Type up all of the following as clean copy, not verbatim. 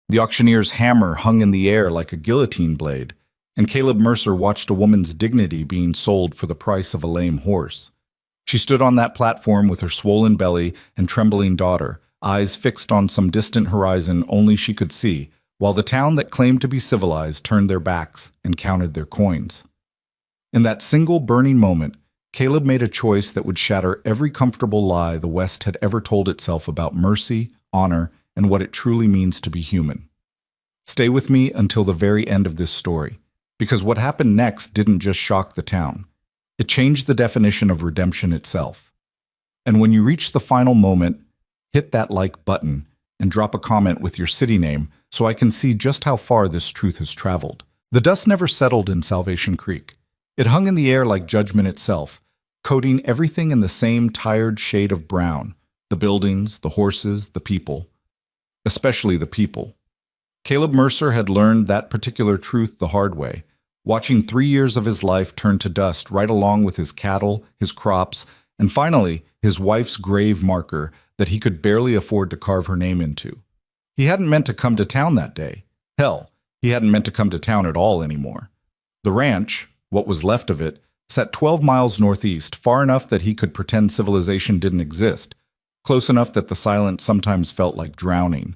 The auctioneer's hammer hung in the air like a guillotine blade, and Caleb Mercer watched a woman's dignity being sold for the price of a lame horse. She stood on that platform with her swollen belly and trembling daughter, eyes fixed on some distant horizon only she could see, while the town that claimed to be civilized turned their backs and counted their coins. In that single burning moment, Caleb made a choice that would shatter every comfortable lie the West had ever told itself about mercy, honor, and what it truly means to be human. Stay with me until the very end of this story, because what happened next didn't just shock the town. It changed the definition of redemption itself. And when you reach the final moment, hit that like button and drop a comment with your city name so I can see just how far this truth has traveled. The dust never settled in Salvation Creek. It hung in the air like judgment itself, coating everything in the same tired shade of brown: the buildings, the horses, the people. Especially the people. Caleb Mercer had learned that particular truth the hard way, watching 3 years of his life turn to dust right along with his cattle, his crops, and finally his wife's grave marker that he could barely afford to carve her name into. He hadn't meant to come to town that day. Hell, he hadn't meant to come to town at all anymore. The ranch, what was left of it, sat 12 miles northeast, far enough that he could pretend civilization didn't exist, close enough that the silence sometimes felt like drowning.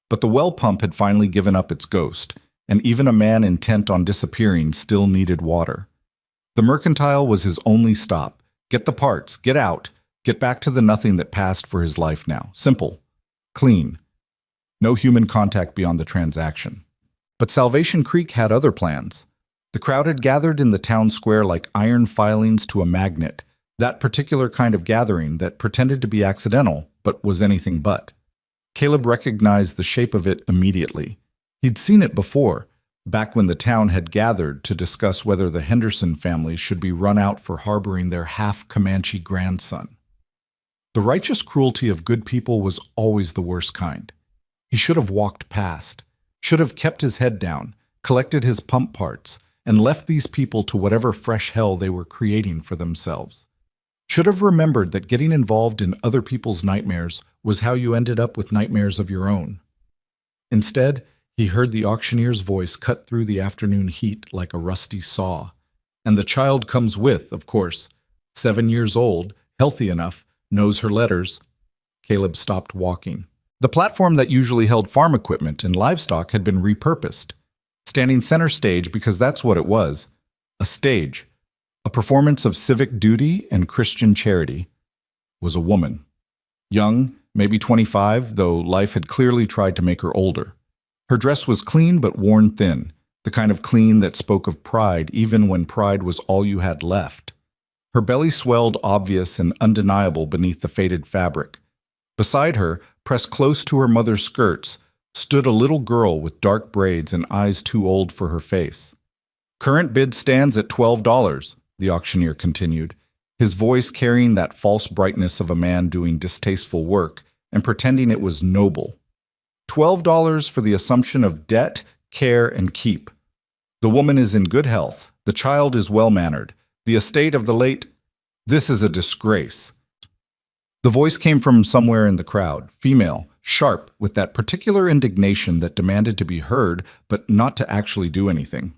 But the well pump had finally given up its ghost, and even a man intent on disappearing still needed water. The mercantile was his only stop. Get the parts, get out, get back to the nothing that passed for his life now. Simple. Clean. No human contact beyond the transaction. But Salvation Creek had other plans. The crowd had gathered in the town square like iron filings to a magnet, that particular kind of gathering that pretended to be accidental, but was anything but. Caleb recognized the shape of it immediately. He'd seen it before, back when the town had gathered to discuss whether the Henderson family should be run out for harboring their half-Comanche grandson. The righteous cruelty of good people was always the worst kind. He should have walked past, should have kept his head down, collected his pump parts, and left these people to whatever fresh hell they were creating for themselves. Should have remembered that getting involved in other people's nightmares was how you ended up with nightmares of your own. Instead, he heard the auctioneer's voice cut through the afternoon heat like a rusty saw. And the child comes with, of course. 7 years old, healthy enough, knows her letters. Caleb stopped walking. The platform that usually held farm equipment and livestock had been repurposed, standing center stage because that's what it was, a stage. A performance of civic duty and Christian charity, was a woman. Young, maybe 25, though life had clearly tried to make her older. Her dress was clean but worn thin, the kind of clean that spoke of pride even when pride was all you had left. Her belly swelled obvious and undeniable beneath the faded fabric. Beside her, pressed close to her mother's skirts, stood a little girl with dark braids and eyes too old for her face. "Current bid stands at $12, the auctioneer continued, his voice carrying that false brightness of a man doing distasteful work and pretending it was noble. $12 for the assumption of debt, care, and keep. The woman is in good health. The child is well-mannered. The estate of the late... This is a disgrace." The voice came from somewhere in the crowd, female, sharp, with that particular indignation that demanded to be heard, but not to actually do anything.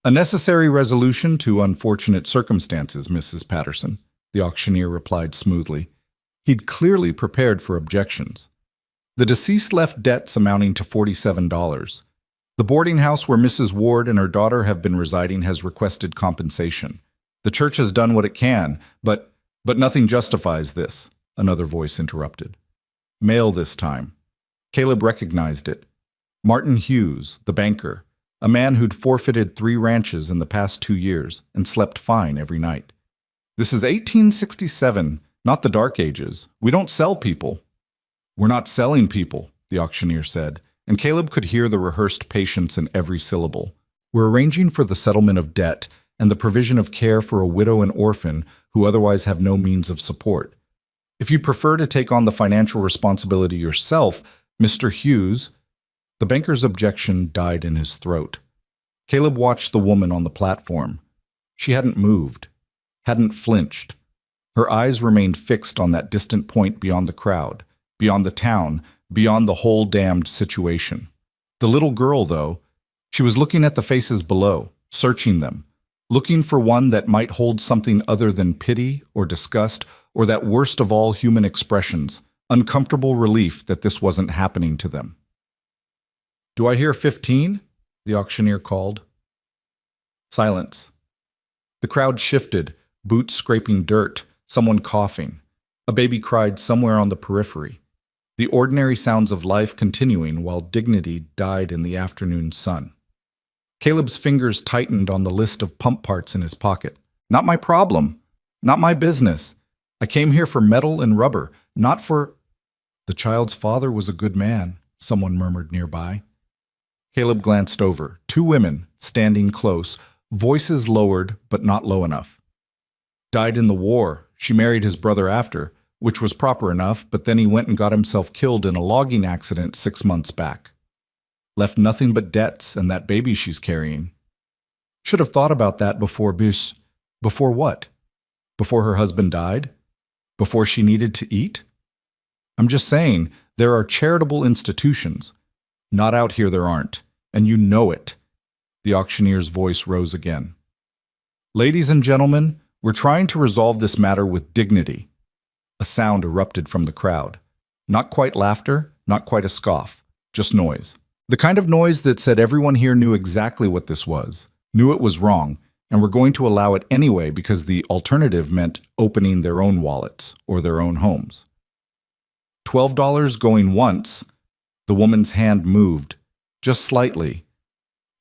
"A necessary resolution to unfortunate circumstances, Mrs. Patterson," the auctioneer replied smoothly. He'd clearly prepared for objections. "The deceased left debts amounting to $47. The boarding house where Mrs. Ward and her daughter have been residing has requested compensation. The church has done what it can, but nothing justifies this," another voice interrupted. Male this time. Caleb recognized it. Martin Hughes, the banker, a man who'd forfeited 3 ranches in the past 2 years and slept fine every night. "This is 1867, not the Dark Ages. We don't sell people." "We're not selling people," the auctioneer said, and Caleb could hear the rehearsed patience in every syllable. "We're arranging for the settlement of debt and the provision of care for a widow and orphan who otherwise have no means of support. If you prefer to take on the financial responsibility yourself, Mr. Hughes..." The banker's objection died in his throat. Caleb watched the woman on the platform. She hadn't moved, hadn't flinched. Her eyes remained fixed on that distant point beyond the crowd, beyond the town, beyond the whole damned situation. The little girl, though, she was looking at the faces below, searching them, looking for one that might hold something other than pity or disgust or that worst of all human expressions, uncomfortable relief that this wasn't happening to them. "Do I hear 15?" the auctioneer called. Silence. The crowd shifted, boots scraping dirt, someone coughing. A baby cried somewhere on the periphery. The ordinary sounds of life continuing while dignity died in the afternoon sun. Caleb's fingers tightened on the list of pump parts in his pocket. "Not my problem. Not my business. I came here for metal and rubber, not for—" "The child's father was a good man," someone murmured nearby. Caleb glanced over. Two women, standing close, voices lowered but not low enough. "Died in the war. She married his brother after, which was proper enough, but then he went and got himself killed in a logging accident 6 months back. Left nothing but debts and that baby she's carrying. Should have thought about that before Before what? Before her husband died? Before she needed to eat? I'm just saying, there are charitable institutions. Not out here there aren't, and you know it." The auctioneer's voice rose again. "Ladies and gentlemen, we're trying to resolve this matter with dignity." A sound erupted from the crowd. Not quite laughter, not quite a scoff, just noise. The kind of noise that said everyone here knew exactly what this was, knew it was wrong, and were going to allow it anyway because the alternative meant opening their own wallets or their own homes. $12 going once. The woman's hand moved, just slightly,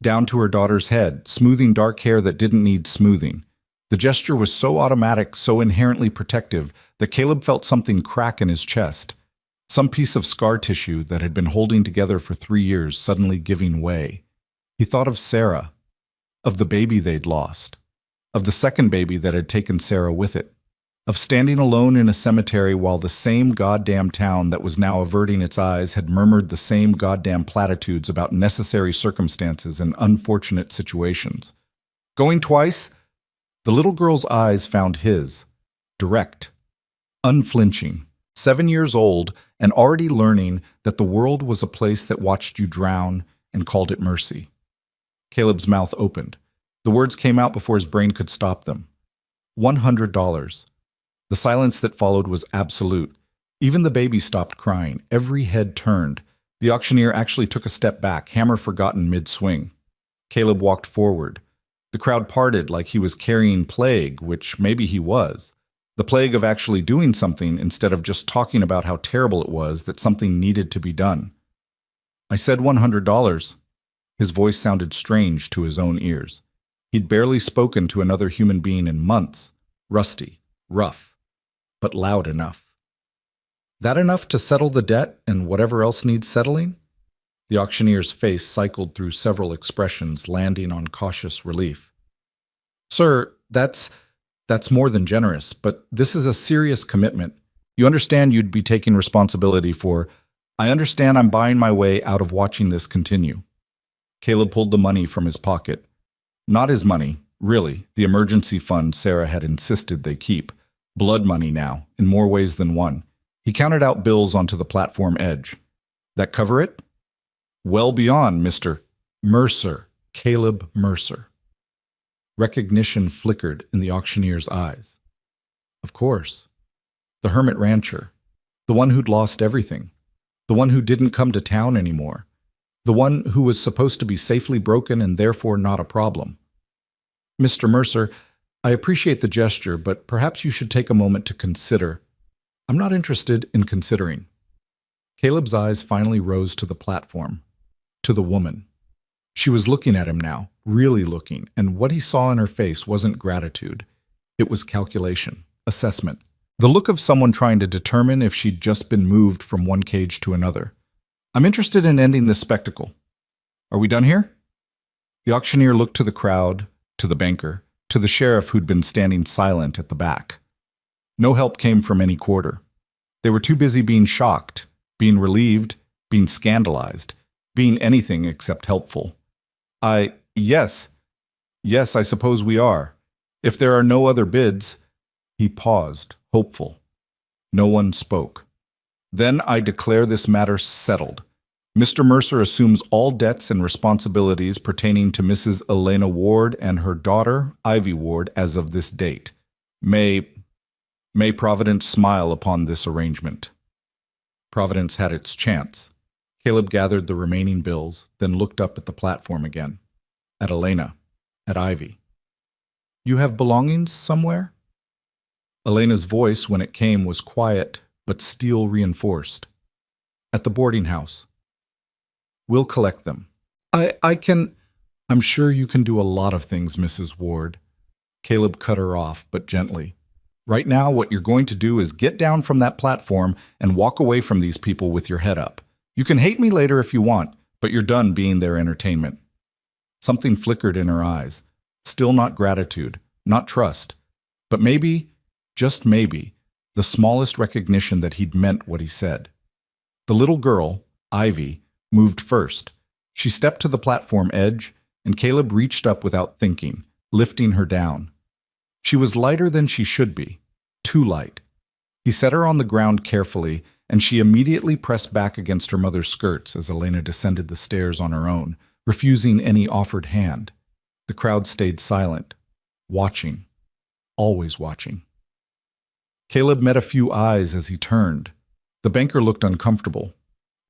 down to her daughter's head, smoothing dark hair that didn't need smoothing. The gesture was so automatic, so inherently protective, that Caleb felt something crack in his chest. Some piece of scar tissue that had been holding together for 3 years suddenly giving way. He thought of Sarah, of the baby they'd lost, of the second baby that had taken Sarah with it, of standing alone in a cemetery while the same goddamn town that was now averting its eyes had murmured the same goddamn platitudes about necessary circumstances and unfortunate situations. Going twice? The little girl's eyes found his, direct, unflinching, 7 years old and already learning that the world was a place that watched you drown and called it mercy. Caleb's mouth opened. The words came out before his brain could stop them. $100. The silence that followed was absolute. Even the baby stopped crying. Every head turned. The auctioneer actually took a step back, hammer forgotten mid-swing. Caleb walked forward. The crowd parted like he was carrying plague, which maybe he was. The plague of actually doing something instead of just talking about how terrible it was that something needed to be done. "I said $100. His voice sounded strange to his own ears. He'd barely spoken to another human being in months. Rusty, rough, but loud enough. "That enough to settle the debt and whatever else needs settling?" The auctioneer's face cycled through several expressions, landing on cautious relief. "Sir, that's more than generous, but this is a serious commitment. You understand you'd be taking responsibility for— I understand I'm buying my way out of watching this continue." Caleb pulled the money from his pocket. Not his money, really, the emergency fund Sarah had insisted they keep. Blood money now, in more ways than one. He counted out bills onto the platform edge. "That cover it?" "Well beyond, Mr. Mercer, Caleb Mercer." Recognition flickered in the auctioneer's eyes. Of course. The hermit rancher. The one who'd lost everything. The one who didn't come to town anymore. The one who was supposed to be safely broken and therefore not a problem. "Mr. Mercer, I appreciate the gesture, but perhaps you should take a moment to consider." "I'm not interested in considering." Caleb's eyes finally rose to the platform, to the woman. She was looking at him now, really looking, and what he saw in her face wasn't gratitude. It was calculation, assessment. The look of someone trying to determine if she'd just been moved from one cage to another. "I'm interested in ending this spectacle. Are we done here?" The auctioneer looked to the crowd, to the banker, to the sheriff who'd been standing silent at the back. No help came from any quarter. They were too busy being shocked, being relieved, being scandalized, being anything except helpful. Yes, I suppose we are. If there are no other bids." He paused, hopeful. No one spoke. "Then I declare this matter settled. Mr. Mercer assumes all debts and responsibilities pertaining to Mrs. Elena Ward and her daughter, Ivy Ward, as of this date. May Providence smile upon this arrangement. Providence had its chance. Caleb gathered the remaining bills, then looked up at the platform again. At Elena. At Ivy. You have belongings somewhere? Elena's voice, when it came, was quiet, but steel reinforced. At the boarding house. We'll collect them. I'm sure you can do a lot of things, Mrs. Ward. Caleb cut her off, but gently. Right now, what you're going to do is get down from that platform and walk away from these people with your head up. You can hate me later if you want, but you're done being their entertainment. Something flickered in her eyes. Still not gratitude, not trust, but maybe, just maybe, the smallest recognition that he'd meant what he said. The little girl, Ivy, moved first. She stepped to the platform edge, and Caleb reached up without thinking, lifting her down. She was lighter than she should be, too light. He set her on the ground carefully, and she immediately pressed back against her mother's skirts as Elena descended the stairs on her own, refusing any offered hand. The crowd stayed silent, watching, always watching. Caleb met a few eyes as he turned. The banker looked uncomfortable.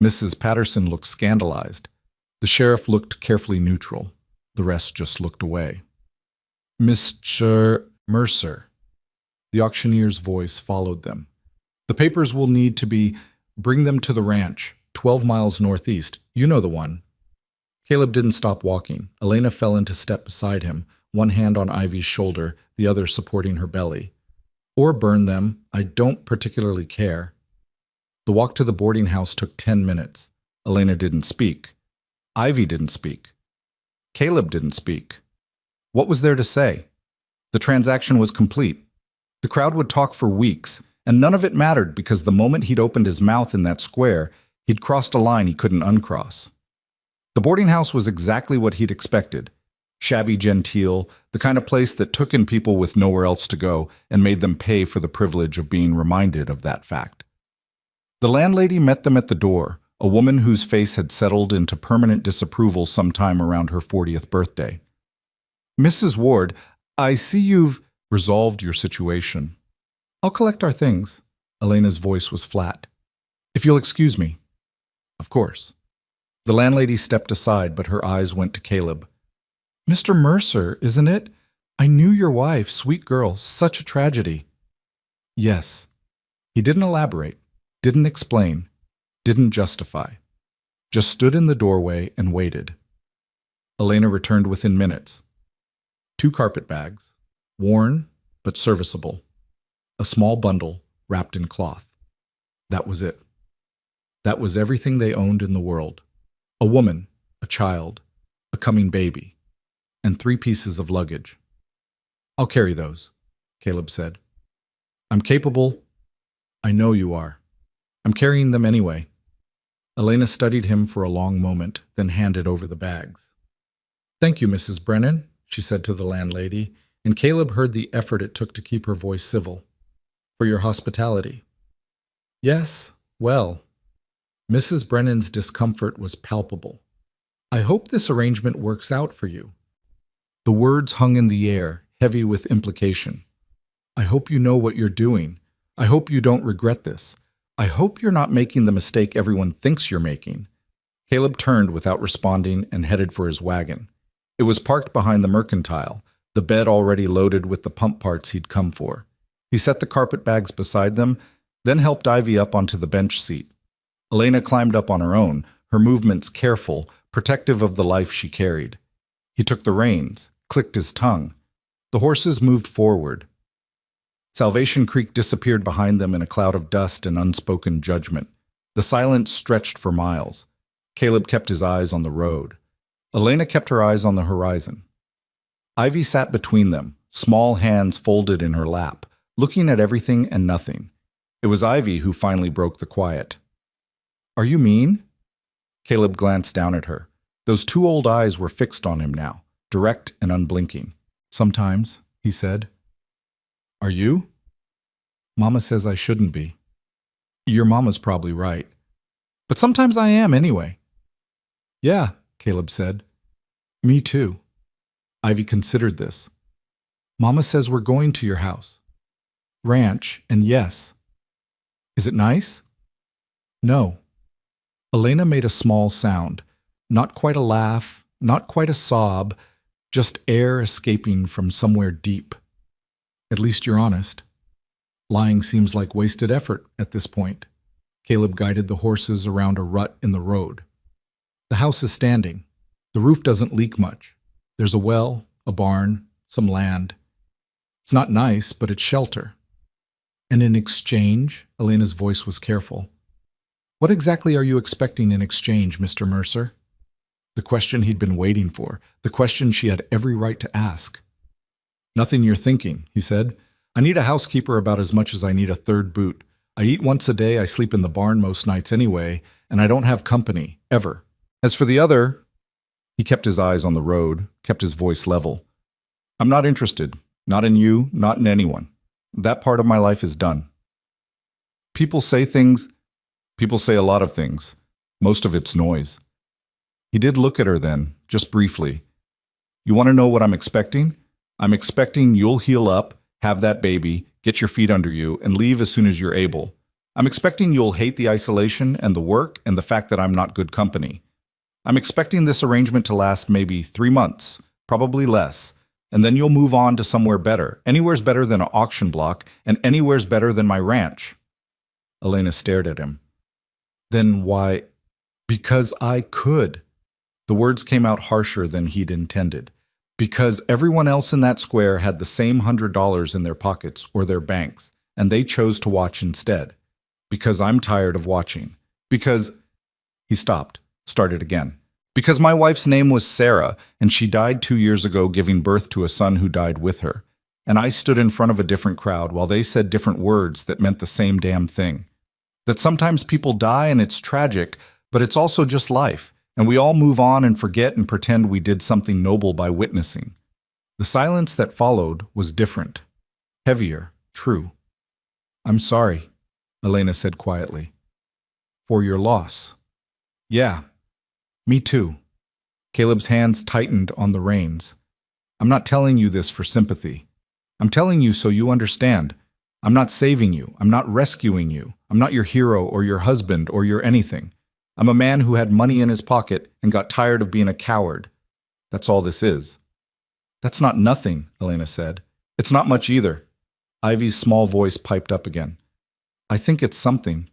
Mrs. Patterson looked scandalized. The sheriff looked carefully neutral. The rest just looked away. Mr. Mercer. The auctioneer's voice followed them. The papers will need to be, bring them to the ranch, 12 miles northeast. You know the one. Caleb didn't stop walking. Elena fell into step beside him, one hand on Ivy's shoulder, the other supporting her belly. Or burn them, I don't particularly care. The walk to the boarding house took 10 minutes. Elena didn't speak. Ivy didn't speak. Caleb didn't speak. What was there to say? The transaction was complete. The crowd would talk for weeks, and none of it mattered because the moment he'd opened his mouth in that square, he'd crossed a line he couldn't uncross. The boarding house was exactly what he'd expected. Shabby genteel, the kind of place that took in people with nowhere else to go and made them pay for the privilege of being reminded of that fact. The landlady met them at the door, a woman whose face had settled into permanent disapproval sometime around her 40th birthday. Mrs. Ward, I see you've resolved your situation. I'll collect our things. Elena's voice was flat. If you'll excuse me. Of course. The landlady stepped aside, but her eyes went to Caleb. Mr. Mercer, isn't it? I knew your wife, sweet girl, such a tragedy. Yes. He didn't elaborate, didn't explain, didn't justify. Just stood in the doorway and waited. Elena returned within minutes. 2 carpet bags, worn but serviceable. A small bundle wrapped in cloth. That was it. That was everything they owned in the world. A woman, a child, a coming baby, and 3 pieces of luggage. I'll carry those, Caleb said. I'm capable. I know you are. I'm carrying them anyway. Elena studied him for a long moment, then handed over the bags. Thank you, Mrs. Brennan, she said to the landlady, and Caleb heard the effort it took to keep her voice civil. For your hospitality. Yes, well. Mrs. Brennan's discomfort was palpable. I hope this arrangement works out for you. The words hung in the air, heavy with implication. I hope you know what you're doing. I hope you don't regret this. I hope you're not making the mistake everyone thinks you're making. Caleb turned without responding and headed for his wagon. It was parked behind the mercantile, the bed already loaded with the pump parts he'd come for. He set the carpet bags beside them, then helped Ivy up onto the bench seat. Elena climbed up on her own, her movements careful, protective of the life she carried. He took the reins, clicked his tongue. The horses moved forward. Salvation Creek disappeared behind them in a cloud of dust and unspoken judgment. The silence stretched for miles. Caleb kept his eyes on the road. Elena kept her eyes on the horizon. Ivy sat between them, small hands folded in her lap, looking at everything and nothing. It was Ivy who finally broke the quiet. Are you mean? Caleb glanced down at her. Those 2 old eyes were fixed on him now, direct and unblinking. Sometimes, he said. Are you? Mama says I shouldn't be. Your mama's probably right. But sometimes I am anyway. Yeah, Caleb said. Me too. Ivy considered this. Mama says we're going to your house. Ranch, and yes. Is it nice? No. Elena made a small sound. Not quite a laugh, not quite a sob, just air escaping from somewhere deep. At least you're honest. Lying seems like wasted effort at this point. Caleb guided the horses around a rut in the road. The house is standing. The roof doesn't leak much. There's a well, a barn, some land. It's not nice, but it's shelter. And in exchange, Elena's voice was careful. What exactly are you expecting in exchange, Mr. Mercer? The question he'd been waiting for, the question she had every right to ask. Nothing you're thinking, he said. I need a housekeeper about as much as I need a third boot. I eat once a day, I sleep in the barn most nights anyway, and I don't have company, ever. As for the other, he kept his eyes on the road, kept his voice level. I'm not interested. Not in you, not in anyone. That part of my life is done. People say things. People say a lot of things. Most of it's noise. He did look at her then, just briefly. You want to know what I'm expecting? I'm expecting you'll heal up, have that baby, get your feet under you, and leave as soon as you're able. I'm expecting you'll hate the isolation and the work and the fact that I'm not good company. I'm expecting this arrangement to last maybe 3 months, probably less, and then you'll move on to somewhere better. Anywhere's better than an auction block, and anywhere's better than my ranch. Elena stared at him. Then why? Because I could. The words came out harsher than he'd intended. Because everyone else in that square had the same $100 in their pockets or their banks, and they chose to watch instead. Because I'm tired of watching. Because... He stopped, started again. Because my wife's name was Sarah, and she died 2 years ago giving birth to a son who died with her. And I stood in front of a different crowd while they said different words that meant the same damn thing. That sometimes people die and it's tragic, but it's also just life. And we all move on and forget and pretend we did something noble by witnessing. The silence that followed was different. Heavier, true. I'm sorry, Elena said quietly. For your loss. Yeah, me too. Caleb's hands tightened on the reins. I'm not telling you this for sympathy. I'm telling you so you understand. I'm not saving you. I'm not rescuing you. I'm not your hero or your husband or your anything. I'm a man who had money in his pocket and got tired of being a coward. That's all this is. That's not nothing, Elena said. It's not much either. Ivy's small voice piped up again. I think it's something.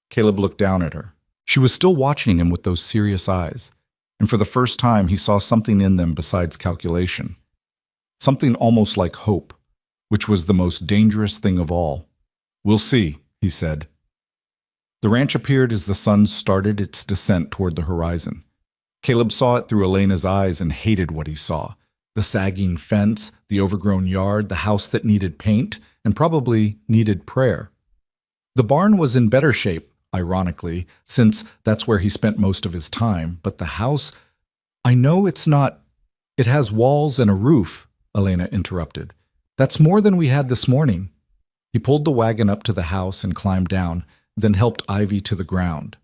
Caleb looked down at her. She was still watching him with those serious eyes, and for the first time he saw something in them besides calculation. Something almost like hope, which was the most dangerous thing of all. We'll see, he said. The ranch appeared as the sun started its descent toward the horizon. Caleb saw it through Elena's eyes and hated what he saw. The sagging fence, the overgrown yard, the house that needed paint, and probably needed prayer. The barn was in better shape, ironically, since that's where he spent most of his time, but the house... I know it's not... It has walls and a roof, Elena interrupted. That's more than we had this morning. He pulled the wagon up to the house and climbed down, then helped Ivy to the ground.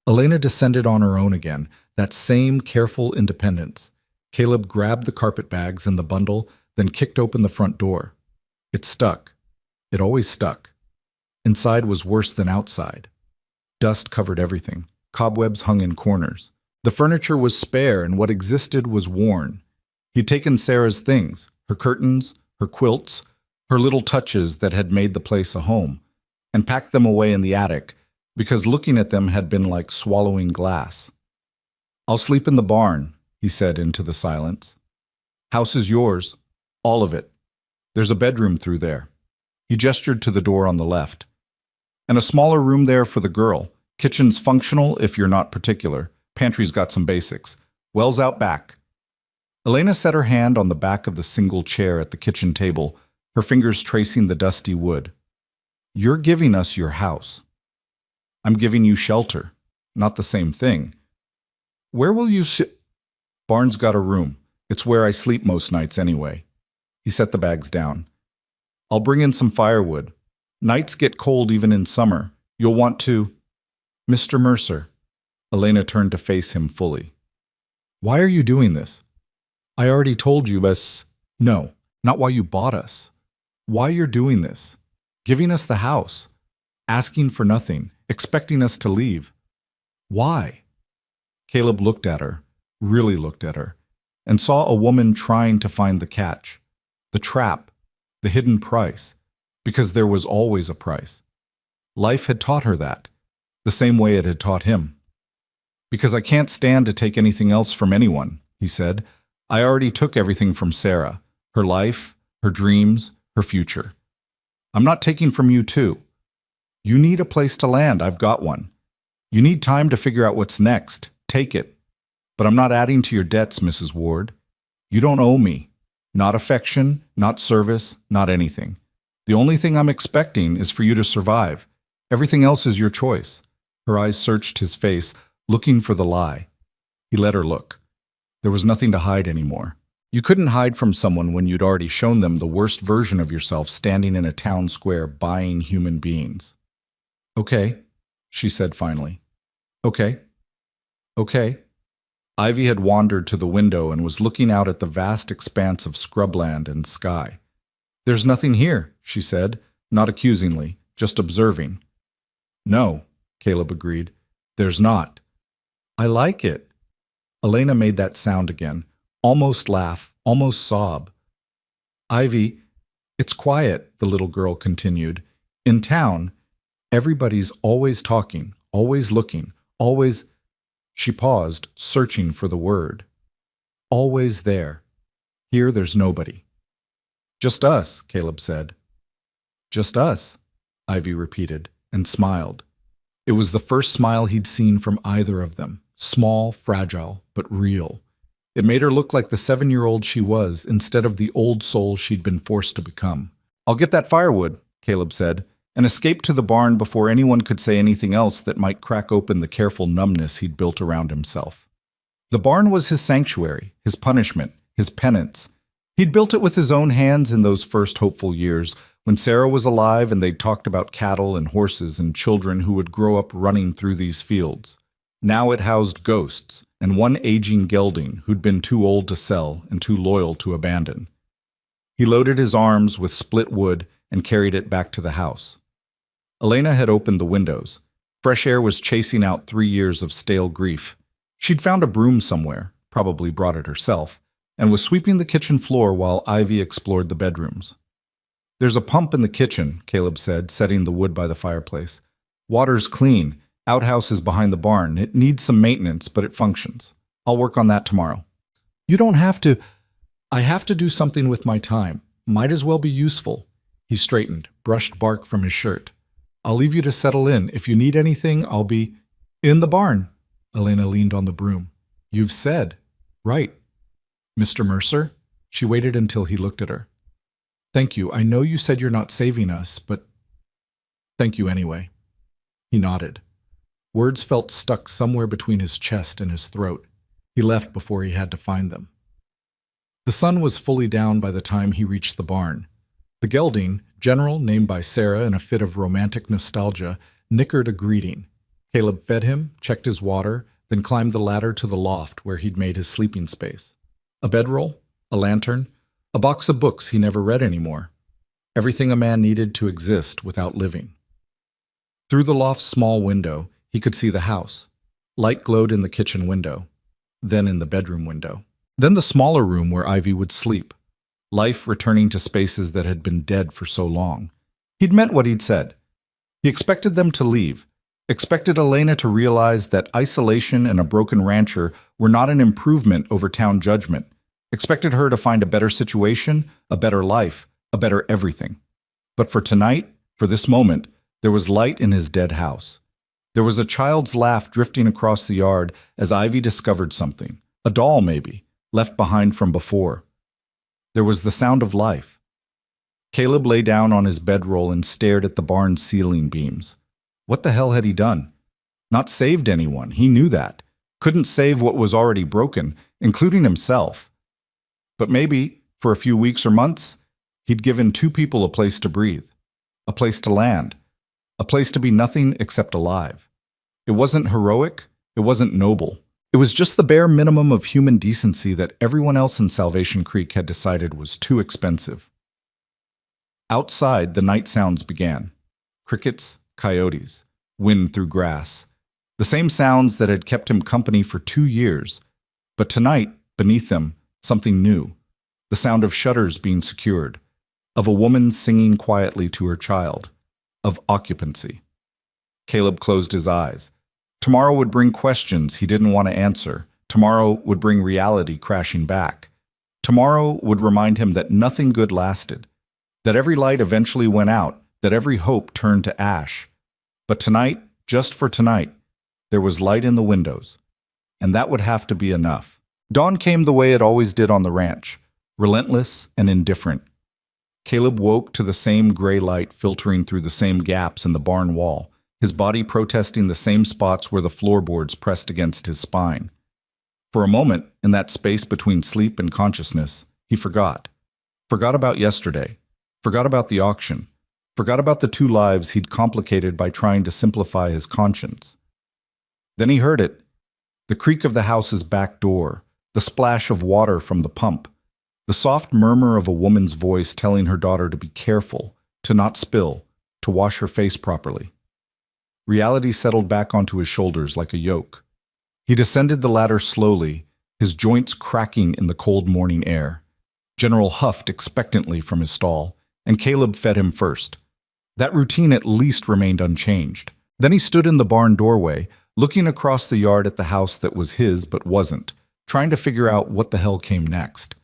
Elena descended on her own again, that same careful independence. Caleb grabbed the carpetbags and the bundle, then kicked open the front door. It stuck. It always stuck. Inside was worse than outside. Dust covered everything. Cobwebs hung in corners. The furniture was spare and what existed was worn. He'd taken Sarah's things, her curtains, her quilts, her little touches that had made the place a home, and packed them away in the attic, because looking at them had been like swallowing glass. I'll sleep in the barn, he said into the silence. House is yours, all of it. There's a bedroom through there. He gestured to the door on the left. And a smaller room there for the girl. Kitchen's functional if you're not particular. Pantry's got some basics. Well's out back. Elena set her hand on the back of the single chair at the kitchen table, her fingers tracing the dusty wood. You're giving us your house. I'm giving you shelter. Not the same thing. Where will you sit? Barn's got a room. It's where I sleep most nights anyway. He set the bags down. I'll bring in some firewood. Nights get cold even in summer. You'll want to... Mr. Mercer. Elena turned to face him fully. Why are you doing this? I already told you, Bess. No, not why you bought us. Why you're doing this. Giving us the house. Asking for nothing. Expecting us to leave. Why? Caleb looked at her, really looked at her, and saw a woman trying to find the catch, the trap, the hidden price, because there was always a price. Life had taught her that, the same way it had taught him. Because I can't stand to take anything else from anyone, he said. I already took everything from Sarah, her life, her dreams, her future. I'm not taking from you too. You need a place to land, I've got one. You need time to figure out what's next. Take it. But I'm not adding to your debts, Mrs. Ward. You don't owe me. Not affection, not service, not anything. The only thing I'm expecting is for you to survive. Everything else is your choice. Her eyes searched his face, looking for the lie. He let her look. There was nothing to hide anymore. You couldn't hide from someone when you'd already shown them the worst version of yourself standing in a town square buying human beings. Okay, she said finally. Okay. Okay. Ivy had wandered to the window and was looking out at the vast expanse of scrubland and sky. There's nothing here, she said, not accusingly, just observing. No, Caleb agreed. There's not. I like it. Elena made that sound again, almost laugh, almost sob. Ivy, it's quiet, the little girl continued. In town, everybody's always talking, always looking, always... She paused, searching for the word. Always there. Here there's nobody. Just us, Caleb said. Just us, Ivy repeated, and smiled. It was the first smile he'd seen from either of them, small, fragile, but real. It made her look like the 7-year-old she was instead of the old soul she'd been forced to become. I'll get that firewood, Caleb said, and escaped to the barn before anyone could say anything else that might crack open the careful numbness he'd built around himself. The barn was his sanctuary, his punishment, his penance. He'd built it with his own hands in those first hopeful years, when Sarah was alive and they'd talked about cattle and horses and children who would grow up running through these fields. Now it housed ghosts and one aging gelding who'd been too old to sell and too loyal to abandon. He loaded his arms with split wood and carried it back to the house. Elena had opened the windows. Fresh air was chasing out 3 years of stale grief. She'd found a broom somewhere, probably brought it herself, and was sweeping the kitchen floor while Ivy explored the bedrooms. There's a pump in the kitchen, Caleb said, setting the wood by the fireplace. Water's clean. Outhouse is behind the barn. It needs some maintenance, but it functions. I'll work on that tomorrow. You don't have to. I have to do something with my time. Might as well be useful. He straightened, brushed bark from his shirt. I'll leave you to settle in. If you need anything, I'll be... In the barn. Elena leaned on the broom. You've said. Right. Mr. Mercer? She waited until he looked at her. Thank you. I know you said you're not saving us, but... Thank you anyway. He nodded. Words felt stuck somewhere between his chest and his throat. He left before he had to find them. The sun was fully down by the time he reached the barn. The gelding, General, named by Sarah in a fit of romantic nostalgia, nickered a greeting. Caleb fed him, checked his water, then climbed the ladder to the loft where he'd made his sleeping space. A bedroll, a lantern, a box of books he never read anymore. Everything a man needed to exist without living. Through the loft's small window, he could see the house. Light glowed in the kitchen window, then in the bedroom window. Then the smaller room where Ivy would sleep. Life returning to spaces that had been dead for so long. He'd meant what he'd said. He expected them to leave, expected Elena to realize that isolation and a broken rancher were not an improvement over town judgment, expected her to find a better situation, a better life, a better everything. But for tonight, for this moment, there was light in his dead house. There was a child's laugh drifting across the yard as Ivy discovered something, a doll maybe, left behind from before. There was the sound of life. Caleb lay down on his bedroll and stared at the barn's ceiling beams. What the hell had he done? Not saved anyone, he knew that. Couldn't save what was already broken, including himself. But maybe, for a few weeks or months, he'd given 2 people a place to breathe, a place to land, a place to be nothing except alive. It wasn't heroic, it wasn't noble, It was just the bare minimum of human decency that everyone else in Salvation Creek had decided was too expensive. Outside, the night sounds began. Crickets, coyotes, wind through grass. The same sounds that had kept him company for 2 years. But tonight, beneath them, something new. The sound of shutters being secured. Of a woman singing quietly to her child. Of occupancy. Caleb closed his eyes. Tomorrow would bring questions he didn't want to answer. Tomorrow would bring reality crashing back. Tomorrow would remind him that nothing good lasted. That every light eventually went out. That every hope turned to ash. But tonight, just for tonight, there was light in the windows. And that would have to be enough. Dawn came the way it always did on the ranch. Relentless and indifferent. Caleb woke to the same gray light filtering through the same gaps in the barn wall, his body protesting the same spots where the floorboards pressed against his spine. For a moment, in that space between sleep and consciousness, he forgot. Forgot about yesterday. Forgot about the auction. Forgot about the 2 lives he'd complicated by trying to simplify his conscience. Then he heard it. The creak of the house's back door, the splash of water from the pump, the soft murmur of a woman's voice telling her daughter to be careful, to not spill, to wash her face properly. Reality settled back onto his shoulders like a yoke. He descended the ladder slowly, his joints cracking in the cold morning air. General huffed expectantly from his stall, and Caleb fed him first. That routine at least remained unchanged. Then he stood in the barn doorway, looking across the yard at the house that was his but wasn't, trying to figure out what the hell came next.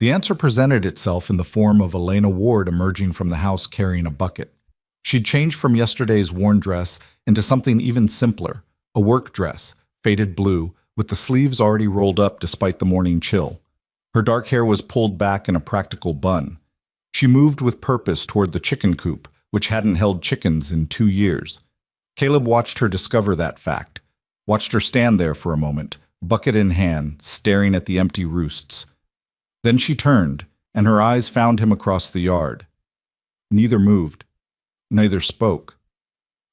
The answer presented itself in the form of Elena Ward emerging from the house carrying a bucket. She'd changed from yesterday's worn dress into something even simpler, a work dress, faded blue, with the sleeves already rolled up despite the morning chill. Her dark hair was pulled back in a practical bun. She moved with purpose toward the chicken coop, which hadn't held chickens in 2 years. Caleb watched her discover that fact, watched her stand there for a moment, bucket in hand, staring at the empty roosts. Then she turned, and her eyes found him across the yard. Neither moved. Neither spoke.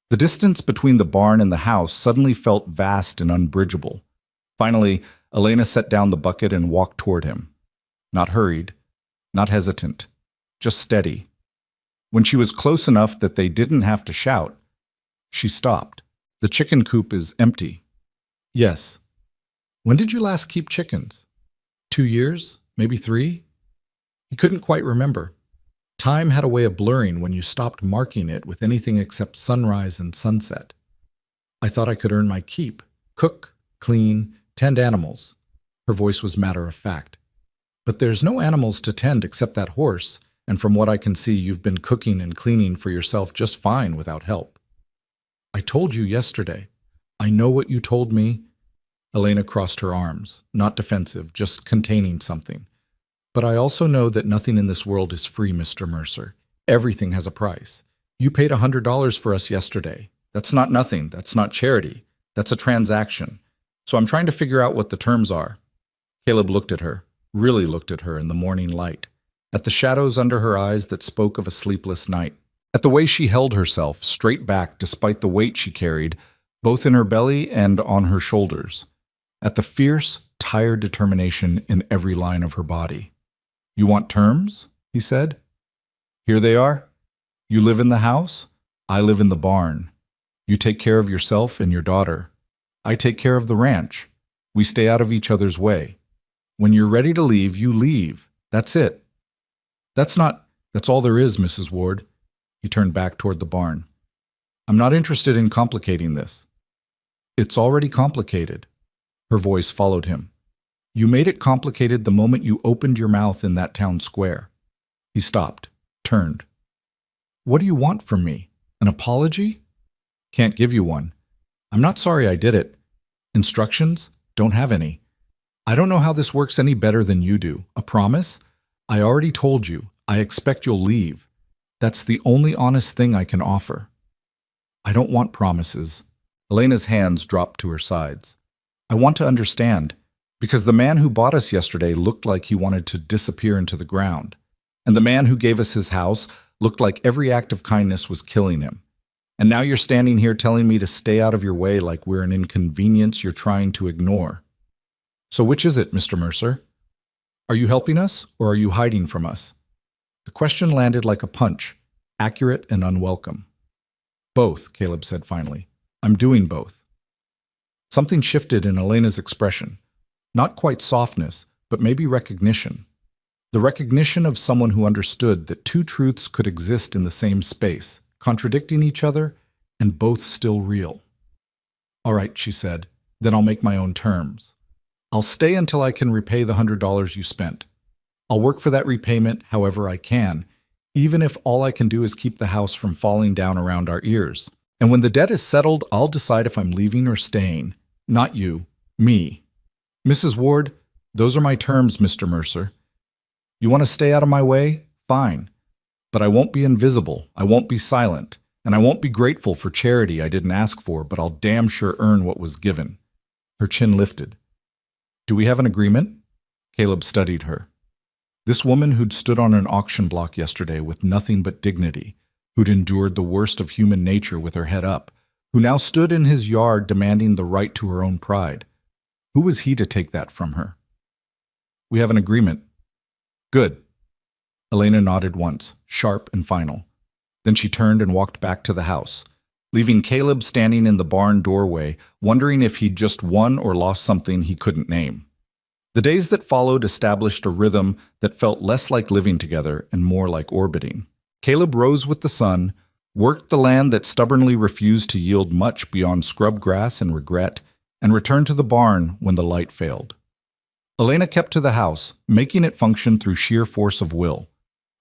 The distance between the barn and the house suddenly felt vast and unbridgeable. Finally, Elena set down the bucket and walked toward him. Not hurried, not hesitant, just steady. When she was close enough that they didn't have to shout, she stopped. The chicken coop is empty. Yes. When did you last keep chickens? 2 years? Maybe 3? He couldn't quite remember. Time had a way of blurring when you stopped marking it with anything except sunrise and sunset. I thought I could earn my keep. Cook, clean, tend animals. Her voice was matter of fact. But there's no animals to tend except that horse, and from what I can see, you've been cooking and cleaning for yourself just fine without help. I told you yesterday. I know what you told me. Elena crossed her arms, not defensive, just containing something. But I also know that nothing in this world is free, Mr. Mercer. Everything has a price. You paid $100 for us yesterday. That's not nothing. That's not charity. That's a transaction. So I'm trying to figure out what the terms are. Caleb looked at her, really looked at her in the morning light, at the shadows under her eyes that spoke of a sleepless night, at the way she held herself straight back despite the weight she carried, both in her belly and on her shoulders, at the fierce, tired determination in every line of her body. You want terms? He said. Here they are. You live in the house. I live in the barn. You take care of yourself and your daughter. I take care of the ranch. We stay out of each other's way. When you're ready to leave, you leave. That's it. That's all there is, Mrs. Ward. He turned back toward the barn. I'm not interested in complicating this. It's already complicated. Her voice followed him. You made it complicated the moment you opened your mouth in that town square. He stopped, turned. What do you want from me? An apology? Can't give you one. I'm not sorry I did it. Instructions? Don't have any. I don't know how this works any better than you do. A promise? I already told you. I expect you'll leave. That's the only honest thing I can offer. I don't want promises. Elena's hands dropped to her sides. I want to understand, because the man who bought us yesterday looked like he wanted to disappear into the ground, and the man who gave us his house looked like every act of kindness was killing him. And now you're standing here telling me to stay out of your way like we're an inconvenience you're trying to ignore. So which is it, Mr. Mercer? Are you helping us or are you hiding from us? The question landed like a punch, accurate and unwelcome. Both, Caleb said finally. I'm doing both. Something shifted in Elena's expression. Not quite softness, but maybe recognition. The recognition of someone who understood that two truths could exist in the same space, contradicting each other, and both still real. All right, she said, then I'll make my own terms. I'll stay until I can repay the $100 you spent. I'll work for that repayment however I can, even if all I can do is keep the house from falling down around our ears. And when the debt is settled, I'll decide if I'm leaving or staying. Not you, me. Mrs. Ward, those are my terms, Mr. Mercer. You want to stay out of my way? Fine. But I won't be invisible, I won't be silent, and I won't be grateful for charity I didn't ask for, but I'll damn sure earn what was given. Her chin lifted. Do we have an agreement? Caleb studied her. This woman who'd stood on an auction block yesterday with nothing but dignity, who'd endured the worst of human nature with her head up, who now stood in his yard demanding the right to her own pride. Who was he to take that from her? We have an agreement. Good. Elena nodded once, sharp and final. Then she turned and walked back to the house, leaving Caleb standing in the barn doorway, wondering if he'd just won or lost something he couldn't name. The days that followed established a rhythm that felt less like living together and more like orbiting. Caleb rose with the sun, worked the land that stubbornly refused to yield much beyond scrub grass and regret, and returned to the barn when the light failed. Elena kept to the house, making it function through sheer force of will.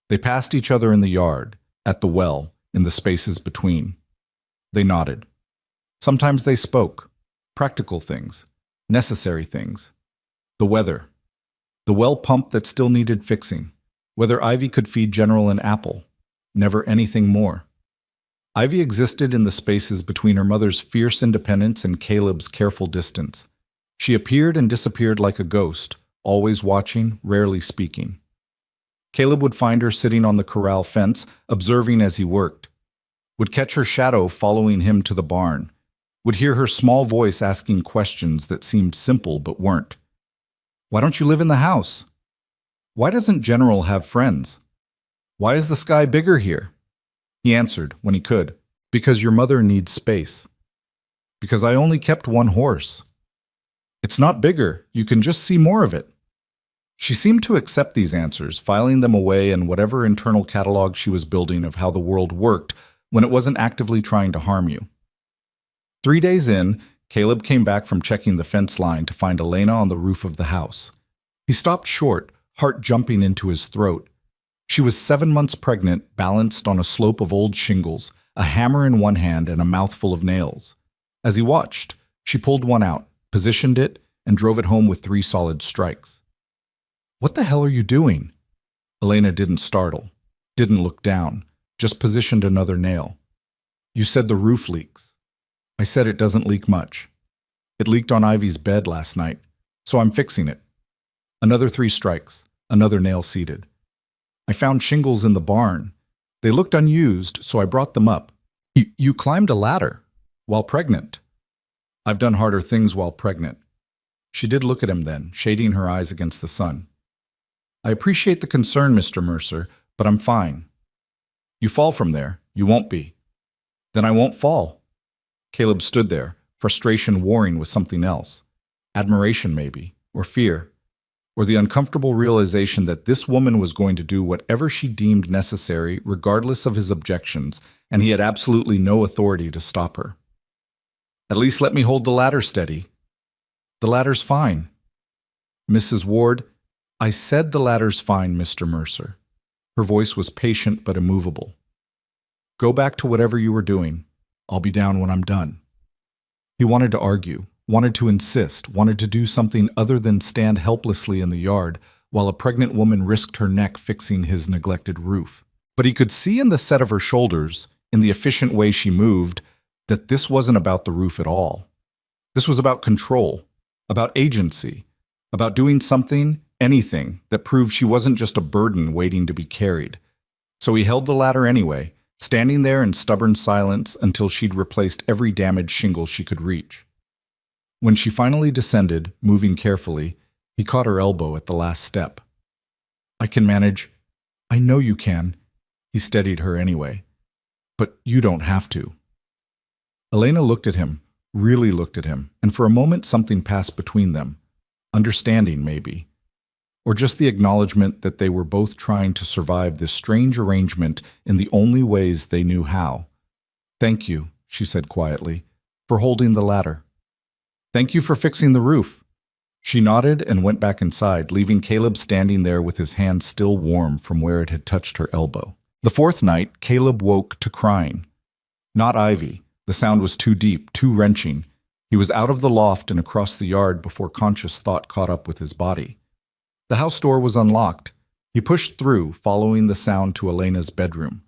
They passed each other in the yard, at the well, in the spaces between. They nodded. Sometimes they spoke. Practical things. Necessary things. The weather. The well pump that still needed fixing. Whether Ivy could feed General an apple. Never anything more. Ivy existed in the spaces between her mother's fierce independence and Caleb's careful distance. She appeared and disappeared like a ghost, always watching, rarely speaking. Caleb would find her sitting on the corral fence, observing as he worked. Would catch her shadow following him to the barn. Would hear her small voice asking questions that seemed simple but weren't. Why don't you live in the house? Why doesn't General have friends? Why is the sky bigger here? He answered, when he could, because your mother needs space. Because I only kept one horse. It's not bigger, you can just see more of it. She seemed to accept these answers, filing them away in whatever internal catalog she was building of how the world worked when it wasn't actively trying to harm you. 3 days in, Caleb came back from checking the fence line to find Elena on the roof of the house. He stopped short, heart jumping into his throat. She was 7 months pregnant, balanced on a slope of old shingles, a hammer in one hand and a mouthful of nails. As he watched, she pulled one out, positioned it, and drove it home with 3 solid strikes. What the hell are you doing? Elena didn't startle, didn't look down, just positioned another nail. You said the roof leaks. I said it doesn't leak much. It leaked on Ivy's bed last night, so I'm fixing it. Another 3 strikes, another nail seated. I found shingles in the barn. They looked unused, so I brought them up. You climbed a ladder while pregnant. I've done harder things while pregnant. She did look at him then, shading her eyes against the sun. I appreciate the concern, Mr. Mercer, but I'm fine. You fall from there, you won't be. Then I won't fall. Caleb stood there, frustration warring with something else. Admiration, maybe, or fear, or the uncomfortable realization that this woman was going to do whatever she deemed necessary regardless of his objections, and he had absolutely no authority to stop her. At least let me hold the ladder steady. The ladder's fine. Mrs. Ward, I said the ladder's fine, Mr. Mercer. Her voice was patient but immovable. Go back to whatever you were doing. I'll be down when I'm done. He wanted to argue, wanted to insist, wanted to do something other than stand helplessly in the yard while a pregnant woman risked her neck fixing his neglected roof. But he could see in the set of her shoulders, in the efficient way she moved, that this wasn't about the roof at all. This was about control, about agency, about doing something, anything, that proved she wasn't just a burden waiting to be carried. So he held the ladder anyway, standing there in stubborn silence until she'd replaced every damaged shingle she could reach. When she finally descended, moving carefully, he caught her elbow at the last step. "I can manage." "I know you can." He steadied her anyway. "But you don't have to." Elena looked at him, really looked at him, and for a moment something passed between them. Understanding, maybe. Or just the acknowledgement that they were both trying to survive this strange arrangement in the only ways they knew how. "Thank you," she said quietly, "for holding the ladder. Thank you for fixing the roof." She nodded and went back inside, leaving Caleb standing there with his hand still warm from where it had touched her elbow. The fourth night, Caleb woke to crying. Not Ivy. The sound was too deep, too wrenching. He was out of the loft and across the yard before conscious thought caught up with his body. The house door was unlocked. He pushed through, following the sound to Elena's bedroom.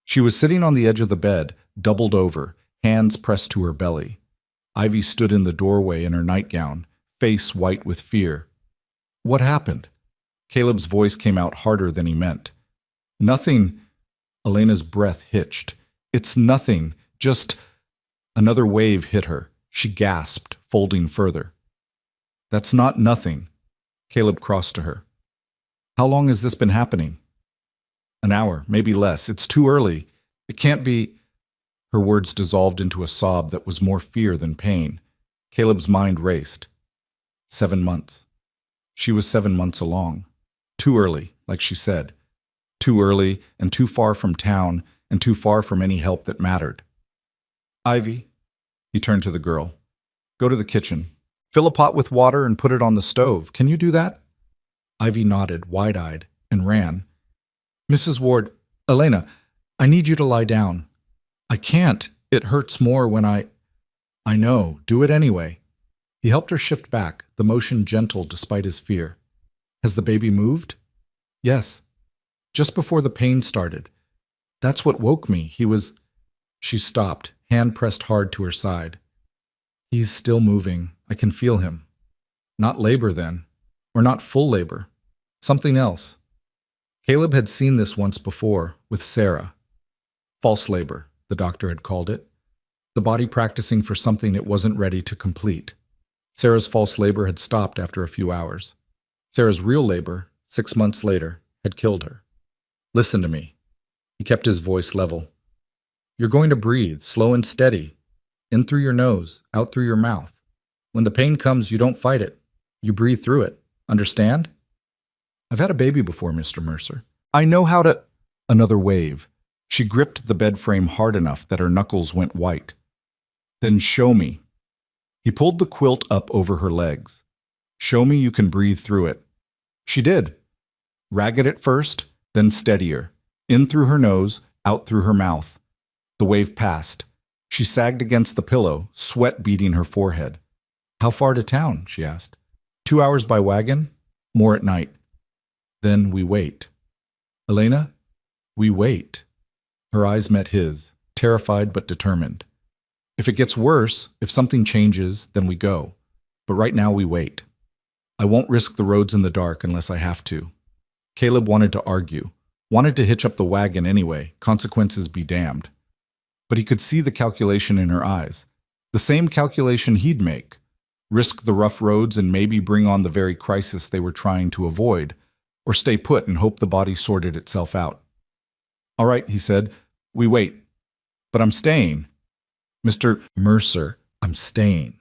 She was sitting on the edge of the bed, doubled over, hands pressed to her belly. Ivy stood in the doorway in her nightgown, face white with fear. "What happened?" Caleb's voice came out harder than he meant. "Nothing." Elena's breath hitched. "It's nothing. Just—" Another wave hit her. She gasped, folding further. "That's not nothing." Caleb crossed to her. "How long has this been happening?" "An hour, maybe less. It's too early. It can't be—" Her words dissolved into a sob that was more fear than pain. Caleb's mind raced. 7 months. She was 7 months along. Too early, like she said. Too early, and too far from town, and too far from any help that mattered. "Ivy," he turned to the girl, "go to the kitchen. Fill a pot with water and put it on the stove. Can you do that?" Ivy nodded, wide-eyed, and ran. "Mrs. Ward, Elena, I need you to lie down." "I can't. It hurts more when I—" "I know. Do it anyway." He helped her shift back, the motion gentle despite his fear. "Has the baby moved?" "Yes. Just before the pain started. That's what woke me. He was—" She stopped, hand pressed hard to her side. "He's still moving. I can feel him. Not labor then. Or not full labor. Something else." Caleb had seen this once before, with Sarah. False labor, the doctor had called it. The body practicing for something it wasn't ready to complete. Sarah's false labor had stopped after a few hours. Sarah's real labor, 6 months later, had killed her. "Listen to me." He kept his voice level. "You're going to breathe, slow and steady. In through your nose, out through your mouth. When the pain comes, you don't fight it. You breathe through it. Understand?" "I've had a baby before, Mr. Mercer. I know how to—" Another wave. She gripped the bed frame hard enough that her knuckles went white. "Then show me." He pulled the quilt up over her legs. "Show me you can breathe through it." She did. Ragged at first, then steadier. In through her nose, out through her mouth. The wave passed. She sagged against the pillow, sweat beading her forehead. "How far to town?" she asked. 2 hours by wagon? More at night." "Then we wait." "Elena, we wait." Her eyes met his, terrified but determined. "If it gets worse, if something changes, then we go. But right now we wait. I won't risk the roads in the dark unless I have to." Caleb wanted to argue, wanted to hitch up the wagon anyway, consequences be damned. But he could see the calculation in her eyes. The same calculation he'd make. Risk the rough roads and maybe bring on the very crisis they were trying to avoid, or stay put and hope the body sorted itself out. "All right," he said, "we wait. But I'm staying. Mr. Mercer, I'm staying."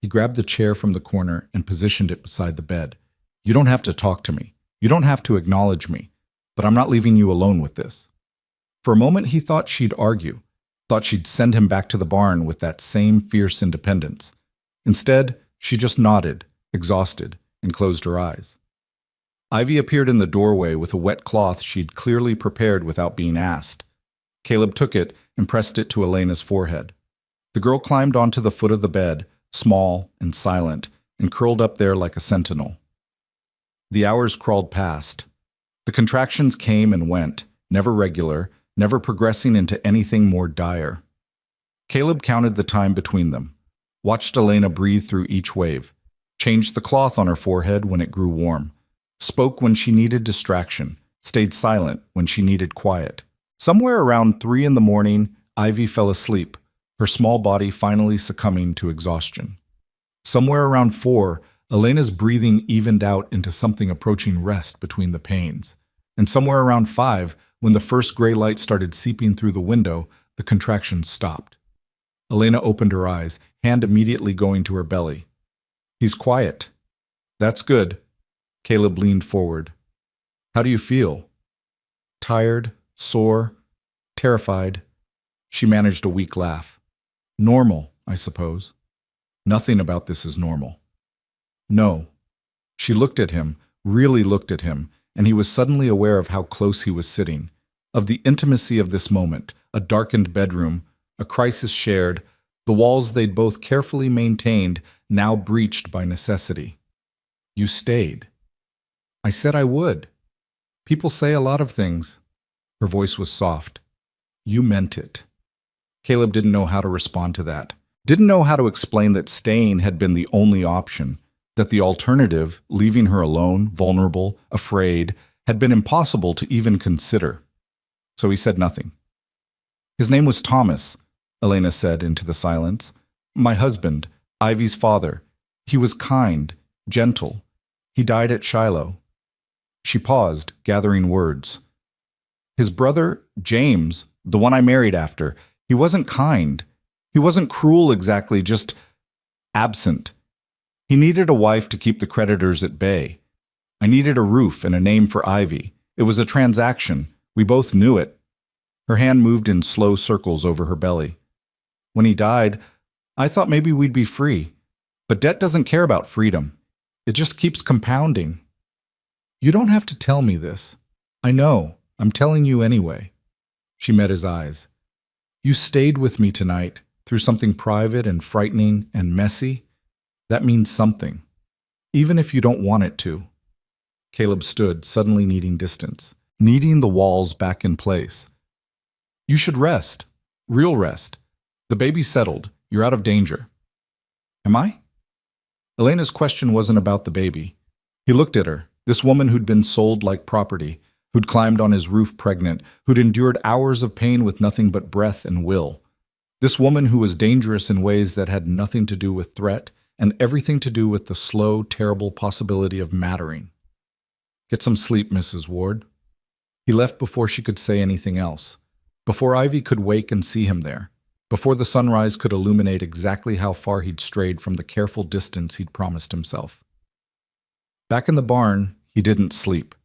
He grabbed the chair from the corner and positioned it beside the bed. "You don't have to talk to me. You don't have to acknowledge me. But I'm not leaving you alone with this." For a moment he thought she'd argue, thought she'd send him back to the barn with that same fierce independence. Instead, she just nodded, exhausted, and closed her eyes. Ivy appeared in the doorway with a wet cloth she'd clearly prepared without being asked. Caleb took it and pressed it to Elena's forehead. The girl climbed onto the foot of the bed, small and silent, and curled up there like a sentinel. The hours crawled past. The contractions came and went, never regular, never progressing into anything more dire. Caleb counted the time between them, watched Elena breathe through each wave, changed the cloth on her forehead when it grew warm, spoke when she needed distraction, stayed silent when she needed quiet. Somewhere around 3 in the morning, Ivy fell asleep, her small body finally succumbing to exhaustion. Somewhere around 4, Elena's breathing evened out into something approaching rest between the pains. And somewhere around 5, when the first gray light started seeping through the window, the contractions stopped. Elena opened her eyes, hand immediately going to her belly. "He's quiet." "That's good." Caleb leaned forward. "How do you feel?" "Tired, sore, terrified." She managed a weak laugh. "Normal, I suppose." "Nothing about this is normal." "No." She looked at him, really looked at him, and he was suddenly aware of how close he was sitting, of the intimacy of this moment, a darkened bedroom, a crisis shared, the walls they'd both carefully maintained, now breached by necessity. "You stayed." "I said I would. People say a lot of things." Her voice was soft. "You meant it." Caleb didn't know how to respond to that. Didn't know how to explain that staying had been the only option, that the alternative, leaving her alone, vulnerable, afraid, had been impossible to even consider. So he said nothing. "His name was Thomas," Elena said into the silence. "My husband, Ivy's father. He was kind, gentle. He died at Shiloh." She paused, gathering words. "His brother, James, the one I married after, he wasn't kind. He wasn't cruel exactly, just absent. He needed a wife to keep the creditors at bay. I needed a roof and a name for Ivy. It was a transaction. We both knew it." Her hand moved in slow circles over her belly. "When he died, I thought maybe we'd be free. But debt doesn't care about freedom. It just keeps compounding." "You don't have to tell me this. I know. I'm telling you anyway." She met his eyes. "You stayed with me tonight through something private and frightening and messy. That means something, even if you don't want it to." Caleb stood, suddenly needing distance, needing the walls back in place. "You should rest. Real rest. The baby's settled. You're out of danger." "Am I?" Elena's question wasn't about the baby. He looked at her, this woman who'd been sold like property, who'd climbed on his roof pregnant, who'd endured hours of pain with nothing but breath and will. This woman who was dangerous in ways that had nothing to do with threat and everything to do with the slow, terrible possibility of mattering. "Get some sleep, Mrs. Ward." He left before she could say anything else, before Ivy could wake and see him there, before the sunrise could illuminate exactly how far he'd strayed from the careful distance he'd promised himself. Back in the barn, he didn't sleep.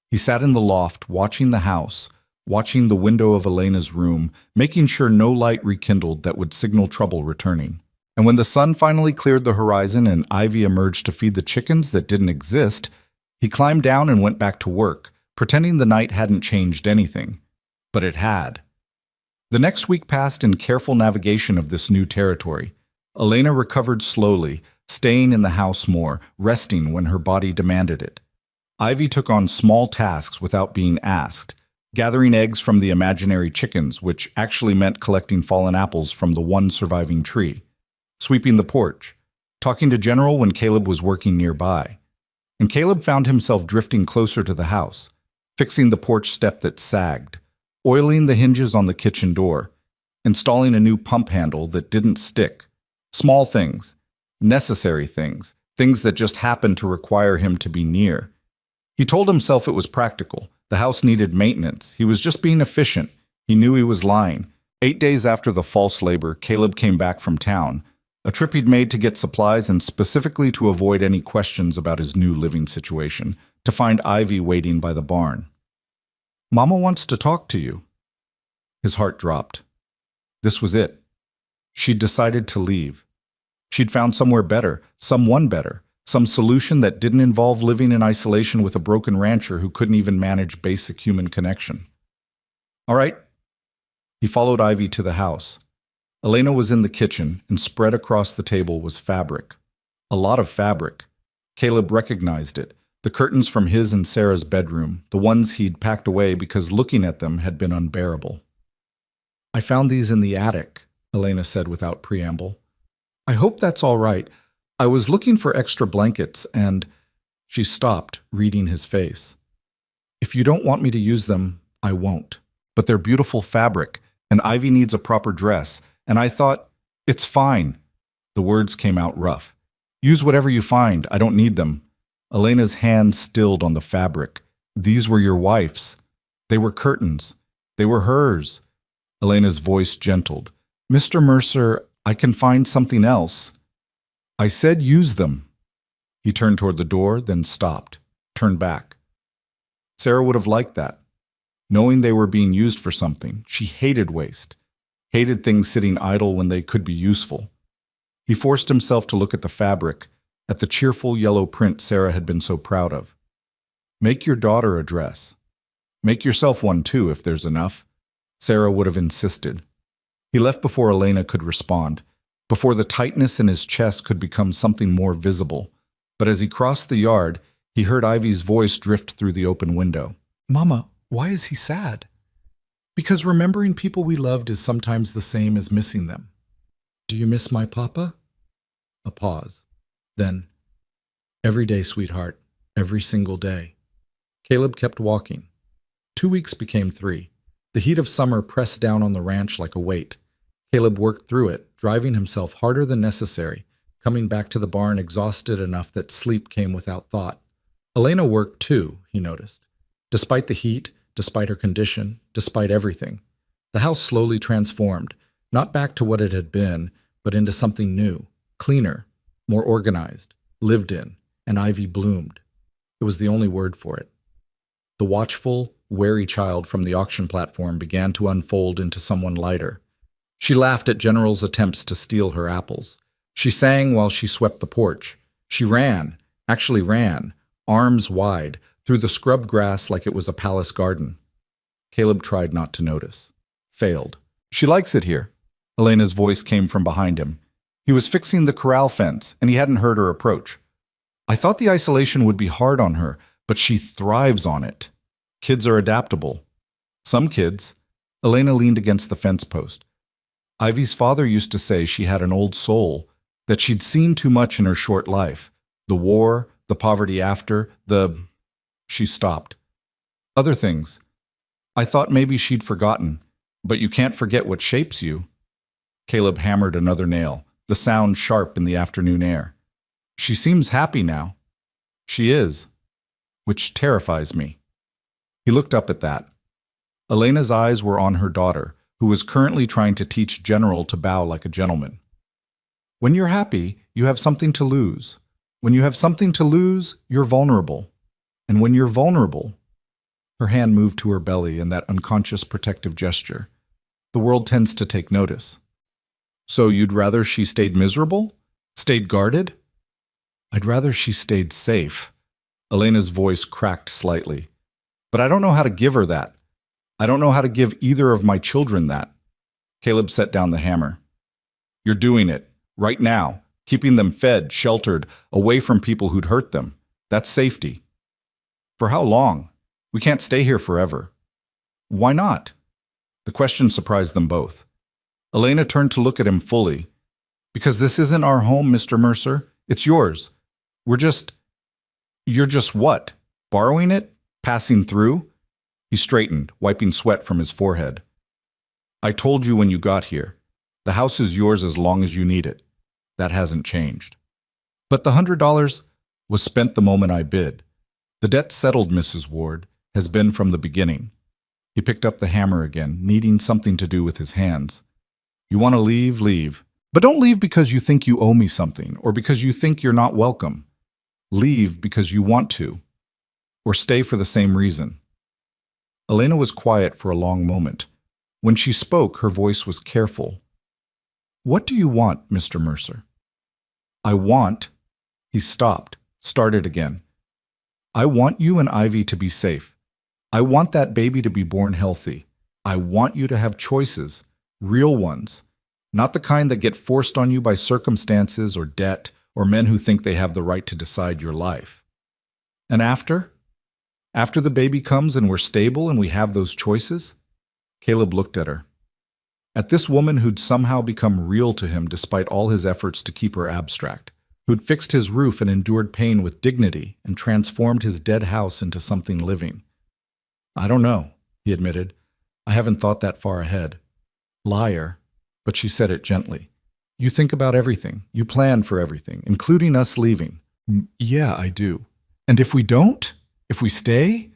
He sat in the loft, watching the house, watching the window of Elena's room, making sure no light rekindled that would signal trouble returning. And when the sun finally cleared the horizon and Ivy emerged to feed the chickens that didn't exist, he climbed down and went back to work, pretending the night hadn't changed anything. But it had. The next week passed in careful navigation of this new territory. Elena recovered slowly, staying in the house more, resting when her body demanded it. Ivy took on small tasks without being asked, gathering eggs from the imaginary chickens, which actually meant collecting fallen apples from the one surviving tree, sweeping the porch, talking to General when Caleb was working nearby. And Caleb found himself drifting closer to the house, fixing the porch step that sagged, oiling the hinges on the kitchen door, installing a new pump handle that didn't stick. Small things, necessary things, things that just happened to require him to be near. He told himself it was practical. The house needed maintenance. He was just being efficient. He knew he was lying. 8 days after the false labor, Caleb came back from town, a trip he'd made to get supplies and specifically to avoid any questions about his new living situation, to find Ivy waiting by the barn. "Mama wants to talk to you." His heart dropped. This was it. She'd decided to leave. She'd found somewhere better, someone better, some solution that didn't involve living in isolation with a broken rancher who couldn't even manage basic human connection. "All right." He followed Ivy to the house. Elena was in the kitchen, and spread across the table was fabric. A lot of fabric. Caleb recognized it. The curtains from his and Sarah's bedroom, the ones he'd packed away because looking at them had been unbearable. "I found these in the attic," Elena said without preamble. "I hope that's all right. I was looking for extra blankets and—" She stopped, reading his face. "If you don't want me to use them, I won't. but they're beautiful fabric, and Ivy needs a proper dress, and I thought, it's fine. The words came out rough. Use whatever you find, I don't need them. Elena's hand stilled on the fabric. These were your wife's. They were curtains. They were hers. Elena's voice gentled. Mr. Mercer, I can find something else. I said use them. He turned toward the door, then stopped, turned back. Sarah would have liked that. Knowing they were being used for something, she hated waste, hated things sitting idle when they could be useful. He forced himself to look at the fabric, at the cheerful yellow print Sarah had been so proud of. Make your daughter a dress. Make yourself one too, if there's enough, Sarah would have insisted. He left before Elena could respond, before the tightness in his chest could become something more visible. But as he crossed the yard, he heard Ivy's voice drift through the open window. Mama, why is he sad? Because remembering people we loved is sometimes the same as missing them. Do you miss my papa? A pause. Then, every day, sweetheart, every single day. Caleb kept walking. 2 weeks became 3. The heat of summer pressed down on the ranch like a weight. Caleb worked through it, driving himself harder than necessary, coming back to the barn exhausted enough that sleep came without thought. Elena worked too, he noticed. Despite the heat, despite her condition, despite everything. The house slowly transformed, not back to what it had been, but into something new, cleaner, more organized, lived in, and Ivy bloomed. It was the only word for it. The watchful, wary child from the auction platform began to unfold into someone lighter. She laughed at General's attempts to steal her apples. She sang while she swept the porch. She ran, actually ran, arms wide, through the scrub grass like it was a palace garden. Caleb tried not to notice. Failed. She likes it here. Elena's voice came from behind him. He was fixing the corral fence, and he hadn't heard her approach. I thought the isolation would be hard on her, but she thrives on it. Kids are adaptable. Some kids. Elena leaned against the fence post. Ivy's father used to say she had an old soul, that she'd seen too much in her short life. The war, the poverty after, She stopped. Other things. I thought maybe she'd forgotten, but you can't forget what shapes you. Caleb hammered another nail, the sound sharp in the afternoon air. She seems happy now. She is, which terrifies me. He looked up at that. Elena's eyes were on her daughter, who was currently trying to teach General to bow like a gentleman. When you're happy, you have something to lose. When you have something to lose, you're vulnerable. And when you're vulnerable, her hand moved to her belly in that unconscious protective gesture. The world tends to take notice. So you'd rather she stayed miserable? Stayed guarded? I'd rather she stayed safe. Elena's voice cracked slightly. But I don't know how to give her that. I don't know how to give either of my children that. Caleb set down the hammer. You're doing it, right now, keeping them fed, sheltered, away from people who'd hurt them. That's safety. For how long? We can't stay here forever. Why not? The question surprised them both. Elena turned to look at him fully. Because this isn't our home, Mr. Mercer. It's yours. You're just what? Borrowing it? Passing through? He straightened, wiping sweat from his forehead. I told you when you got here. The house is yours as long as you need it. That hasn't changed. But the $100 was spent the moment I bid. The debt settled, Mrs. Ward, has been from the beginning. He picked up the hammer again, needing something to do with his hands. You want to leave, leave. But don't leave because you think you owe me something, or because you think you're not welcome. Leave because you want to, or stay for the same reason. Elena was quiet for a long moment. When she spoke, her voice was careful. What do you want, Mr. Mercer? I want... He stopped, started again. I want you and Ivy to be safe. I want that baby to be born healthy. I want you to have choices, real ones, not the kind that get forced on you by circumstances or debt or men who think they have the right to decide your life. And after? After the baby comes and we're stable and we have those choices? Caleb looked at her. At this woman who'd somehow become real to him despite all his efforts to keep her abstract, who'd fixed his roof and endured pain with dignity and transformed his dead house into something living. I don't know, he admitted. I haven't thought that far ahead. Liar. But she said it gently. You think about everything. You plan for everything, including us leaving. Yeah, I do. And if we don't? If we stay?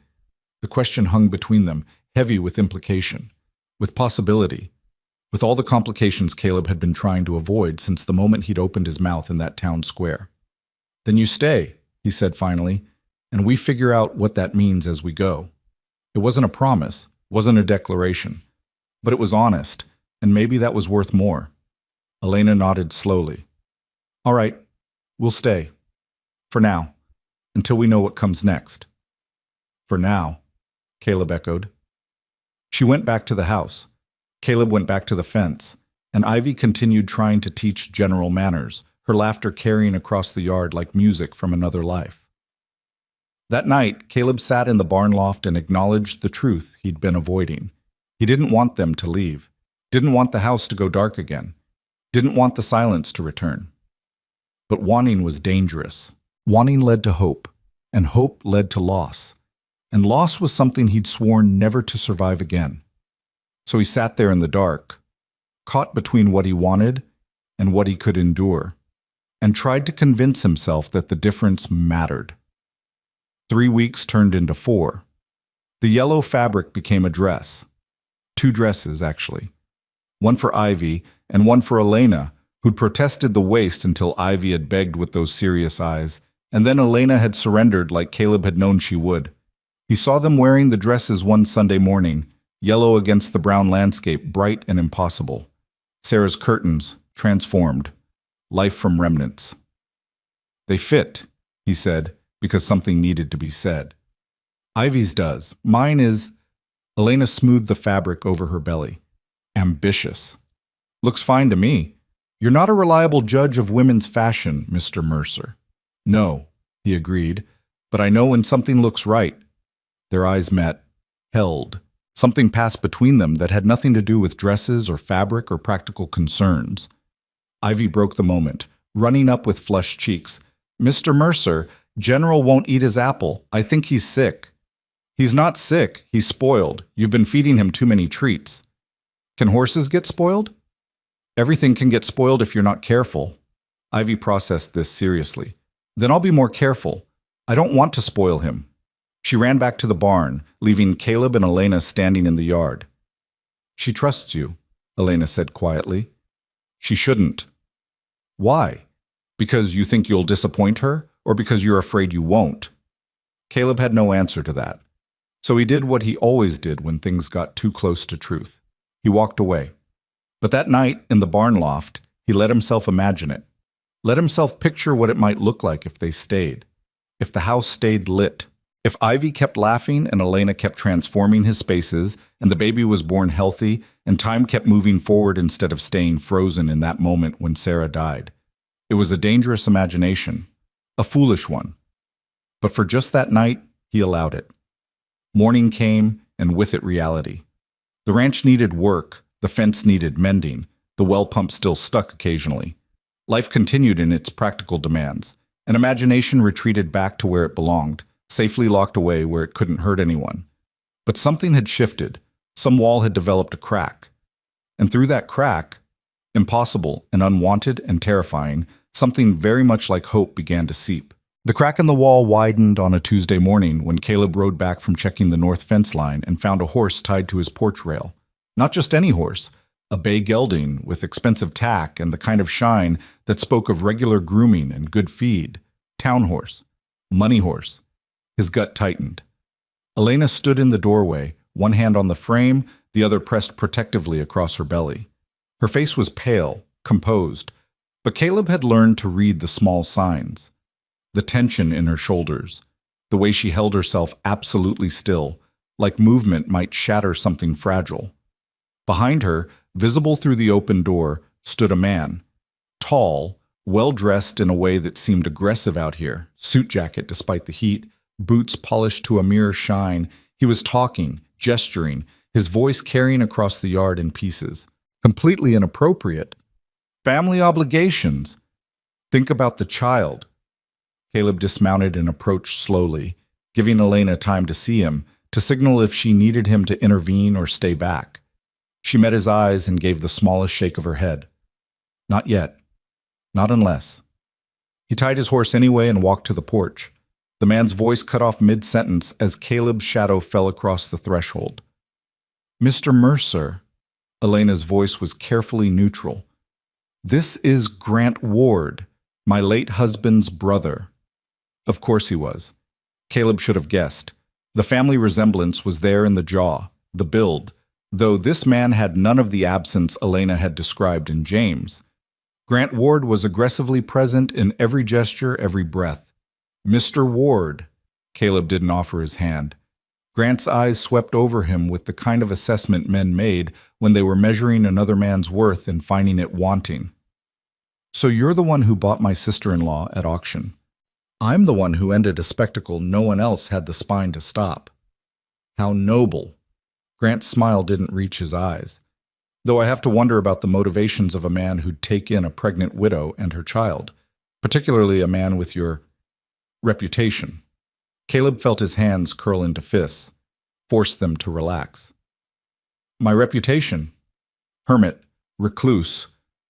The question hung between them, heavy with implication, with possibility, with all the complications Caleb had been trying to avoid since the moment he'd opened his mouth in that town square. Then you stay, he said finally, and we figure out what that means as we go. It wasn't a promise, wasn't a declaration, but it was honest, and maybe that was worth more. Elena nodded slowly. All right, we'll stay. For now, until we know what comes next. For now, Caleb echoed. She went back to the house. Caleb went back to the fence, and Ivy continued trying to teach general manners, her laughter carrying across the yard like music from another life. That night, Caleb sat in the barn loft and acknowledged the truth he'd been avoiding. He didn't want them to leave, didn't want the house to go dark again, didn't want the silence to return. But wanting was dangerous. Wanting led to hope, and hope led to loss. And loss was something he'd sworn never to survive again. So he sat there in the dark, caught between what he wanted and what he could endure, and tried to convince himself that the difference mattered. 3 weeks turned into 4. The yellow fabric became a dress. 2 dresses, actually. One for Ivy and one for Elena, who'd protested the waist until Ivy had begged with those serious eyes, and then Elena had surrendered like Caleb had known she would. He saw them wearing the dresses one Sunday morning, yellow against the brown landscape, bright and impossible. Sarah's curtains, transformed. Life from remnants. They fit, he said, because something needed to be said. Ivy's does. Mine is... Elena smoothed the fabric over her belly. Ambitious. Looks fine to me. You're not a reliable judge of women's fashion, Mr. Mercer. No, he agreed, but I know when something looks right. Their eyes met, held. Something passed between them that had nothing to do with dresses or fabric or practical concerns. Ivy broke the moment, running up with flushed cheeks. Mr. Mercer, General won't eat his apple. I think he's sick. He's not sick. He's spoiled. You've been feeding him too many treats. Can horses get spoiled? Everything can get spoiled if you're not careful. Ivy processed this seriously. Then I'll be more careful. I don't want to spoil him. She ran back to the barn, leaving Caleb and Elena standing in the yard. She trusts you, Elena said quietly. She shouldn't. Why? Because you think you'll disappoint her, or because you're afraid you won't? Caleb had no answer to that. So he did what he always did when things got too close to truth. He walked away. But that night, in the barn loft, he let himself imagine it. Let himself picture what it might look like if they stayed. If the house stayed lit. If Ivy kept laughing and Elena kept transforming his spaces, and the baby was born healthy, and time kept moving forward instead of staying frozen in that moment when Sarah died. It was a dangerous imagination, a foolish one. But for just that night, he allowed it. Morning came, and with it reality. The ranch needed work, the fence needed mending, the well pump still stuck occasionally. Life continued in its practical demands, and imagination retreated back to where it belonged, safely locked away where it couldn't hurt anyone. But something had shifted. Some wall had developed a crack. And through that crack, impossible and unwanted and terrifying, something very much like hope began to seep. The crack in the wall widened on a Tuesday morning when Caleb rode back from checking the north fence line and found a horse tied to his porch rail. Not just any horse, a bay gelding with expensive tack and the kind of shine that spoke of regular grooming and good feed. Town horse. Money horse. His gut tightened. Elena stood in the doorway, one hand on the frame, the other pressed protectively across her belly. Her face was pale, composed, but Caleb had learned to read the small signs. The tension in her shoulders, the way she held herself absolutely still, like movement might shatter something fragile. Behind her, visible through the open door, stood a man. Tall, well-dressed in a way that seemed aggressive out here, suit jacket despite the heat, boots polished to a mirror shine. He was talking, gesturing, his voice carrying across the yard in pieces. Completely inappropriate. Family obligations. Think about the child. Caleb dismounted and approached slowly, giving Elena time to see him, to signal if she needed him to intervene or stay back. She met his eyes and gave the smallest shake of her head. Not yet. Not unless. He tied his horse anyway and walked to the porch. The man's voice cut off mid-sentence as Caleb's shadow fell across the threshold. Mr. Mercer. Elena's voice was carefully neutral. This is Grant Ward, my late husband's brother. Of course he was. Caleb should have guessed. The family resemblance was there in the jaw, the build, though this man had none of the absence Elena had described in James. Grant Ward was aggressively present in every gesture, every breath. Mr. Ward. Caleb didn't offer his hand. Grant's eyes swept over him with the kind of assessment men made when they were measuring another man's worth and finding it wanting. So you're the one who bought my sister-in-law at auction. I'm the one who ended a spectacle no one else had the spine to stop. How noble. Grant's smile didn't reach his eyes, though I have to wonder about the motivations of a man who'd take in a pregnant widow and her child, particularly a man with your reputation. Caleb felt his hands curl into fists, forced them to relax. My reputation? Hermit, recluse,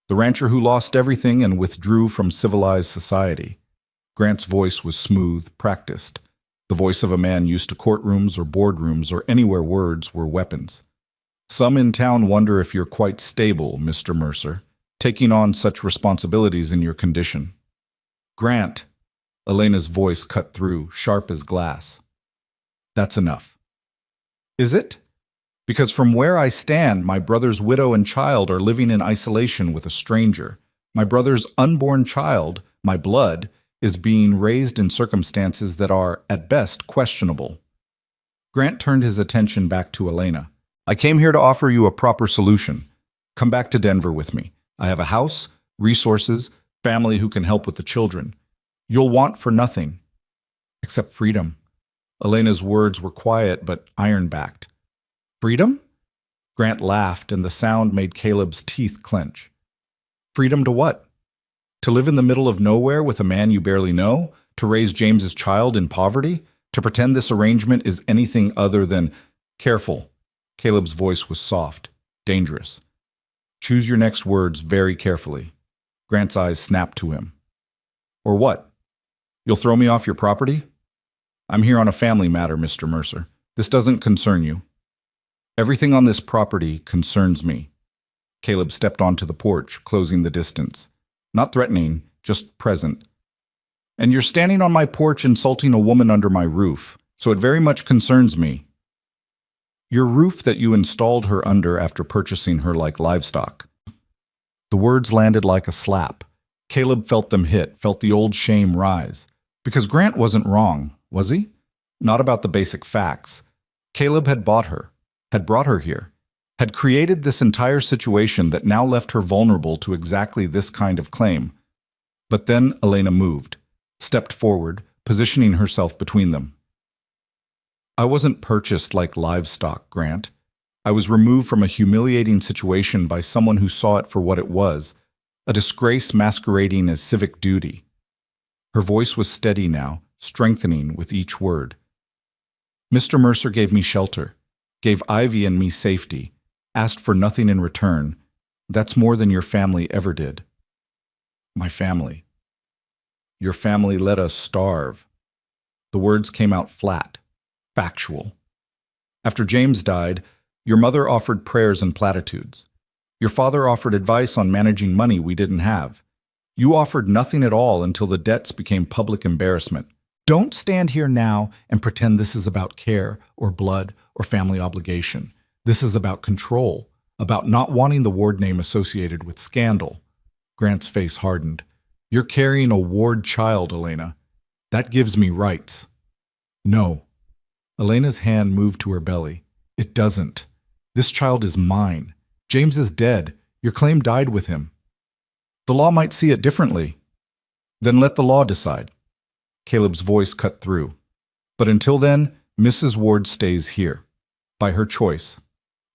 the rancher who lost everything and withdrew from civilized society. Grant's voice was smooth, practiced, the voice of a man used to courtrooms or boardrooms or anywhere words were weapons. Some in town wonder if you're quite stable, Mr. Mercer, taking on such responsibilities in your condition. Grant, Elena's voice cut through, sharp as glass. That's enough. Is it? Because from where I stand, my brother's widow and child are living in isolation with a stranger. My brother's unborn child, my blood, is being raised in circumstances that are, at best, questionable. Grant turned his attention back to Elena. I came here to offer you a proper solution. Come back to Denver with me. I have a house, resources, family who can help with the children. You'll want for nothing. Except freedom. Elena's words were quiet but iron-backed. Freedom? Grant laughed, and the sound made Caleb's teeth clench. Freedom to what? To live in the middle of nowhere with a man you barely know? To raise James's child in poverty? To pretend this arrangement is anything other than careful? Caleb's voice was soft, dangerous. Choose your next words very carefully. Grant's eyes snapped to him. Or what? You'll throw me off your property? I'm here on a family matter, Mr. Mercer. This doesn't concern you. Everything on this property concerns me. Caleb stepped onto the porch, closing the distance. Not threatening, just present. And you're standing on my porch insulting a woman under my roof, so it very much concerns me. Your roof that you installed her under after purchasing her like livestock. The words landed like a slap. Caleb felt them hit, felt the old shame rise. Because Grant wasn't wrong, was he? Not about the basic facts. Caleb had bought her, had brought her here, had created this entire situation that now left her vulnerable to exactly this kind of claim. But then Elena moved, stepped forward, positioning herself between them. I wasn't purchased like livestock, Grant. I was removed from a humiliating situation by someone who saw it for what it was, a disgrace masquerading as civic duty. Her voice was steady now, strengthening with each word. Mr. Mercer gave me shelter, gave Ivy and me safety, asked for nothing in return. That's more than your family ever did. My family. Your family let us starve. The words came out flat, factual. After James died, your mother offered prayers and platitudes. Your father offered advice on managing money we didn't have. You offered nothing at all until the debts became public embarrassment. Don't stand here now and pretend this is about care or blood or family obligation. This is about control, about not wanting the Ward name associated with scandal. Grant's face hardened. You're carrying a Ward child, Elena. That gives me rights. No. Elena's hand moved to her belly. It doesn't. This child is mine. James is dead. Your claim died with him. The law might see it differently. Then let the law decide. Caleb's voice cut through. But until then, Mrs. Ward stays here, by her choice,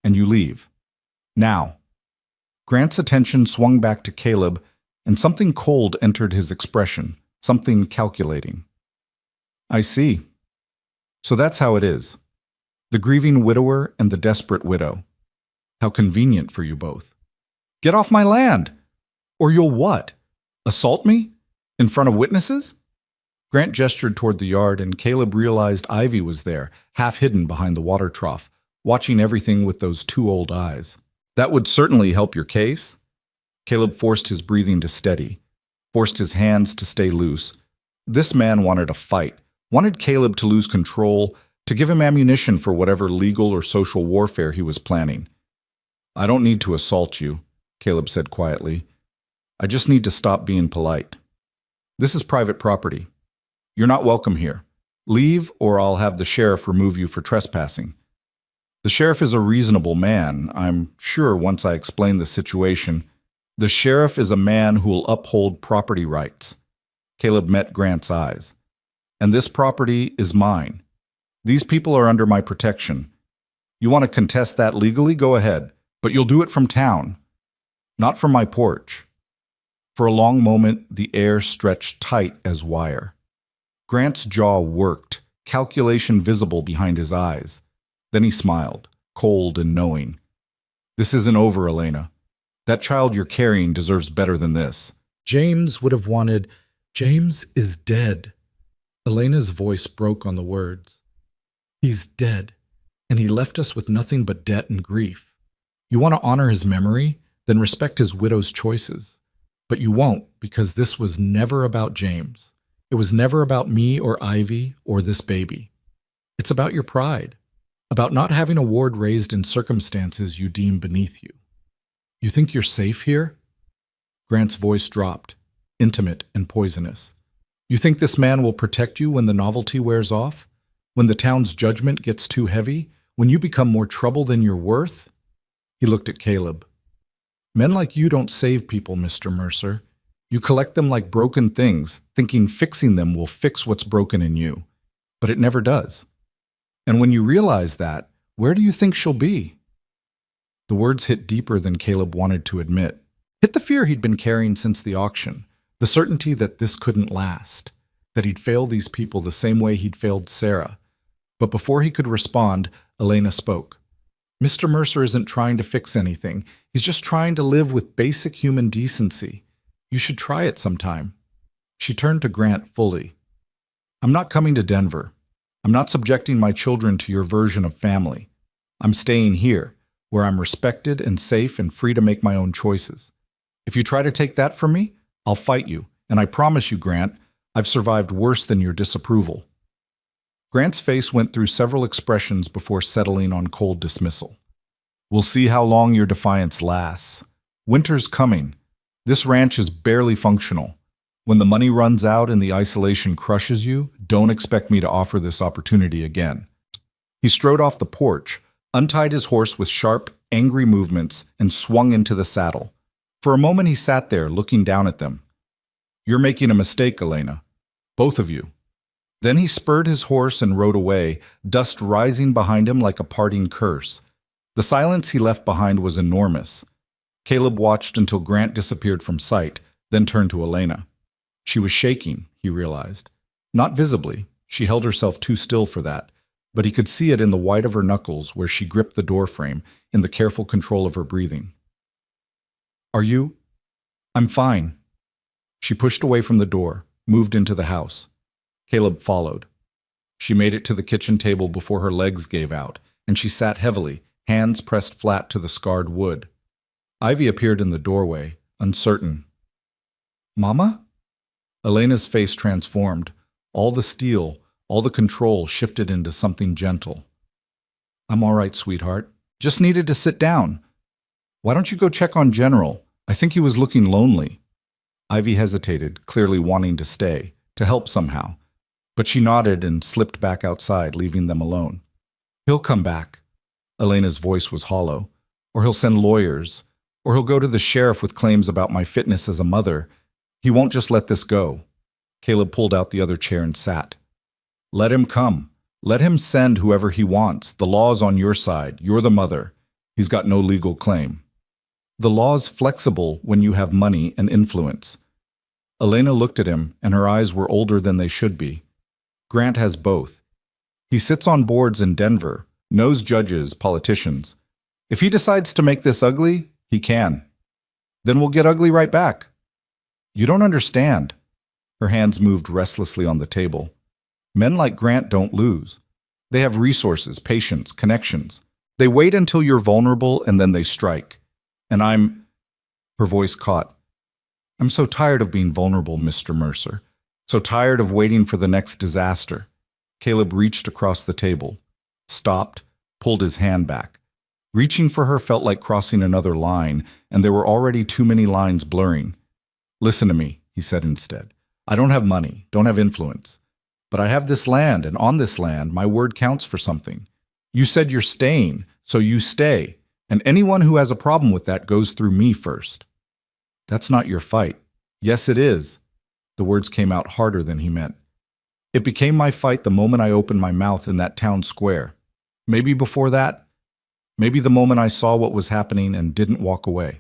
and you leave. Now. Grant's attention swung back to Caleb, and something cold entered his expression, something calculating. I see. So that's how it is. The grieving widower and the desperate widow. How convenient for you both. Get off my land! Or you'll what? Assault me? In front of witnesses? Grant gestured toward the yard, and Caleb realized Ivy was there, half hidden behind the water trough, watching everything with those two old eyes. That would certainly help your case. Caleb forced his breathing to steady, forced his hands to stay loose. This man wanted a fight, wanted Caleb to lose control, to give him ammunition for whatever legal or social warfare he was planning. I don't need to assault you, Caleb said quietly. I just need to stop being polite. This is private property. You're not welcome here. Leave, or I'll have the sheriff remove you for trespassing. The sheriff is a reasonable man, I'm sure once I explain the situation. The sheriff is a man who will uphold property rights. Caleb met Grant's eyes. And this property is mine. These people are under my protection. You want to contest that legally? Go ahead. But you'll do it from town, not from my porch. For a long moment, the air stretched tight as wire. Grant's jaw worked, calculation visible behind his eyes. Then he smiled, cold and knowing. This isn't over, Elena. That child you're carrying deserves better than this. James would have wanted, James is dead. Elena's voice broke on the words. He's dead, and he left us with nothing but debt and grief. You want to honor his memory? Then respect his widow's choices. But you won't, because this was never about James. It was never about me or Ivy or this baby. It's about your pride, about not having a ward raised in circumstances you deem beneath you. You think you're safe here? Grant's voice dropped, intimate and poisonous. You think this man will protect you when the novelty wears off? When the town's judgment gets too heavy? When you become more trouble than you're worth? He looked at Caleb. Men like you don't save people, Mr. Mercer. You collect them like broken things, thinking fixing them will fix what's broken in you. But it never does. And when you realize that, where do you think she'll be? The words hit deeper than Caleb wanted to admit. Hit the fear he'd been carrying since the auction, the certainty that this couldn't last, that he'd fail these people the same way he'd failed Sarah. But before he could respond, Elena spoke. Mr. Mercer isn't trying to fix anything. He's just trying to live with basic human decency. You should try it sometime. She turned to Grant fully. I'm not coming to Denver. I'm not subjecting my children to your version of family. I'm staying here, where I'm respected and safe and free to make my own choices. If you try to take that from me, I'll fight you, and I promise you, Grant, I've survived worse than your disapproval. Grant's face went through several expressions before settling on cold dismissal. We'll see how long your defiance lasts. Winter's coming. This ranch is barely functional. When the money runs out and the isolation crushes you, don't expect me to offer this opportunity again. He strode off the porch, untied his horse with sharp, angry movements, and swung into the saddle. For a moment he sat there, looking down at them. You're making a mistake, Elena. Both of you. Then he spurred his horse and rode away, dust rising behind him like a parting curse. The silence he left behind was enormous. Caleb watched until Grant disappeared from sight, then turned to Elena. She was shaking, he realized. Not visibly, she held herself too still for that, but he could see it in the white of her knuckles where she gripped the doorframe, in the careful control of her breathing. Are you? I'm fine. She pushed away from the door, moved into the house. Caleb followed. She made it to the kitchen table before her legs gave out, and she sat heavily, hands pressed flat to the scarred wood. Ivy appeared in the doorway, uncertain. Mama? Elena's face transformed. All the steel, all the control shifted into something gentle. I'm all right, sweetheart. Just needed to sit down. Why don't you go check on General? I think he was looking lonely. Ivy hesitated, clearly wanting to stay, to help somehow. But she nodded and slipped back outside, leaving them alone. He'll come back. Elena's voice was hollow. Or he'll send lawyers. Or he'll go to the sheriff with claims about my fitness as a mother. He won't just let this go. Caleb pulled out the other chair and sat. Let him come. Let him send whoever he wants. The law's on your side. You're the mother. He's got no legal claim. The law's flexible when you have money and influence. Elena looked at him, and her eyes were older than they should be. Grant has both. He sits on boards in Denver, knows judges, politicians. If he decides to make this ugly, he can. Then we'll get ugly right back. You don't understand. Her hands moved restlessly on the table. Men like Grant don't lose. They have resources, patience, connections. They wait until you're vulnerable and then they strike. And her voice caught. I'm so tired of being vulnerable, Mr. Mercer. So tired of waiting for the next disaster. Caleb reached across the table, stopped, pulled his hand back. Reaching for her felt like crossing another line, and there were already too many lines blurring. Listen to me, he said instead. I don't have money, don't have influence. But I have this land, and on this land, my word counts for something. You said you're staying, so you stay. And anyone who has a problem with that goes through me first. That's not your fight. Yes, it is. The words came out harder than he meant. It became my fight the moment I opened my mouth in that town square. Maybe before that. Maybe the moment I saw what was happening and didn't walk away.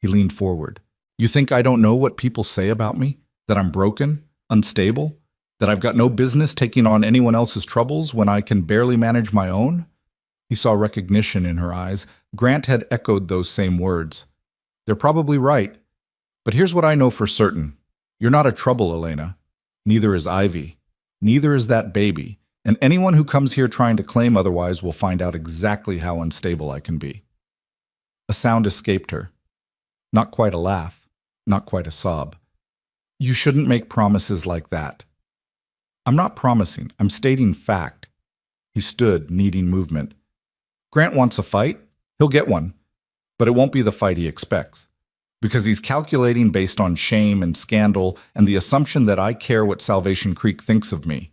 He leaned forward. You think I don't know what people say about me? That I'm broken? Unstable? That I've got no business taking on anyone else's troubles when I can barely manage my own? He saw recognition in her eyes. Grant had echoed those same words. They're probably right. But here's what I know for certain. You're not a trouble, Elena. Neither is Ivy. Neither is that baby. And anyone who comes here trying to claim otherwise will find out exactly how unstable I can be. A sound escaped her. Not quite a laugh. Not quite a sob. You shouldn't make promises like that. I'm not promising. I'm stating fact. He stood, needing movement. Grant wants a fight. He'll get one. But it won't be the fight he expects. Because he's calculating based on shame and scandal and the assumption that I care what Salvation Creek thinks of me.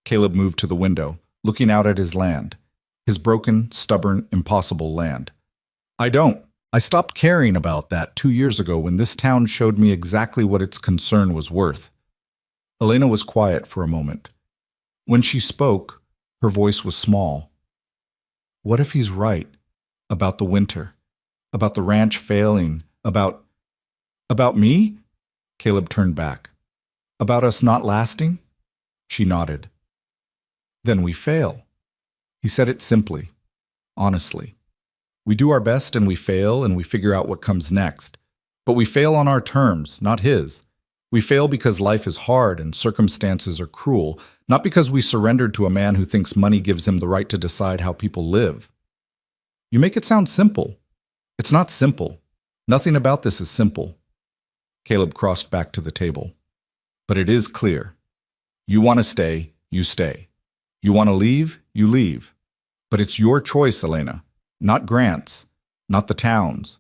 Caleb moved to the window, looking out at his land. His broken, stubborn, impossible land. I don't. I stopped caring about that 2 years ago when this town showed me exactly what its concern was worth. Elena was quiet for a moment. When she spoke, her voice was small. What if he's right? About the winter? About the ranch failing? About me? Caleb turned back. About us not lasting? She nodded. Then we fail. He said it simply, honestly. We do our best and we fail and we figure out what comes next. But we fail on our terms, not his. We fail because life is hard and circumstances are cruel, not because we surrendered to a man who thinks money gives him the right to decide how people live. You make it sound simple. It's not simple. Nothing about this is simple. Caleb crossed back to the table. But it is clear. You want to stay, you stay. You want to leave, you leave. But it's your choice, Elena. Not Grant's, not the town's,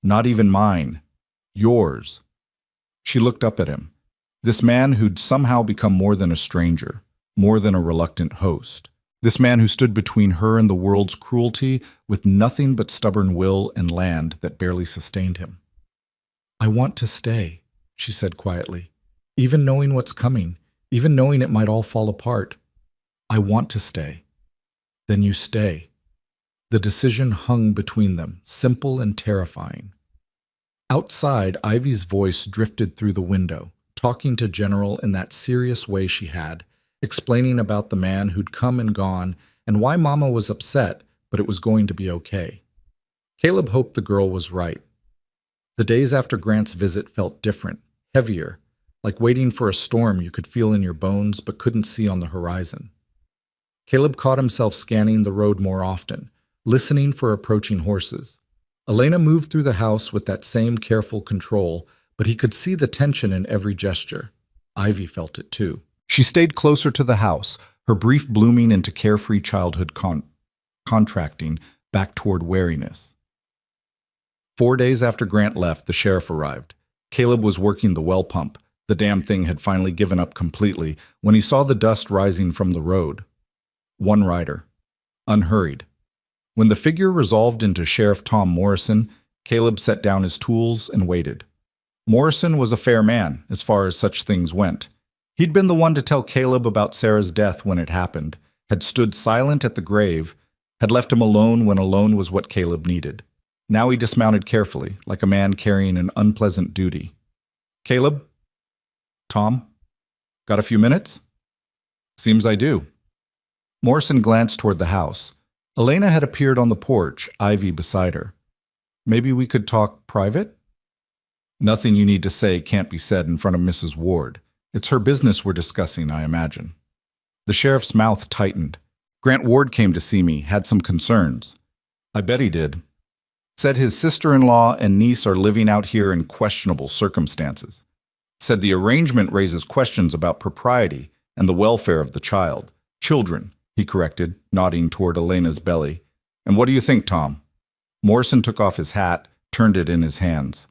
not even mine. Yours. She looked up at him. This man who'd somehow become more than a stranger, more than a reluctant host. This man who stood between her and the world's cruelty with nothing but stubborn will and land that barely sustained him. I want to stay, she said quietly, even knowing what's coming, even knowing it might all fall apart. I want to stay. Then you stay. The decision hung between them, simple and terrifying. Outside, Ivy's voice drifted through the window, talking to General in that serious way she had, explaining about the man who'd come and gone and why Mama was upset, but it was going to be okay. Caleb hoped the girl was right. The days after Grant's visit felt different, heavier, like waiting for a storm you could feel in your bones but couldn't see on the horizon. Caleb caught himself scanning the road more often, listening for approaching horses. Elena moved through the house with that same careful control, but he could see the tension in every gesture. Ivy felt it too. She stayed closer to the house, her brief blooming into carefree childhood contracting back toward wariness. 4 days after Grant left, the sheriff arrived. Caleb was working the well pump. The damn thing had finally given up completely when he saw the dust rising from the road. One rider. Unhurried. When the figure resolved into Sheriff Tom Morrison, Caleb set down his tools and waited. Morrison was a fair man, as far as such things went. He'd been the one to tell Caleb about Sarah's death when it happened, had stood silent at the grave, had left him alone when alone was what Caleb needed. Now he dismounted carefully, like a man carrying an unpleasant duty. Caleb? Tom? Got a few minutes? Seems I do. Morrison glanced toward the house. Elena had appeared on the porch, Ivy beside her. Maybe we could talk private? Nothing you need to say can't be said in front of Mrs. Ward. It's her business we're discussing, I imagine. The sheriff's mouth tightened. Grant Ward came to see me, had some concerns. I bet he did. Said his sister-in-law and niece are living out here in questionable circumstances. Said the arrangement raises questions about propriety and the welfare of the child. Children, he corrected, nodding toward Elena's belly. And what do you think, Tom? Morrison took off his hat, turned it in his hands.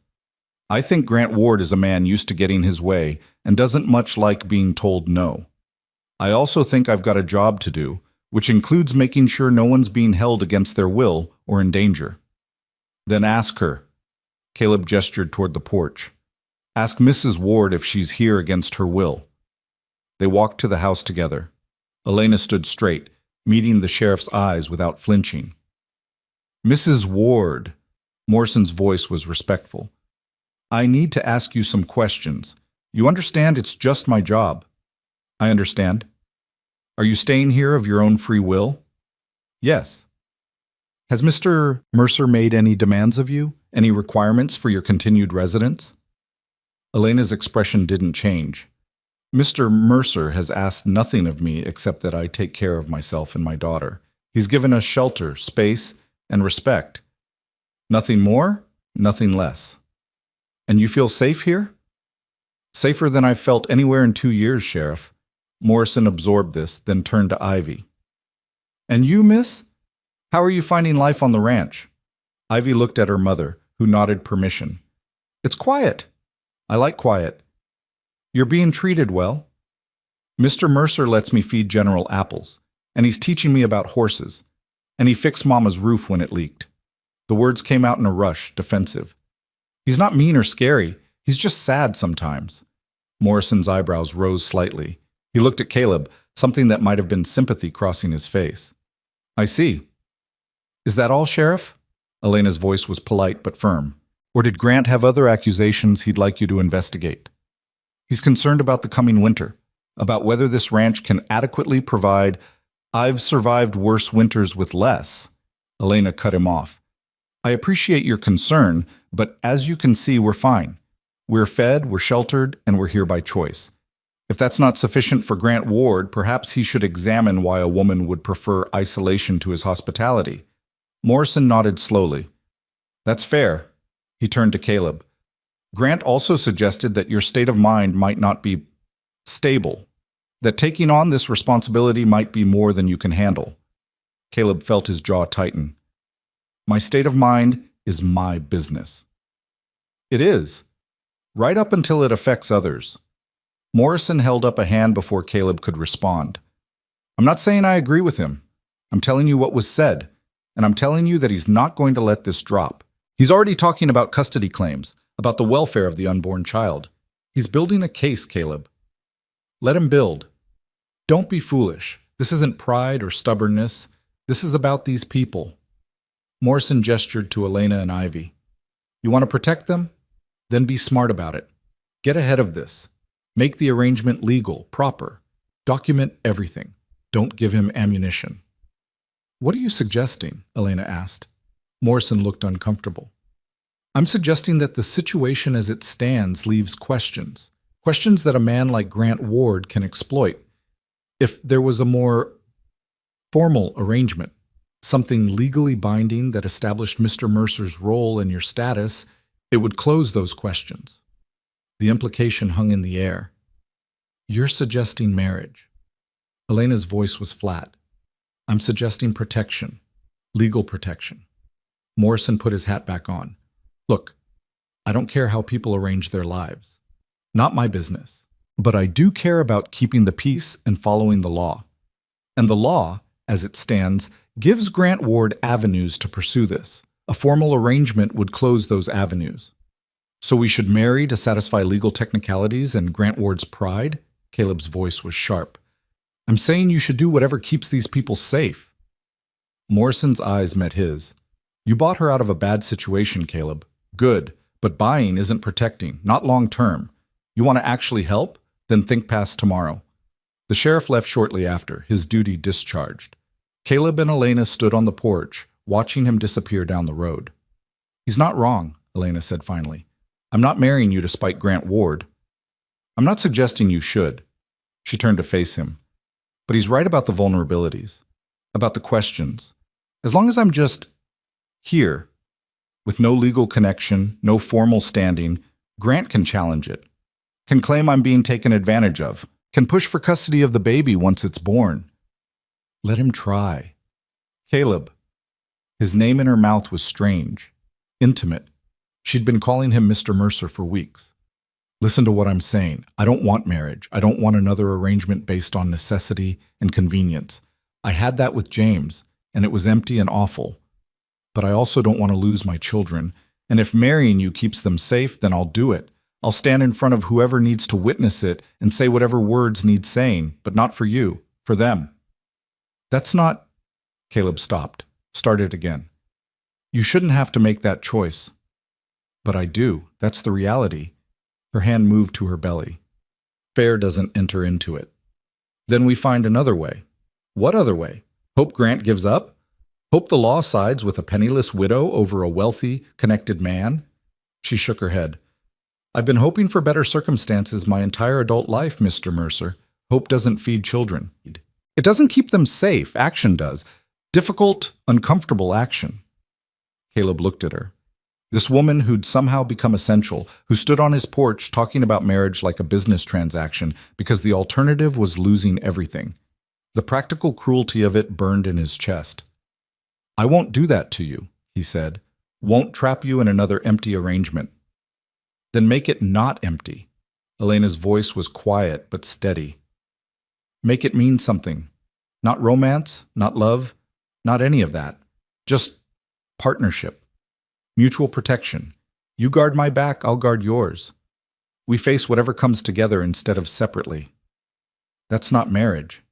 I think Grant Ward is a man used to getting his way and doesn't much like being told no. I also think I've got a job to do, which includes making sure no one's being held against their will or in danger. Then ask her. Caleb gestured toward the porch. Ask Mrs. Ward if she's here against her will. They walked to the house together. Elena stood straight, meeting the sheriff's eyes without flinching. Mrs. Ward, Morrison's voice was respectful. I need to ask you some questions. You understand it's just my job. I understand. Are you staying here of your own free will? Yes. Has Mr. Mercer made any demands of you? Any requirements for your continued residence? Elena's expression didn't change. Mr. Mercer has asked nothing of me except that I take care of myself and my daughter. He's given us shelter, space, and respect. Nothing more, nothing less. And you feel safe here? Safer than I've felt anywhere in 2 years, Sheriff. Morrison absorbed this, then turned to Ivy. And you, miss? How are you finding life on the ranch? Ivy looked at her mother, who nodded permission. It's quiet. I like quiet. You're being treated well. Mr. Mercer lets me feed General apples, and he's teaching me about horses, and he fixed Mama's roof when it leaked. The words came out in a rush, defensive. He's not mean or scary. He's just sad sometimes. Morrison's eyebrows rose slightly. He looked at Caleb, something that might have been sympathy crossing his face. I see. Is that all, Sheriff? Elena's voice was polite but firm. Or did Grant have other accusations he'd like you to investigate? He's concerned about the coming winter, about whether this ranch can adequately provide. I've survived worse winters with less. Elena cut him off. I appreciate your concern, but as you can see, we're fine. We're fed, we're sheltered, and we're here by choice. If that's not sufficient for Grant Ward, perhaps he should examine why a woman would prefer isolation to his hospitality. Morrison nodded slowly. That's fair. He turned to Caleb. Grant also suggested that your state of mind might not be stable, that taking on this responsibility might be more than you can handle. Caleb felt his jaw tighten. My state of mind is my business. It is, right up until it affects others. Morrison held up a hand before Caleb could respond. I'm not saying I agree with him. I'm telling you what was said, and I'm telling you that he's not going to let this drop. He's already talking about custody claims, about the welfare of the unborn child. He's building a case, Caleb. Let him build. Don't be foolish. This isn't pride or stubbornness. This is about these people. Morrison gestured to Elena and Ivy. You want to protect them? Then be smart about it. Get ahead of this. Make the arrangement legal, proper. Document everything. Don't give him ammunition. What are you suggesting? Elena asked. Morrison looked uncomfortable. I'm suggesting that the situation as it stands leaves questions. Questions that a man like Grant Ward can exploit. If there was a more formal arrangement, something legally binding that established Mr. Mercer's role and your status, it would close those questions. The implication hung in the air. You're suggesting marriage. Elena's voice was flat. I'm suggesting protection. Legal protection. Morrison put his hat back on. Look, I don't care how people arrange their lives. Not my business. But I do care about keeping the peace and following the law. And the law, as it stands, gives Grant Ward avenues to pursue this. A formal arrangement would close those avenues. So we should marry to satisfy legal technicalities and Grant Ward's pride? Caleb's voice was sharp. I'm saying you should do whatever keeps these people safe. Morrison's eyes met his. You bought her out of a bad situation, Caleb. Good, but buying isn't protecting, not long term. You want to actually help? Then think past tomorrow. The sheriff left shortly after, his duty discharged. Caleb and Elena stood on the porch, watching him disappear down the road. "He's not wrong," Elena said finally. "I'm not marrying you to spite Grant Ward. I'm not suggesting you should." She turned to face him. "But he's right about the vulnerabilities, about the questions. As long as I'm just here, with no legal connection, no formal standing, Grant can challenge it, can claim I'm being taken advantage of, can push for custody of the baby once it's born. Let him try." Caleb. His name in her mouth was strange, intimate. She'd been calling him Mr. Mercer for weeks. "Listen to what I'm saying. I don't want marriage. I don't want another arrangement based on necessity and convenience. I had that with James, and it was empty and awful. But I also don't want to lose my children, and if marrying you keeps them safe, then I'll do it. I'll stand in front of whoever needs to witness it and say whatever words need saying, but not for you, for them." "That's not—" Caleb stopped, started again. "You shouldn't have to make that choice." "But I do. That's the reality." Her hand moved to her belly. "Fair doesn't enter into it. Then we find another way." "What other way? Hope Grant gives up? Hope the law sides with a penniless widow over a wealthy, connected man?" She shook her head. "I've been hoping for better circumstances my entire adult life, Mr. Mercer. Hope doesn't feed children. It doesn't keep them safe. Action does. Difficult, uncomfortable action." Caleb looked at her. This woman who'd somehow become essential, who stood on his porch talking about marriage like a business transaction because the alternative was losing everything. The practical cruelty of it burned in his chest. "I won't do that to you," he said. "Won't trap you in another empty arrangement." "Then make it not empty." Elena's voice was quiet but steady. "Make it mean something. Not romance, not love, not any of that. Just partnership. Mutual protection. You guard my back, I'll guard yours. We face whatever comes together instead of separately. That's not marriage.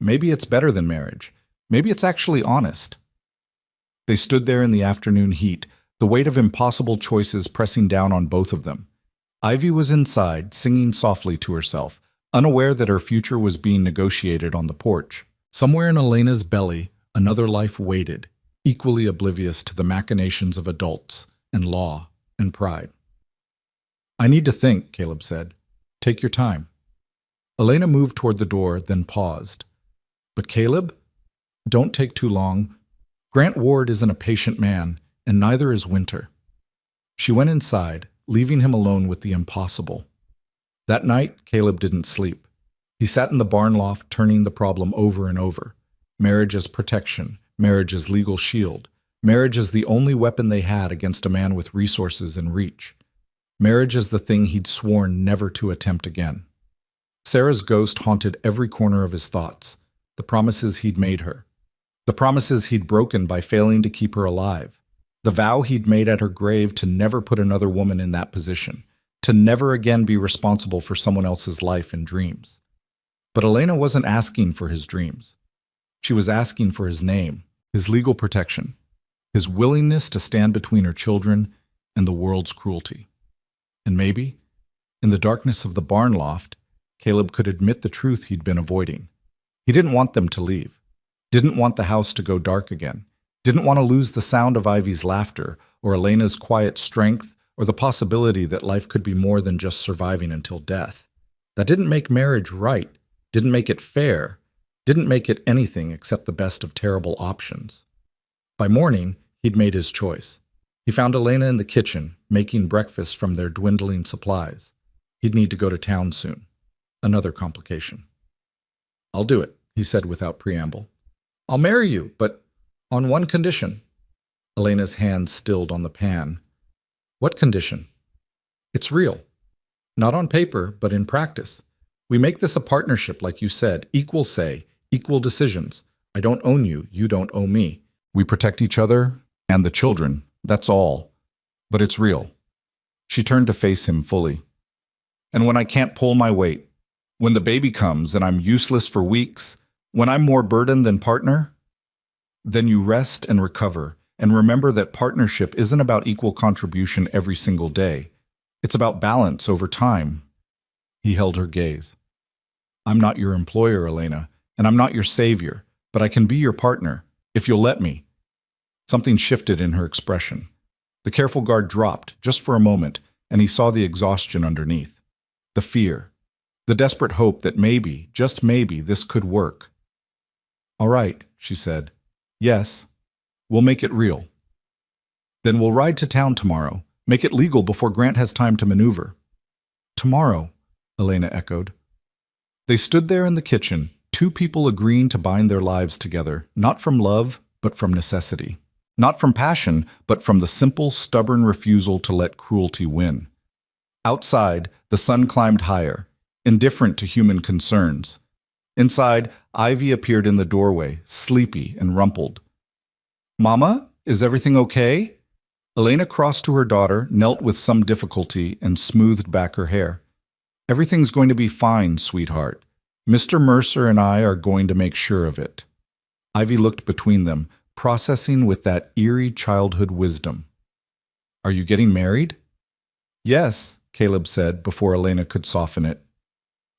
Maybe it's better than marriage. Maybe it's actually honest." They stood there in the afternoon heat, the weight of impossible choices pressing down on both of them. Ivy was inside, singing softly to herself, unaware that her future was being negotiated on the porch. Somewhere in Elena's belly, another life waited, equally oblivious to the machinations of adults and law and pride. "I need to think," Caleb said. "Take your time." Elena moved toward the door, then paused. "But Caleb, don't take too long. Grant Ward isn't a patient man, and neither is Winter." She went inside, leaving him alone with the impossible. That night, Caleb didn't sleep. He sat in the barn loft, turning the problem over and over. Marriage as protection, marriage as legal shield, marriage as the only weapon they had against a man with resources and reach. Marriage as the thing he'd sworn never to attempt again. Sarah's ghost haunted every corner of his thoughts, the promises he'd made her, the promises he'd broken by failing to keep her alive, the vow he'd made at her grave to never put another woman in that position, to never again be responsible for someone else's life and dreams. But Elena wasn't asking for his dreams. She was asking for his name, his legal protection, his willingness to stand between her children and the world's cruelty. And maybe, in the darkness of the barn loft, Caleb could admit the truth he'd been avoiding. He didn't want them to leave, didn't want the house to go dark again, didn't want to lose the sound of Ivy's laughter or Elena's quiet strength or the possibility that life could be more than just surviving until death. That didn't make marriage right, didn't make it fair, didn't make it anything except the best of terrible options. By morning, he'd made his choice. He found Elena in the kitchen, making breakfast from their dwindling supplies. He'd need to go to town soon. Another complication. "I'll do it," he said without preamble. "I'll marry you, but on one condition." Elena's hand stilled on the pan. "What condition?" "It's real. Not on paper, but in practice. We make this a partnership, like you said, equal say, equal decisions. I don't own you, you don't owe me. We protect each other and the children, that's all. But it's real." She turned to face him fully. "And when I can't pull my weight, when the baby comes and I'm useless for weeks, when I'm more burden than partner, then you rest and recover and remember that partnership isn't about equal contribution every single day. It's about balance over time." He held her gaze. "I'm not your employer, Elena, and I'm not your savior, But I can be your partner, if you'll let me. Something shifted in her expression. The careful guard dropped, just for a moment, and he saw the exhaustion underneath. The fear. The desperate hope that maybe, just maybe, this could work. All right, she said. Yes, we'll make it real. Then we'll ride to town tomorrow. Make it legal before Grant has time to maneuver. Tomorrow, Elena echoed. They stood there in the kitchen, two people agreeing to bind their lives together, not from love, but from necessity. Not from passion, but from the simple, stubborn refusal to let cruelty win. Outside, the sun climbed higher, indifferent to human concerns. Inside, Ivy appeared in the doorway, sleepy and rumpled. Mama, is everything okay? Elena crossed to her daughter, knelt with some difficulty, and smoothed back her hair. Everything's going to be fine, sweetheart. Mr. Mercer and I are going to make sure of it. Ivy looked between them, processing with that eerie childhood wisdom. Are you getting married? Yes, Caleb said before Elena could soften it.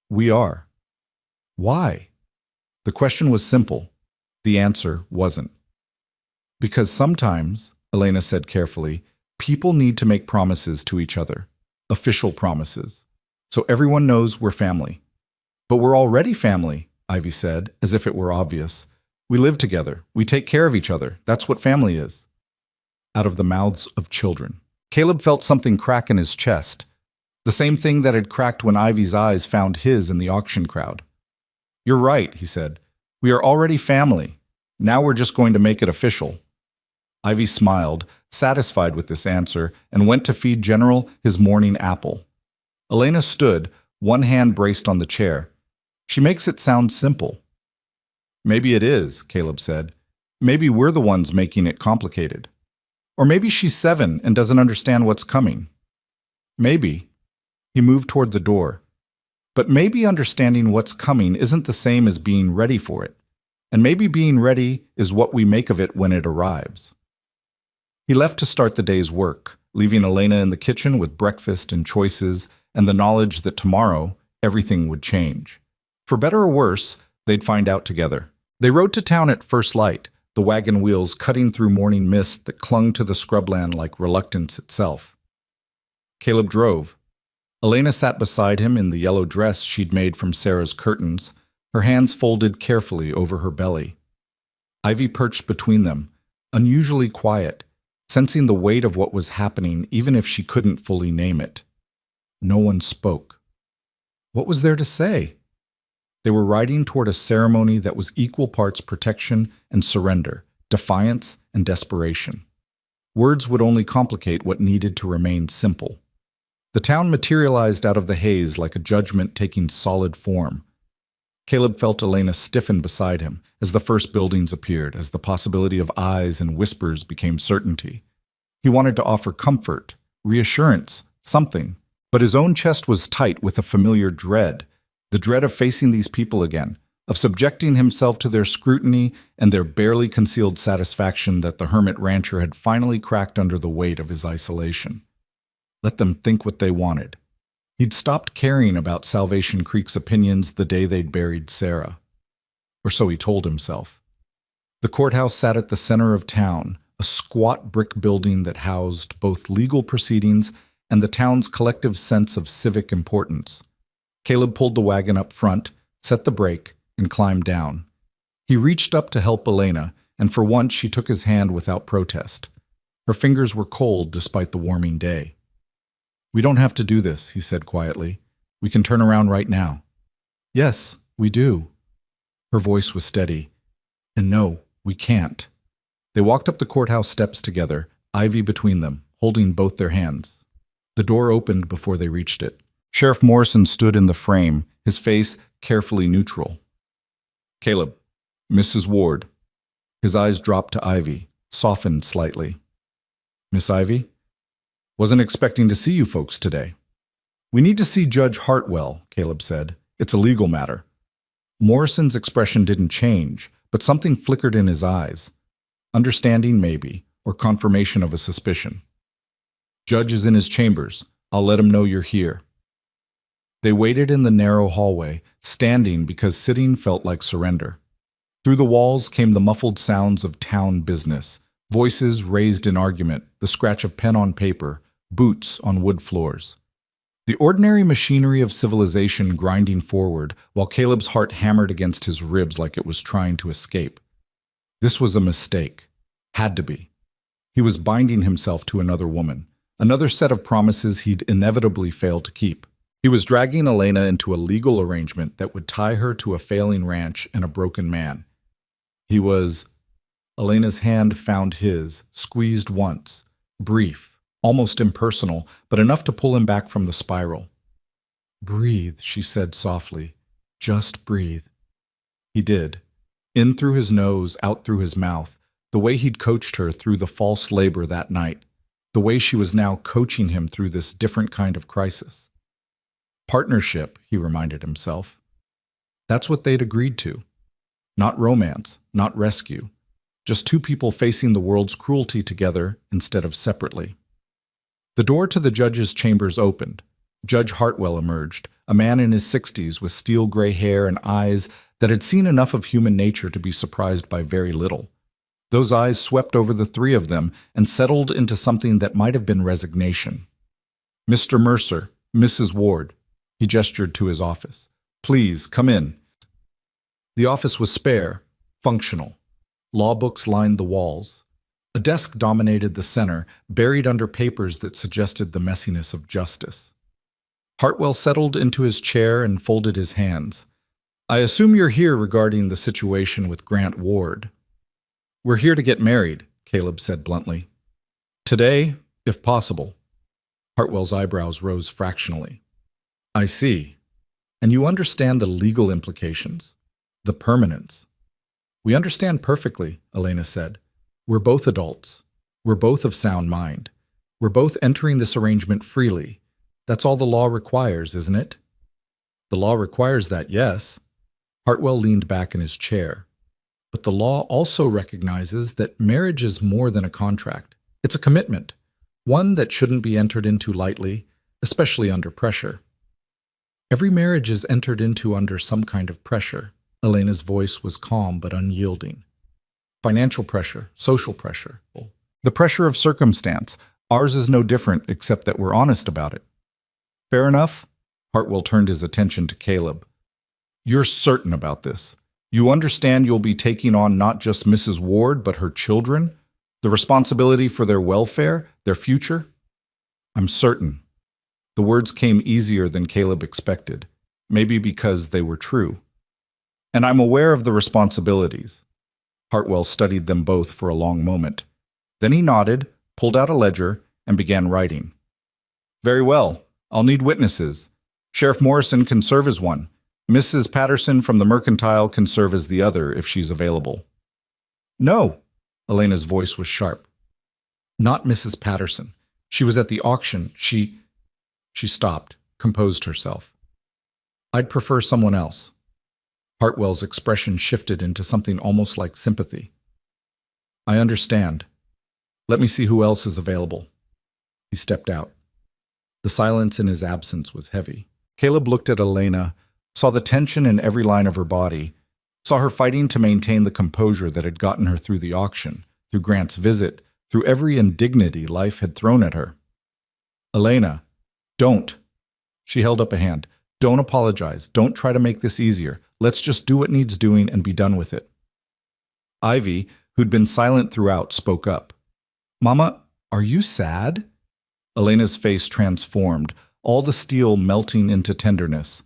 We are. Why? The question was simple. The answer wasn't. Because sometimes, Elena said carefully, people need to make promises to each other, official promises, so everyone knows we're family. But we're already family, Ivy said, as if it were obvious. We live together. We take care of each other. That's what family is. Out of the mouths of children. Caleb felt something crack in his chest, the same thing that had cracked when Ivy's eyes found his in the auction crowd. You're right, he said. We are already family. Now we're just going to make it official. Ivy smiled, satisfied with this answer, and went to feed General his morning apple. Elena stood, one hand braced on the chair. She makes it sound simple. Maybe it is, Caleb said. Maybe we're the ones making it complicated. Or maybe she's 7 and doesn't understand what's coming. Maybe. He moved toward the door. But maybe understanding what's coming isn't the same as being ready for it. And maybe being ready is what we make of it when it arrives. He left to start the day's work, leaving Elena in the kitchen with breakfast and choices and the knowledge that tomorrow everything would change. For better or worse, they'd find out together. They rode to town at first light, the wagon wheels cutting through morning mist that clung to the scrubland like reluctance itself. Caleb drove. Elena sat beside him in the yellow dress she'd made from Sarah's curtains, her hands folded carefully over her belly. Ivy perched between them, unusually quiet, sensing the weight of what was happening even if she couldn't fully name it. No one spoke. What was there to say? They were riding toward a ceremony that was equal parts protection and surrender, defiance and desperation. Words would only complicate what needed to remain simple. The town materialized out of the haze like a judgment taking solid form. Caleb felt Elena stiffen beside him as the first buildings appeared, as the possibility of eyes and whispers became certainty. He wanted to offer comfort, reassurance, something, but his own chest was tight with a familiar dread, the dread of facing these people again, of subjecting himself to their scrutiny and their barely concealed satisfaction that the hermit rancher had finally cracked under the weight of his isolation. Let them think what they wanted. He'd stopped caring about Salvation Creek's opinions the day they'd buried Sarah. Or so he told himself. The courthouse sat at the center of town, a squat brick building that housed both legal proceedings and the town's collective sense of civic importance. Caleb pulled the wagon up front, set the brake, and climbed down. He reached up to help Elena, and for once she took his hand without protest. Her fingers were cold despite the warming day. We don't have to do this, he said quietly. We can turn around right now. Yes, we do. Her voice was steady. And no, we can't. They walked up the courthouse steps together, Ivy between them, holding both their hands. The door opened before they reached it. Sheriff Morrison stood in the frame, his face carefully neutral. Caleb, Mrs. Ward. His eyes dropped to Ivy, softened slightly. Miss Ivy? Wasn't expecting to see you folks today. We need to see Judge Hartwell, Caleb said. It's a legal matter. Morrison's expression didn't change, but something flickered in his eyes. Understanding, maybe, or confirmation of a suspicion. Judge is in his chambers. I'll let him know you're here. They waited in the narrow hallway, standing because sitting felt like surrender. Through the walls came the muffled sounds of town business, voices raised in argument, the scratch of pen on paper, boots on wood floors. The ordinary machinery of civilization grinding forward, while Caleb's heart hammered against his ribs like it was trying to escape. This was a mistake. Had to be. He was binding himself to another woman, another set of promises he'd inevitably fail to keep. He was dragging Elena into a legal arrangement that would tie her to a failing ranch and a broken man. He was... Elena's hand found his, squeezed once, brief, almost impersonal, but enough to pull him back from the spiral. "Breathe," she said softly. "Just breathe." He did. In through his nose, out through his mouth, the way he'd coached her through the false labor that night, the way she was now coaching him through this different kind of crisis. Partnership, he reminded himself. That's what they'd agreed to. Not romance, not rescue. Just two people facing the world's cruelty together instead of separately. The door to the judge's chambers opened. Judge Hartwell emerged, a man in his 60s with steel-gray hair and eyes that had seen enough of human nature to be surprised by very little. Those eyes swept over the three of them and settled into something that might have been resignation. "Mr. Mercer, Mrs. Ward," he gestured to his office. "Please, come in." The office was spare, functional. Law books lined the walls. A desk dominated the center, buried under papers that suggested the messiness of justice. Hartwell settled into his chair and folded his hands. "I assume you're here regarding the situation with Grant Ward." "We're here to get married," Caleb said bluntly. "Today, if possible." Hartwell's eyebrows rose fractionally. "I see. And you understand the legal implications, the permanence." "We understand perfectly," Elena said. "We're both adults. We're both of sound mind. We're both entering this arrangement freely. That's all the law requires, isn't it?" "The law requires that, yes." Hartwell leaned back in his chair. "But the law also recognizes that marriage is more than a contract. It's a commitment, one that shouldn't be entered into lightly, especially under pressure." "Every marriage is entered into under some kind of pressure." Elena's voice was calm but unyielding. "Financial pressure, social pressure. The pressure of circumstance. Ours is no different except that we're honest about it." "Fair enough?" Hartwell turned his attention to Caleb. "You're certain about this? You understand you'll be taking on not just Mrs. Ward, but her children? The responsibility for their welfare, their future?" "I'm certain." The words came easier than Caleb expected, maybe because they were true. "And I'm aware of the responsibilities." Hartwell studied them both for a long moment. Then he nodded, pulled out a ledger, and began writing. "Very well. I'll need witnesses. Sheriff Morrison can serve as one. Mrs. Patterson from the Mercantile can serve as the other if she's available." "No." Elena's voice was sharp. "Not Mrs. Patterson. She was at the auction. She stopped, composed herself. "I'd prefer someone else." Hartwell's expression shifted into something almost like sympathy. "I understand. Let me see who else is available." He stepped out. The silence in his absence was heavy. Caleb looked at Elena, saw the tension in every line of her body, saw her fighting to maintain the composure that had gotten her through the auction, through Grant's visit, through every indignity life had thrown at her. "Elena, don't." She held up a hand. "Don't apologize. Don't try to make this easier. Let's just do what needs doing and be done with it." Ivy, who'd been silent throughout, spoke up. "Mama, are you sad?" Elena's face transformed, all the steel melting into tenderness.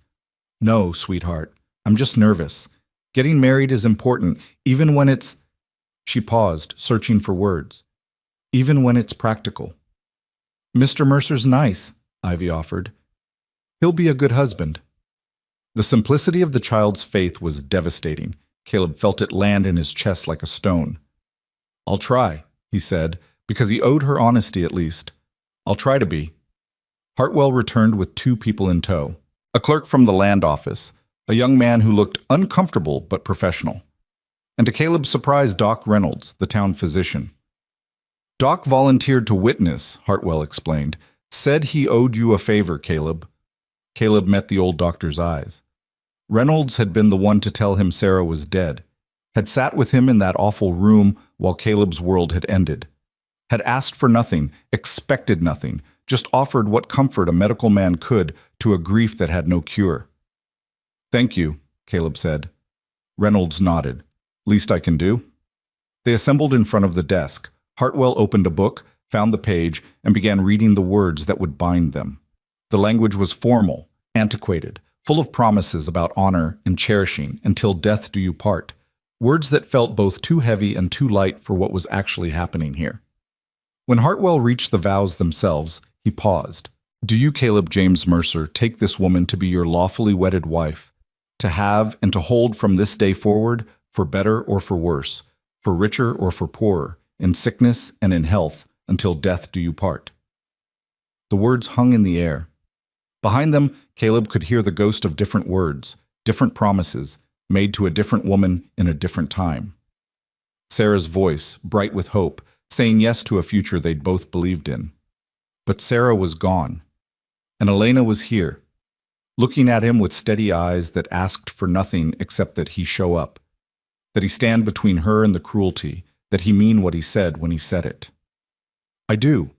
"No, sweetheart. I'm just nervous. Getting married is important, even when it's..." She paused, searching for words. "Even when it's practical." "Mr. Mercer's nice," Ivy offered. "He'll be a good husband." The simplicity of the child's faith was devastating. Caleb felt it land in his chest like a stone. "I'll try," he said, because he owed her honesty at least. "I'll try to be." Hartwell returned with two people in tow. A clerk from the land office, a young man who looked uncomfortable but professional. And to Caleb's surprise, Doc Reynolds, the town physician. "Doc volunteered to witness," Hartwell explained. "Said he owed you a favor, Caleb." Caleb met the old doctor's eyes. Reynolds had been the one to tell him Sarah was dead. had sat with him in that awful room while Caleb's world had ended, had asked for nothing, expected nothing, just offered what comfort a medical man could to a grief that had no cure. "Thank you," Caleb said. Reynolds nodded. "Least I can do." They assembled in front of the desk. Hartwell opened a book, found the page, and began reading the words that would bind them. The language was formal, antiquated, full of promises about honor and cherishing until death do you part, words that felt both too heavy and too light for what was actually happening here. When Hartwell reached the vows themselves, he paused. "Do you, Caleb James Mercer, take this woman to be your lawfully wedded wife, to have and to hold from this day forward, for better or for worse, for richer or for poorer, in sickness and in health, until death do you part?" The words hung in the air. Behind them, Caleb could hear the ghost of different words, different promises, made to a different woman in a different time. Sarah's voice, bright with hope, saying yes to a future they'd both believed in. But Sarah was gone, and Elena was here, looking at him with steady eyes that asked for nothing except that he show up, that he stand between her and the cruelty, that he mean what he said when he said it. "I do."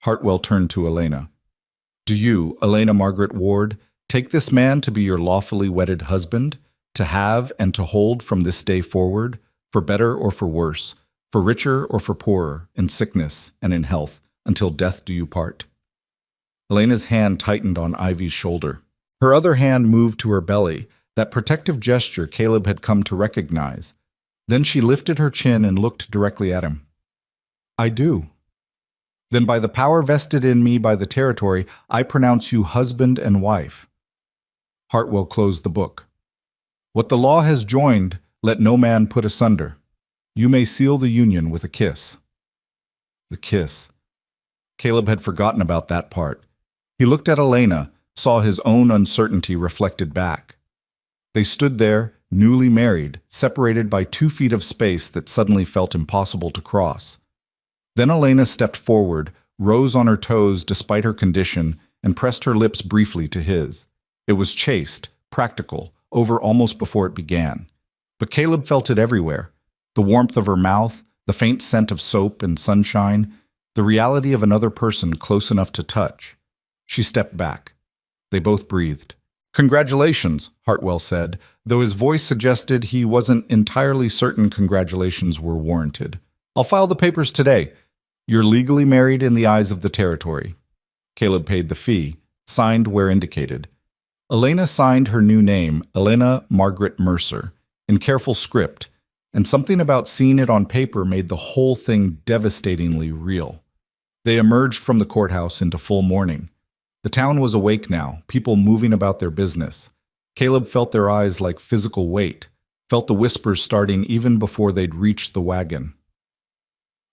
Hartwell turned to Elena. "Do you, Elena Margaret Ward, take this man to be your lawfully wedded husband, to have and to hold from this day forward, for better or for worse, for richer or for poorer, in sickness and in health, until death do you part?" Elena's hand tightened on Ivy's shoulder. Her other hand moved to her belly, that protective gesture Caleb had come to recognize. Then she lifted her chin and looked directly at him. "I do." "Then by the power vested in me by the territory, I pronounce you husband and wife." Hartwell closed the book. "What the law has joined, let no man put asunder. You may seal the union with a kiss." The kiss. Caleb had forgotten about that part. He looked at Elena, saw his own uncertainty reflected back. They stood there, newly married, separated by 2 feet of space that suddenly felt impossible to cross. Then Elena stepped forward, rose on her toes despite her condition, and pressed her lips briefly to his. It was chaste, practical, over almost before it began. But Caleb felt it everywhere. The warmth of her mouth, the faint scent of soap and sunshine, the reality of another person close enough to touch. She stepped back. They both breathed. "Congratulations," Hartwell said, though his voice suggested he wasn't entirely certain congratulations were warranted. "I'll file the papers today. You're legally married in the eyes of the territory." Caleb paid the fee, signed where indicated. Elena signed her new name, Elena Margaret Mercer, in careful script, and something about seeing it on paper made the whole thing devastatingly real. They emerged from the courthouse into full mourning. The town was awake now, people moving about their business. Caleb felt their eyes like physical weight, felt the whispers starting even before they'd reached the wagon.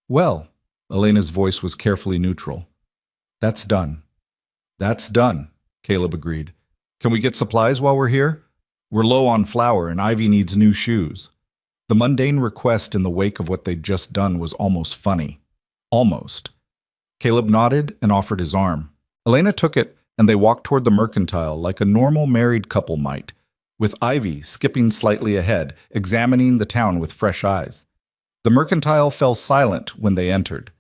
"Well," Elena's voice was carefully neutral. "That's done." "That's done," Caleb agreed. "Can we get supplies while we're here? We're low on flour and Ivy needs new shoes." The mundane request in the wake of what they'd just done was almost funny. Almost. Caleb nodded and offered his arm. Elena took it, and they walked toward the mercantile like a normal married couple might, with Ivy skipping slightly ahead, examining the town with fresh eyes. The mercantile fell silent when they entered.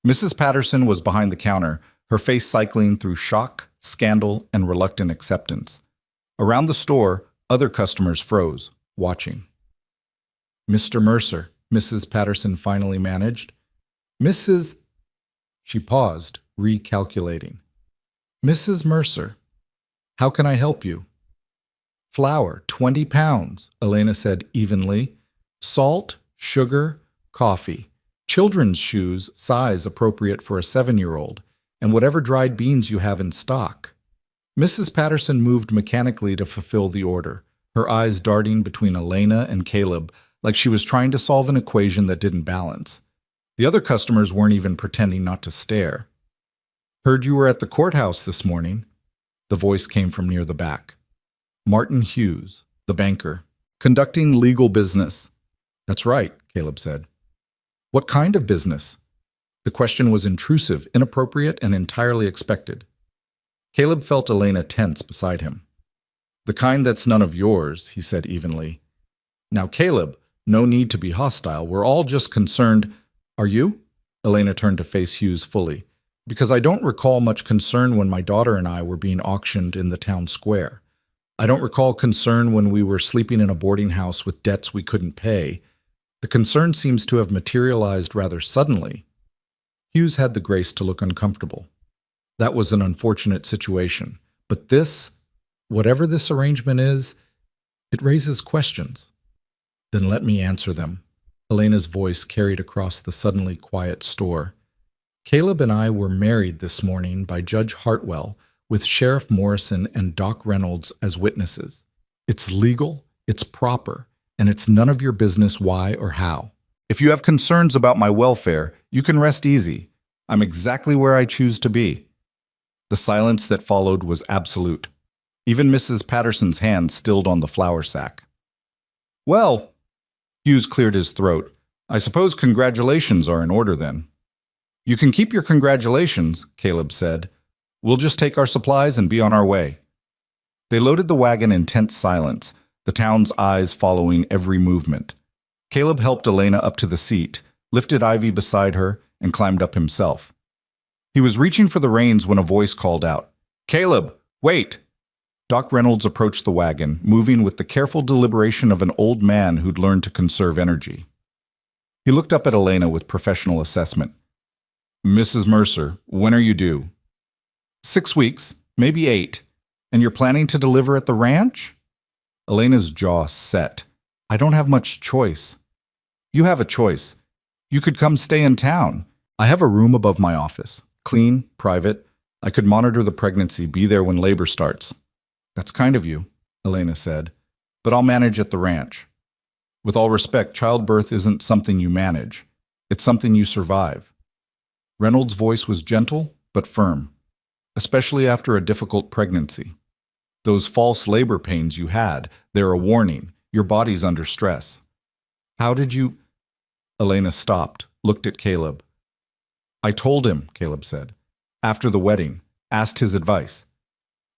Mrs. Patterson was behind the counter, her face cycling through shock, scandal, and reluctant acceptance. Around the store, other customers froze, watching. "Mr. Mercer," Mrs. Patterson finally managed. "Mrs." She paused, recalculating. "Mrs. Mercer, how can I help you?" "Flour, 20 pounds, Elena said evenly. "Salt, sugar, coffee. Children's shoes, size appropriate for a 7-year-old, and whatever dried beans you have in stock." Mrs. Patterson moved mechanically to fulfill the order, her eyes darting between Elena and Caleb like she was trying to solve an equation that didn't balance. The other customers weren't even pretending not to stare. "Heard you were at the courthouse this morning." The voice came from near the back. "Martin Hughes, the banker, conducting legal business." "That's right," Caleb said. "What kind of business?" The question was intrusive, inappropriate, and entirely expected. Caleb felt Elena tense beside him. "The kind that's none of yours," he said evenly. "Now, Caleb, No need to be hostile. We're all just concerned. Are you? Elena turned to face Hughes fully. Because I don't recall much concern when my daughter and I were being auctioned in the town square. I don't recall concern when we were sleeping in a boarding house with debts we couldn't pay. The concern seems to have materialized rather suddenly. Hughes had the grace to look uncomfortable. That was an unfortunate situation. But this, whatever this arrangement is, it raises questions. Then let me answer them. Elena's voice carried across the suddenly quiet store. Caleb and I were married this morning by Judge Hartwell with Sheriff Morrison and Doc Reynolds as witnesses. It's legal, it's proper, and it's none of your business why or how. If you have concerns about my welfare, you can rest easy. I'm exactly where I choose to be. The silence that followed was absolute. Even Mrs. Patterson's hand stilled on the flour sack. Well, Hughes cleared his throat. I suppose congratulations are in order then. You can keep your congratulations, Caleb said. We'll just take our supplies and be on our way. They loaded the wagon in tense silence, the town's eyes following every movement. Caleb helped Elena up to the seat, lifted Ivy beside her, and climbed up himself. He was reaching for the reins when a voice called out, Caleb, wait! Doc Reynolds approached the wagon, moving with the careful deliberation of an old man who'd learned to conserve energy. He looked up at Elena with professional assessment. Mrs. Mercer, when are you due? 6 weeks, maybe 8. And you're planning to deliver at the ranch? Elena's jaw set. I don't have much choice. You have a choice. You could come stay in town. I have a room above my office. Clean, private. I could monitor the pregnancy, be there when labor starts. That's kind of you, Elena said. But I'll manage at the ranch. With all respect, childbirth isn't something you manage. It's something you survive. Reynolds' voice was gentle, but firm, especially after a difficult pregnancy. Those false labor pains you had, they're a warning. Your body's under stress. How did you... Elena stopped, looked at Caleb. I told him, Caleb said. After the wedding, asked his advice.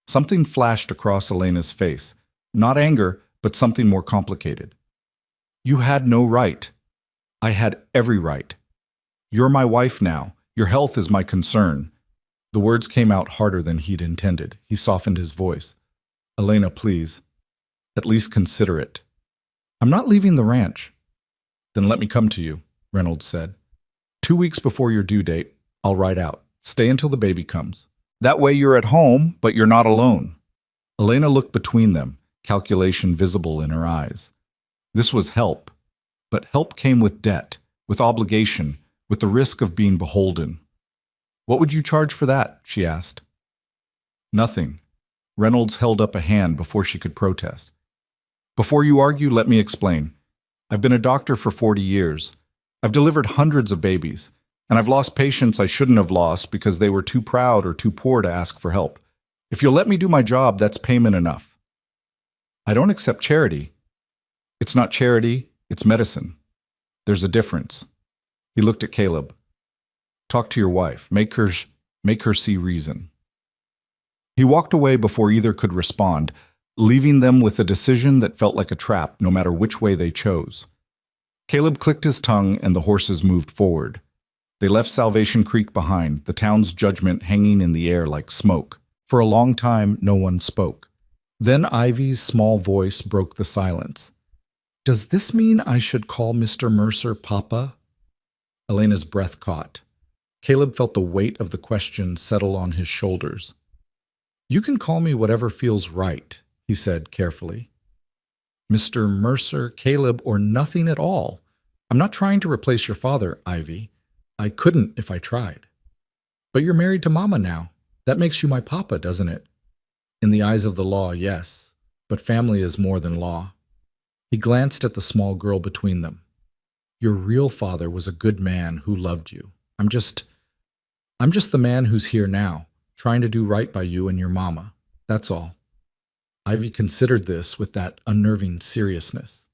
Something flashed across Elena's face. Not anger, but something more complicated. You had no right. I had every right. You're my wife now. Your health is my concern. The words came out harder than he'd intended. He softened his voice. Elena, please. At least consider it. I'm not leaving the ranch. Then let me come to you, Reynolds said. 2 weeks before your due date, I'll ride out. Stay until the baby comes. That way you're at home, but you're not alone. Elena looked between them, calculation visible in her eyes. This was help. But help came with debt, with obligation, with the risk of being beholden. What would you charge for that? She asked. Nothing. Reynolds held up a hand before she could protest. Before you argue, let me explain. I've been a doctor for 40 years. I've delivered hundreds of babies, and I've lost patients I shouldn't have lost because they were too proud or too poor to ask for help. If you'll let me do my job, that's payment enough. I don't accept charity. It's not charity, it's medicine. There's a difference. He looked at Caleb. Talk to your wife. Make her see reason. He walked away before either could respond, leaving them with a decision that felt like a trap, no matter which way they chose. Caleb clicked his tongue and the horses moved forward. They left Salvation Creek behind, the town's judgment hanging in the air like smoke. For a long time, no one spoke. Then Ivy's small voice broke the silence. Does this mean I should call Mr. Mercer Papa? Elena's breath caught. Caleb felt the weight of the question settle on his shoulders. You can call me whatever feels right, he said carefully. Mr. Mercer, Caleb, or nothing at all. I'm not trying to replace your father, Ivy. I couldn't if I tried. But you're married to Mama now. That makes you my papa, doesn't it? In the eyes of the law, yes. But family is more than law. He glanced at the small girl between them. Your real father was a good man who loved you. I'm just the man who's here now, trying to do right by you and your mama. That's all. Ivy considered this with that unnerving seriousness.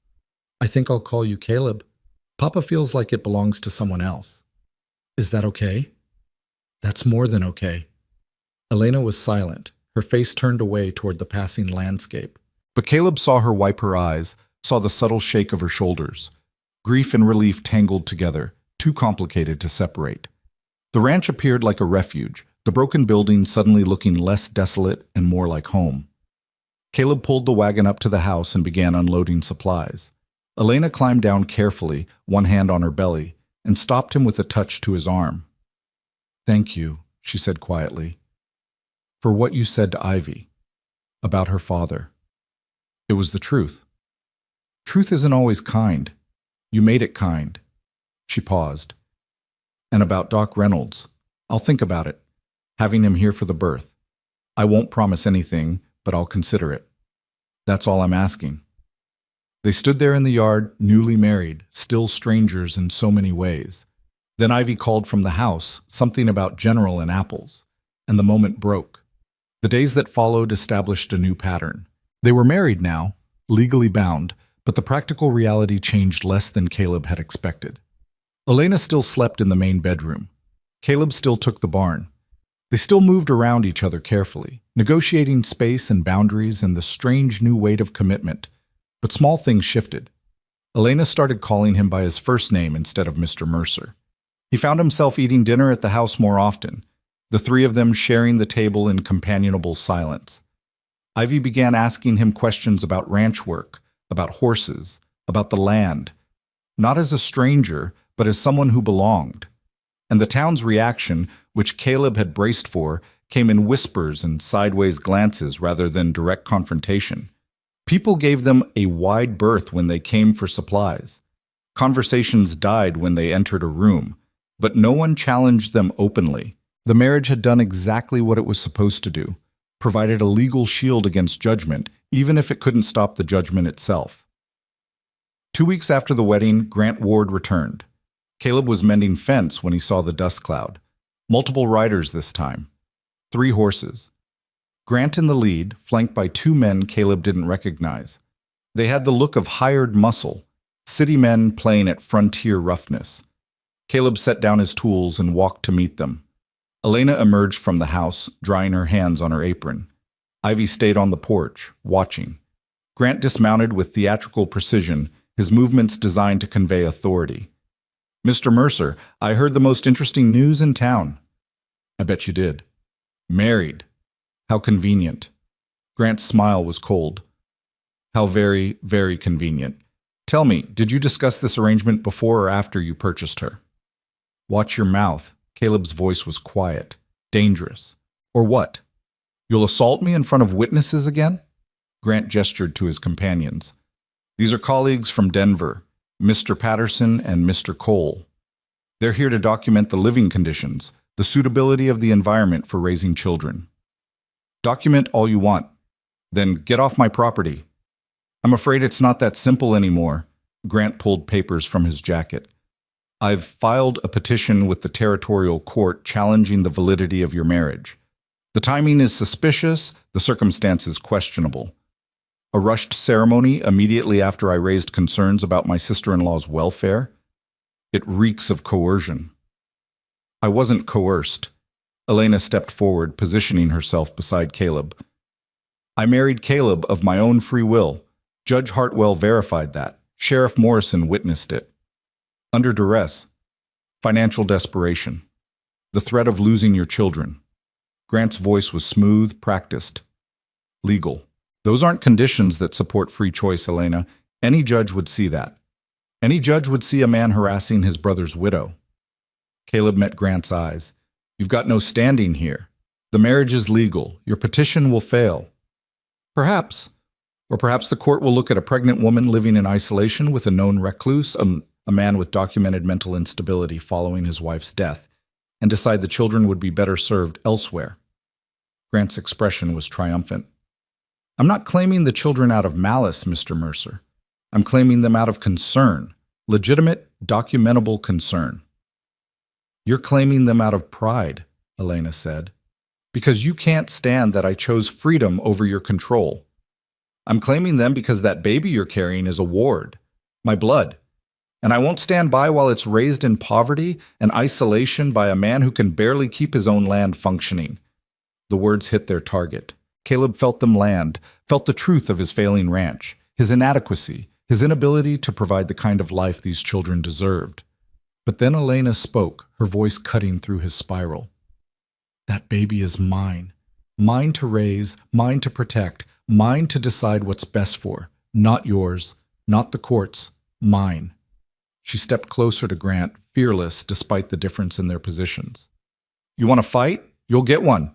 I think I'll call you Caleb. Papa feels like it belongs to someone else. Is that okay? That's more than okay. Elena was silent, her face turned away toward the passing landscape. But Caleb saw her wipe her eyes, saw the subtle shake of her shoulders. Grief and relief tangled together, too complicated to separate. The ranch appeared like a refuge, the broken building suddenly looking less desolate and more like home. Caleb pulled the wagon up to the house and began unloading supplies. Elena climbed down carefully, one hand on her belly, and stopped him with a touch to his arm. "Thank you," she said quietly, "for what you said to Ivy about her father. It was the truth. Truth isn't always kind. You made it kind." She paused. "And about Doc Reynolds, I'll think about it, having him here for the birth. I won't promise anything, but I'll consider it. That's all I'm asking." They stood there in the yard, newly married, still strangers in so many ways. Then Ivy called from the house, something about General and apples, and the moment broke. The days that followed established a new pattern. They were married now, legally bound, but the practical reality changed less than Caleb had expected. Elena still slept in the main bedroom. Caleb still took the barn. They still moved around each other carefully, negotiating space and boundaries and the strange new weight of commitment. But small things shifted. Elena started calling him by his first name instead of Mr. Mercer. He found himself eating dinner at the house more often, the three of them sharing the table in companionable silence. Ivy began asking him questions about ranch work, about horses, about the land, not as a stranger, but as someone who belonged. And the town's reaction, which Caleb had braced for, came in whispers and sideways glances rather than direct confrontation. People gave them a wide berth when they came for supplies. Conversations died when they entered a room, but no one challenged them openly. The marriage had done exactly what it was supposed to do, provided a legal shield against judgment, even if it couldn't stop the judgment itself. 2 weeks after the wedding, Grant Ward returned. Caleb was mending fence when he saw the dust cloud. Multiple riders this time. 3 horses. Grant in the lead, flanked by 2 men Caleb didn't recognize. They had the look of hired muscle, city men playing at frontier roughness. Caleb set down his tools and walked to meet them. Elena emerged from the house, drying her hands on her apron. Ivy stayed on the porch, watching. Grant dismounted with theatrical precision, his movements designed to convey authority. "Mr. Mercer, I heard the most interesting news in town." "I bet you did." "Married. How convenient." Grant's smile was cold. "How very, very convenient. Tell me, did you discuss this arrangement before or after you purchased her?" "Watch your mouth." Caleb's voice was quiet, dangerous. "Or what? You'll assault me in front of witnesses again?" Grant gestured to his companions. "These are colleagues from Denver, Mr. Patterson and Mr. Cole. They're here to document the living conditions, the suitability of the environment for raising children." "Document all you want. Then get off my property." "I'm afraid it's not that simple anymore." Grant pulled papers from his jacket. "I've filed a petition with the territorial court challenging the validity of your marriage. The timing is suspicious, the circumstances questionable. A rushed ceremony immediately after I raised concerns about my sister-in-law's welfare? It reeks of coercion." "I wasn't coerced." Elena stepped forward, positioning herself beside Caleb. "I married Caleb of my own free will. Judge Hartwell verified that. Sheriff Morrison witnessed it. Under duress. Financial desperation. The threat of losing your children." Grant's voice was smooth, practiced. "Legal. Those aren't conditions that support free choice, Elena. Any judge would see that. Any judge would see a man harassing his brother's widow." Caleb met Grant's eyes. "You've got no standing here. The marriage is legal. Your petition will fail." "Perhaps. Or perhaps the court will look at a pregnant woman living in isolation with a known recluse, a man with documented mental instability following his wife's death, and decide the children would be better served elsewhere." Grant's expression was triumphant. "I'm not claiming the children out of malice, Mr. Mercer. I'm claiming them out of concern, legitimate, documentable concern." "You're claiming them out of pride," Elena said, "because you can't stand that I chose freedom over your control. I'm claiming them because that baby you're carrying is a ward, my blood, and I won't stand by while it's raised in poverty and isolation by a man who can barely keep his own land functioning." The words hit their target. Caleb felt them land, felt the truth of his failing ranch, his inadequacy, his inability to provide the kind of life these children deserved. But then Elena spoke, her voice cutting through his spiral. That baby is mine. Mine to raise, mine to protect, mine to decide what's best for. Not yours, not the court's, mine. She stepped closer to Grant, fearless despite the difference in their positions. You want to fight? You'll get one.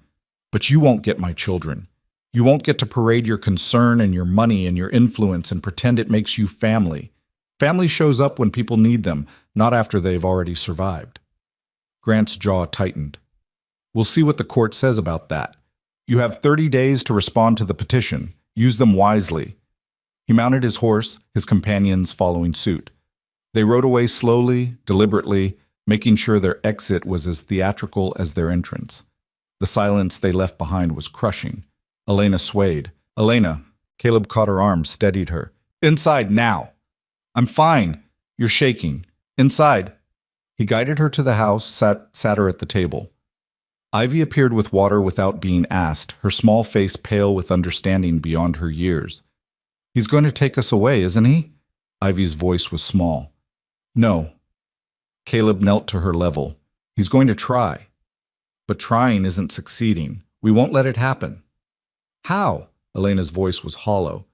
But you won't get my children. You won't get to parade your concern and your money and your influence and pretend it makes you family. Family shows up when people need them, not after they've already survived. Grant's jaw tightened. We'll see what the court says about that. You have 30 days to respond to the petition. Use them wisely. He mounted his horse, his companions following suit. They rode away slowly, deliberately, making sure their exit was as theatrical as their entrance. The silence they left behind was crushing. Elena swayed. Elena, Caleb caught her arm, steadied her. Inside, now. I'm fine. You're shaking. Inside. He guided her to the house, sat her at the table. Ivy appeared with water without being asked, her small face pale with understanding beyond her years. He's going to take us away, isn't he? Ivy's voice was small. No. Caleb knelt to her level. He's going to try. But trying isn't succeeding. We won't let it happen. How? Elena's voice was hollow.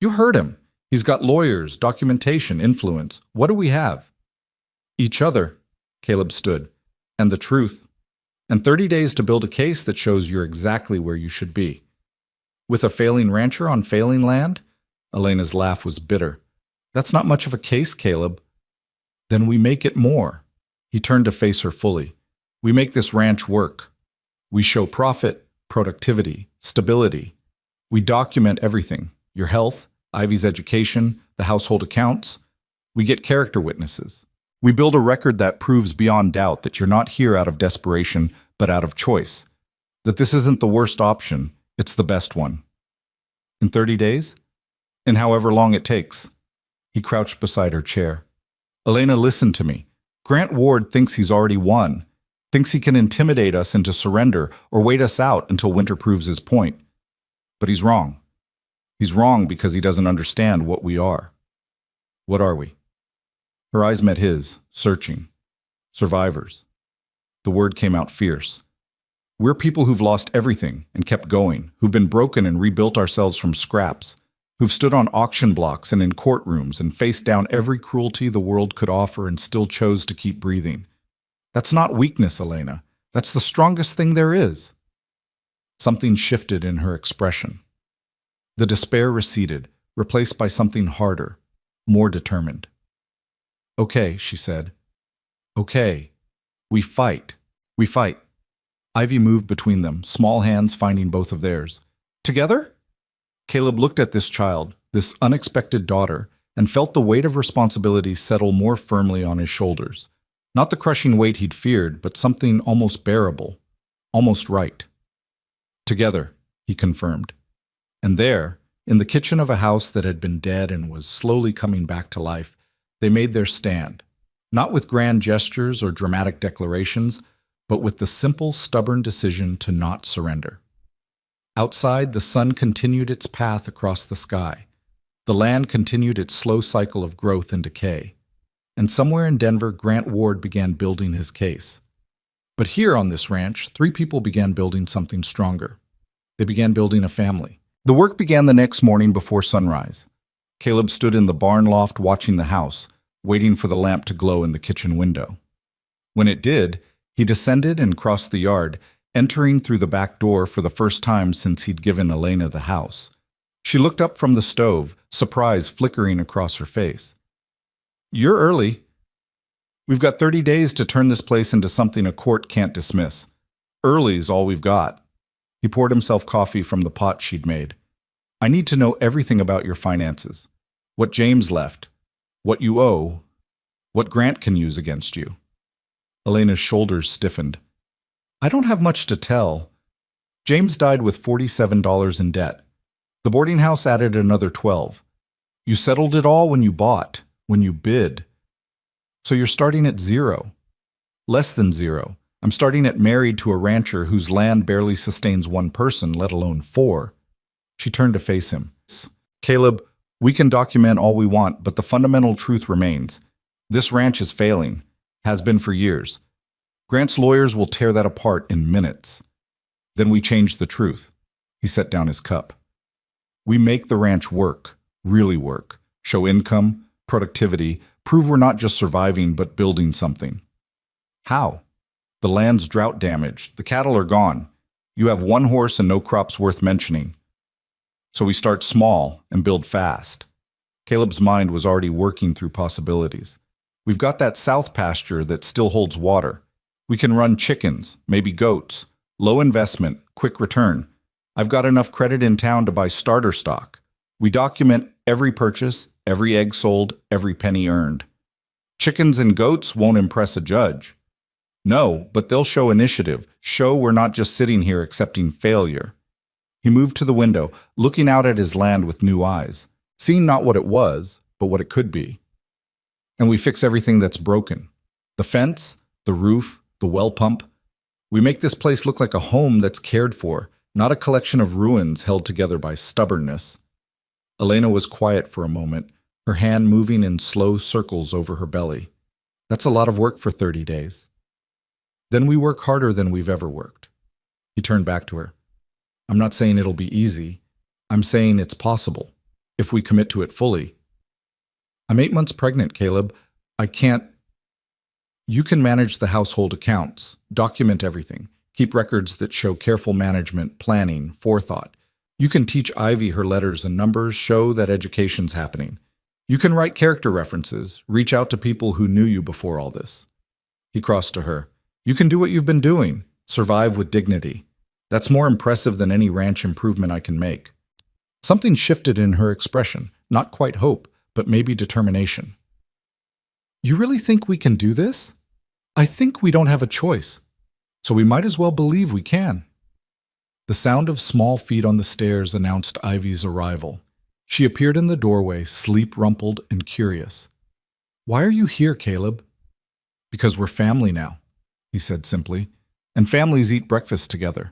You heard him. He's got lawyers, documentation, influence. What do we have? Each other. Caleb stood. And the truth. And 30 days to build a case that shows you're exactly where you should be. With a failing rancher on failing land? Elena's laugh was bitter. That's not much of a case, Caleb. Then we make it more. He turned to face her fully. We make this ranch work. We show profit, productivity, stability. We document everything. Your health, Ivy's education, the household accounts. We get character witnesses. We build a record that proves beyond doubt that you're not here out of desperation, but out of choice. That this isn't the worst option, it's the best one. In 30 days? In however long it takes. He crouched beside her chair. Elena, listen to me. Grant Ward thinks he's already won. Thinks he can intimidate us into surrender or wait us out until Winter proves his point. But he's wrong. He's wrong because he doesn't understand what we are. What are we? Her eyes met his, searching. Survivors. The word came out fierce. We're people who've lost everything and kept going, who've been broken and rebuilt ourselves from scraps, who've stood on auction blocks and in courtrooms and faced down every cruelty the world could offer and still chose to keep breathing. That's not weakness, Elena. That's the strongest thing there is. Something shifted in her expression. The despair receded, replaced by something harder, more determined. Okay, she said. Okay. We fight. We fight. Ivy moved between them, small hands finding both of theirs. Together? Caleb looked at this child, this unexpected daughter, and felt the weight of responsibility settle more firmly on his shoulders. Not the crushing weight he'd feared, but something almost bearable, almost right. Together, he confirmed. And there, in the kitchen of a house that had been dead and was slowly coming back to life, they made their stand, not with grand gestures or dramatic declarations, but with the simple, stubborn decision to not surrender. Outside, the sun continued its path across the sky. The land continued its slow cycle of growth and decay. And somewhere in Denver, Grant Ward began building his case. But here on this ranch, 3 people began building something stronger. They began building a family. The work began the next morning before sunrise. Caleb stood in the barn loft watching the house, waiting for the lamp to glow in the kitchen window. When it did, he descended and crossed the yard, entering through the back door for the first time since he'd given Elena the house. She looked up from the stove, surprise flickering across her face. You're early. We've got 30 days to turn this place into something a court can't dismiss. Early's all we've got. He poured himself coffee from the pot she'd made. I need to know everything about your finances. What James left. What you owe. What Grant can use against you. Elena's shoulders stiffened. I don't have much to tell. James died with $47 in debt. The boarding house added another $12. You settled it all when you bought, when you bid. So you're starting at 0. Less than 0. I'm starting at married to a rancher whose land barely sustains 1 person, let alone 4. She turned to face him. Caleb, We can document all we want, but the fundamental truth remains. This ranch is failing, has been for years. Grant's lawyers will tear that apart in minutes. Then we change the truth. He set down his cup. We make the ranch work, really work, show income, productivity, prove we're not just surviving but building something. How? The land's drought damaged, the cattle are gone. You have one horse and no crops worth mentioning. So we start small and build fast. Caleb's mind was already working through possibilities. We've got that south pasture that still holds water. We can run chickens, maybe goats. Low investment, quick return. I've got enough credit in town to buy starter stock. We document every purchase, every egg sold, every penny earned. Chickens and goats won't impress a judge. No, but they'll show initiative, show we're not just sitting here accepting failure. He moved to the window, looking out at his land with new eyes, seeing not what it was, but what it could be. And we fix everything that's broken. The fence, the roof, the well pump. We make this place look like a home that's cared for, not a collection of ruins held together by stubbornness. Elena was quiet for a moment, her hand moving in slow circles over her belly. That's a lot of work for 30 days. Then we work harder than we've ever worked. He turned back to her. I'm not saying it'll be easy. I'm saying it's possible, if we commit to it fully. I'm 8 months pregnant, Caleb. I can't. You can manage the household accounts, document everything, keep records that show careful management, planning, forethought. You can teach Ivy her letters and numbers, show that education's happening. You can write character references, reach out to people who knew you before all this. He crossed to her. You can do what you've been doing, survive with dignity. That's more impressive than any ranch improvement I can make. Something shifted in her expression, not quite hope, but maybe determination. You really think we can do this? I think we don't have a choice, so we might as well believe we can. The sound of small feet on the stairs announced Ivy's arrival. She appeared in the doorway, sleep-rumpled and curious. Why are you here, Caleb? Because we're family now, he said simply, and families eat breakfast together.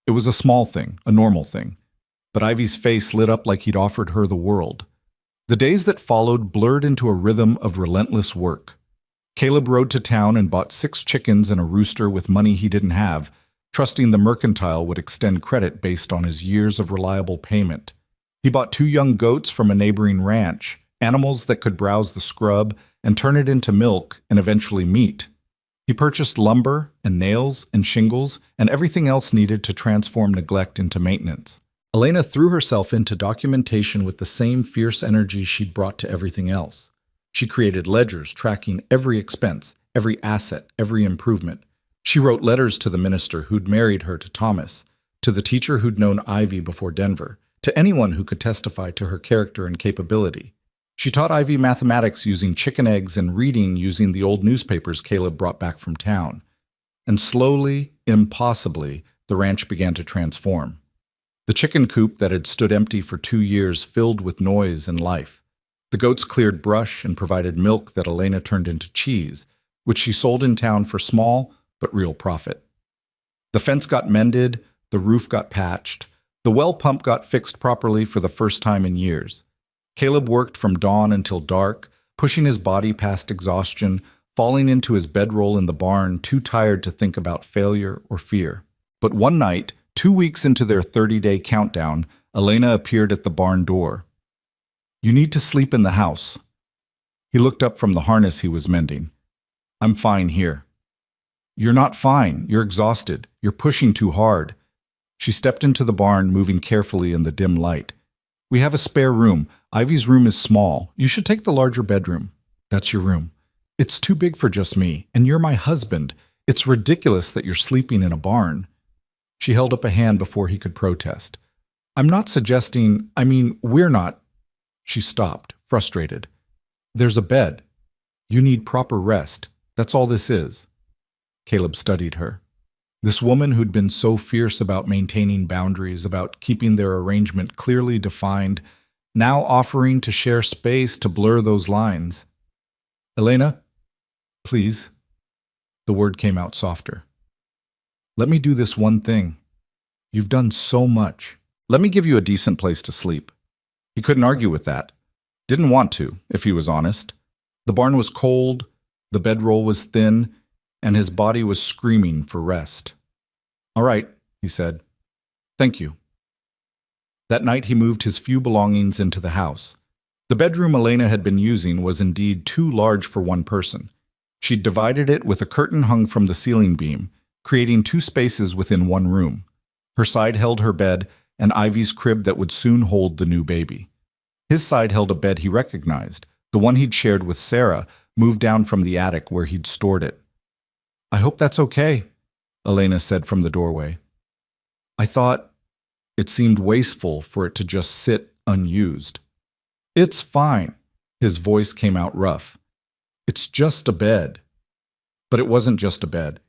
It was a small thing, a normal thing, but Ivy's face lit up like he'd offered her the world. The days that followed blurred into a rhythm of relentless work. Caleb rode to town and bought 6 chickens and a rooster with money he didn't have, trusting the mercantile would extend credit based on his years of reliable payment. He bought 2 young goats from a neighboring ranch, animals that could browse the scrub and turn it into milk and eventually meat. He purchased lumber and nails and shingles and everything else needed to transform neglect into maintenance. Elena threw herself into documentation with the same fierce energy she'd brought to everything else. She created ledgers tracking every expense, every asset, every improvement. She wrote letters to the minister who'd married her to Thomas, to the teacher who'd known Ivy before Denver, to anyone who could testify to her character and capability. She taught Ivy mathematics using chicken eggs and reading using the old newspapers Caleb brought back from town. And slowly, impossibly, the ranch began to transform. The chicken coop that had stood empty for 2 years filled with noise and life. The goats cleared brush and provided milk that Elena turned into cheese, which she sold in town for small but real profit. The fence got mended, the roof got patched, the well pump got fixed properly for the first time in years. Caleb worked from dawn until dark, pushing his body past exhaustion, falling into his bedroll in the barn, too tired to think about failure or fear. But one night, 2 weeks into their 30-day countdown, Elena appeared at the barn door. You need to sleep in the house. He looked up from the harness he was mending. I'm fine here. You're not fine. You're exhausted. You're pushing too hard. She stepped into the barn, moving carefully in the dim light. We have a spare room. Ivy's room is small. You should take the larger bedroom. That's your room. It's too big for just me, and you're my husband. It's ridiculous that you're sleeping in a barn. She held up a hand before he could protest. I'm not suggesting, we're not. She stopped, frustrated. There's a bed. You need proper rest. That's all this is. Caleb studied her. This woman who'd been so fierce about maintaining boundaries, about keeping their arrangement clearly defined, now offering to share space to blur those lines. Elena, please. The word came out softer. Let me do this one thing. You've done so much. Let me give you a decent place to sleep. He couldn't argue with that. Didn't want to, if he was honest. The barn was cold, the bedroll was thin, and his body was screaming for rest. "All right," he said. "Thank you." That night he moved his few belongings into the house. The bedroom Elena had been using was indeed too large for one person. She'd divided it with a curtain hung from the ceiling beam, creating two spaces within one room. Her side held her bed and Ivy's crib that would soon hold the new baby. His side held a bed he recognized, the one he'd shared with Sarah, moved down from the attic where he'd stored it. "I hope that's okay," Elena said from the doorway. "I thought it seemed wasteful for it to just sit unused." "It's fine." His voice came out rough. "It's just a bed." But it wasn't just a bed.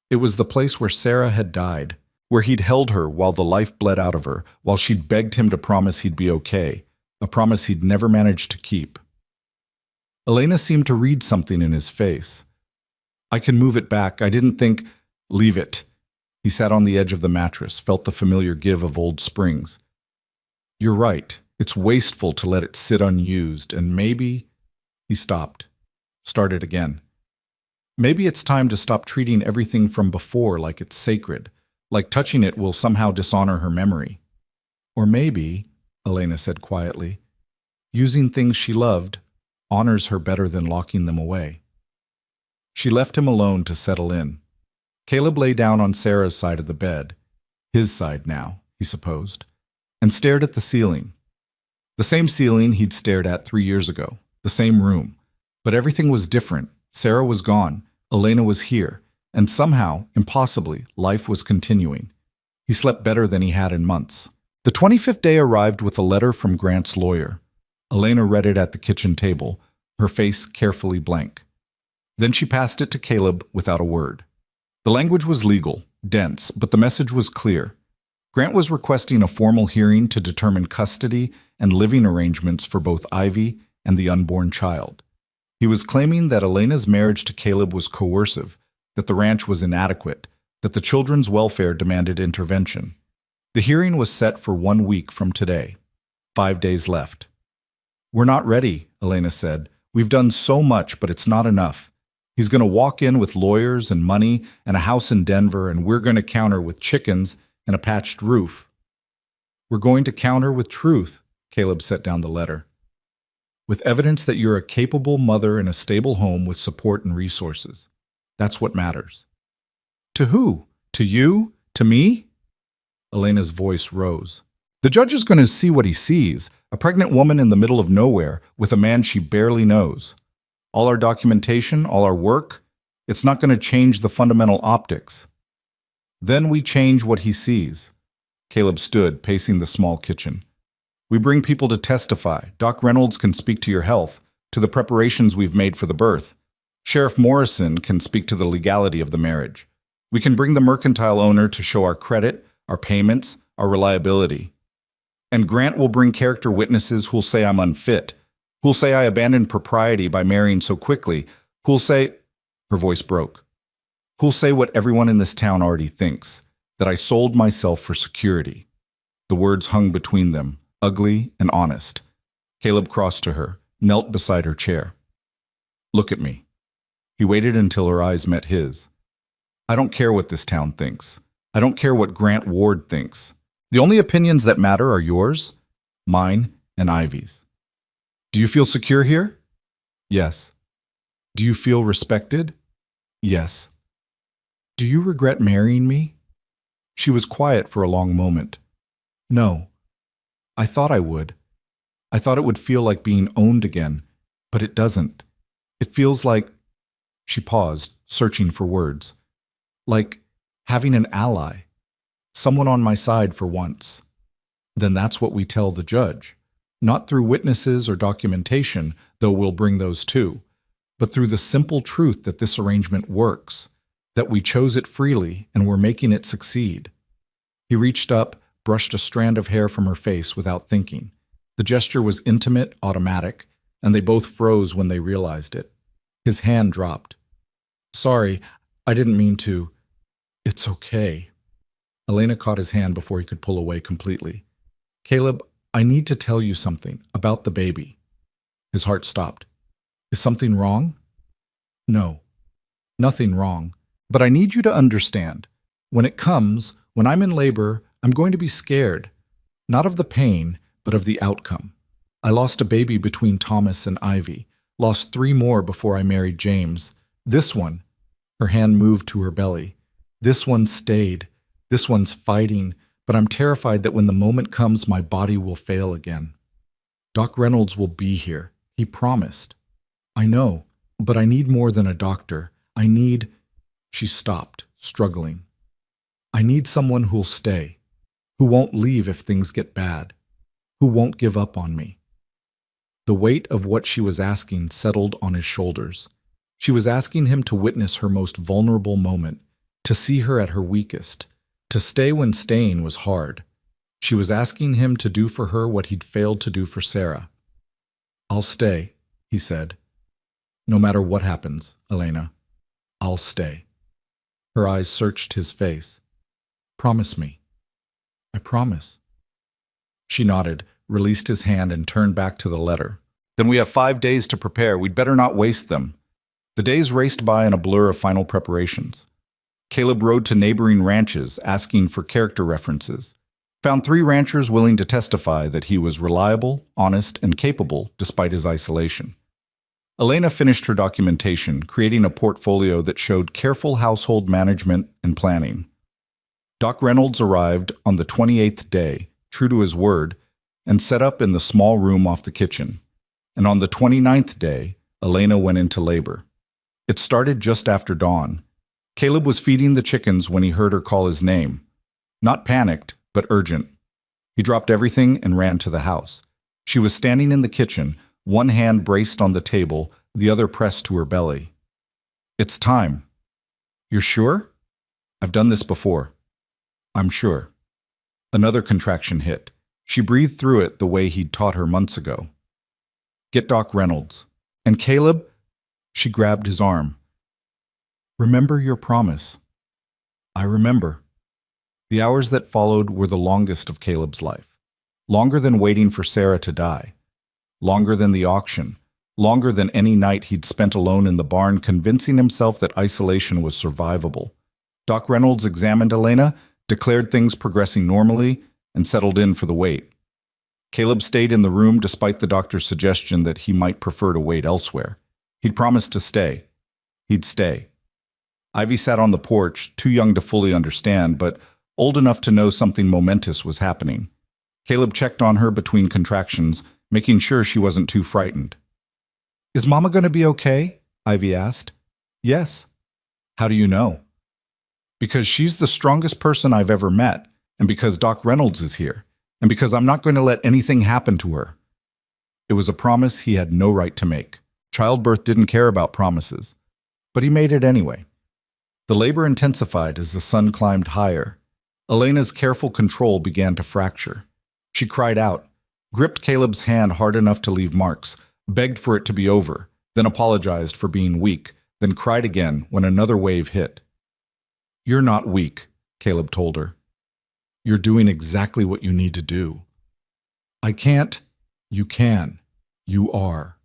It was the place where Sarah had died, where he'd held her while the life bled out of her, while she'd begged him to promise he'd be okay, a promise he'd never managed to keep. Elena seemed to read something in his face. "I can move it back. I didn't think—" "Leave it." He sat on the edge of the mattress, felt the familiar give of old springs. "You're right. It's wasteful to let it sit unused, and maybe—" He stopped, started again. "Maybe it's time to stop treating everything from before like it's sacred, like touching it will somehow dishonor her memory. Or maybe," Elena said quietly, "using things she loved honors her better than locking them away." She left him alone to settle in. Caleb lay down on Sarah's side of the bed, his side now, he supposed, and stared at the ceiling. The same ceiling he'd stared at 3 years ago, the same room. But everything was different. Sarah was gone, Elena was here, and somehow, impossibly, life was continuing. He slept better than he had in months. The 25th day arrived with a letter from Grant's lawyer. Elena read it at the kitchen table, her face carefully blank. Then she passed it to Caleb without a word. The language was legal, dense, but the message was clear. Grant was requesting a formal hearing to determine custody and living arrangements for both Ivy and the unborn child. He was claiming that Elena's marriage to Caleb was coercive, that the ranch was inadequate, that the children's welfare demanded intervention. The hearing was set for 1 week from today. 5 days left. "We're not ready," Elena said. "We've done so much, but it's not enough. He's going to walk in with lawyers and money and a house in Denver, and we're going to counter with chickens and a patched roof." "We're going to counter with truth," Caleb set down the letter. "With evidence that you're a capable mother in a stable home with support and resources. That's what matters." "To who? To you? To me?" Elena's voice rose. "The judge is going to see what he sees, a pregnant woman in the middle of nowhere with a man she barely knows. All our documentation, all our work, it's not going to change the fundamental optics. Then we change what he sees." Caleb stood, pacing the small kitchen. "We bring people to testify. Doc Reynolds can speak to your health, to the preparations we've made for the birth. Sheriff Morrison can speak to the legality of the marriage. We can bring the mercantile owner to show our credit, our payments, our reliability. And Grant will bring character witnesses who'll say I'm unfit, who'll say I abandoned propriety by marrying so quickly, who'll say—" Her voice broke. "Who'll say what everyone in this town already thinks, that I sold myself for security." The words hung between them, ugly and honest. Caleb crossed to her, knelt beside her chair. "Look at me." He waited until her eyes met his. "I don't care what this town thinks. I don't care what Grant Ward thinks. The only opinions that matter are yours, mine, and Ivy's. Do you feel secure here?" "Yes." "Do you feel respected?" "Yes." "Do you regret marrying me?" She was quiet for a long moment. "No. I thought I would. I thought it would feel like being owned again, but it doesn't. It feels like—" She paused, searching for words. "Like having an ally. Someone on my side for once." "Then that's what we tell the judge. Not through witnesses or documentation, though we'll bring those too, but through the simple truth that this arrangement works, that we chose it freely and we're making it succeed." He reached up, brushed a strand of hair from her face without thinking. The gesture was intimate, automatic, and they both froze when they realized it. His hand dropped. "Sorry, I didn't mean to." "It's okay." Elena caught his hand before he could pull away completely. "Caleb, I need to tell you something about the baby. His heart stopped. Is something wrong? No, nothing wrong. But I need you to understand. When it comes, when I'm in labor, I'm going to be scared. Not of the pain, but of the outcome. I lost a baby between Thomas and Ivy. Lost 3 more before I married James. This one, her hand moved to her belly. This one stayed. This one's fighting, but I'm terrified that when the moment comes, my body will fail again. Doc Reynolds will be here. He promised. I know, but I need more than a doctor. I need... She stopped, struggling. I need someone who'll stay, who won't leave if things get bad, who won't give up on me. The weight of what she was asking settled on his shoulders. She was asking him to witness her most vulnerable moment, to see her at her weakest, to stay when staying was hard. She was asking him to do for her what he'd failed to do for Sarah. I'll stay, he said. No matter what happens, Elena, I'll stay. Her eyes searched his face. Promise me. I promise. She nodded, released his hand, and turned back to the letter. Then we have 5 days to prepare. We'd better not waste them. The days raced by in a blur of final preparations. Caleb rode to neighboring ranches, asking for character references. Found 3 ranchers willing to testify that he was reliable, honest, and capable despite his isolation. Elena finished her documentation, creating a portfolio that showed careful household management and planning. Doc Reynolds arrived on the 28th day, true to his word, and set up in the small room off the kitchen. And on the 29th day, Elena went into labor. It started just after dawn. Caleb was feeding the chickens when he heard her call his name. Not panicked, but urgent. He dropped everything and ran to the house. She was standing in the kitchen, one hand braced on the table, the other pressed to her belly. It's time. You're sure? I've done this before. I'm sure. Another contraction hit. She breathed through it the way he'd taught her months ago. Get Doc Reynolds. And Caleb? She grabbed his arm. Remember your promise. I remember. The hours that followed were the longest of Caleb's life. Longer than waiting for Sarah to die. Longer than the auction. Longer than any night he'd spent alone in the barn convincing himself that isolation was survivable. Doc Reynolds examined Elena, declared things progressing normally, and settled in for the wait. Caleb stayed in the room despite the doctor's suggestion that he might prefer to wait elsewhere. He'd promised to stay. He'd stay. Ivy sat on the porch, too young to fully understand, but old enough to know something momentous was happening. Caleb checked on her between contractions, making sure she wasn't too frightened. Is Mama going to be okay? Ivy asked. Yes. How do you know? Because she's the strongest person I've ever met, and because Doc Reynolds is here, and because I'm not going to let anything happen to her. It was a promise he had no right to make. Childbirth didn't care about promises, but he made it anyway. The labor intensified as the sun climbed higher. Elena's careful control began to fracture. She cried out, gripped Caleb's hand hard enough to leave marks, begged for it to be over, then apologized for being weak, then cried again when another wave hit. You're not weak, Caleb told her. You're doing exactly what you need to do. I can't. You can. You are.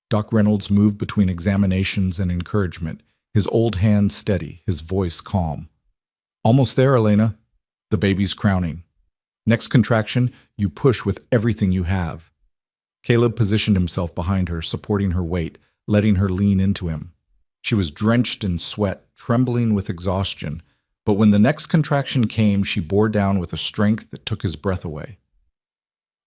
Doc Reynolds moved between examinations and encouragement, his old hand steady, his voice calm. Almost there, Elena. The baby's crowning. Next contraction, you push with everything you have. Caleb positioned himself behind her, supporting her weight, letting her lean into him. She was drenched in sweat, trembling with exhaustion, but when the next contraction came, she bore down with a strength that took his breath away.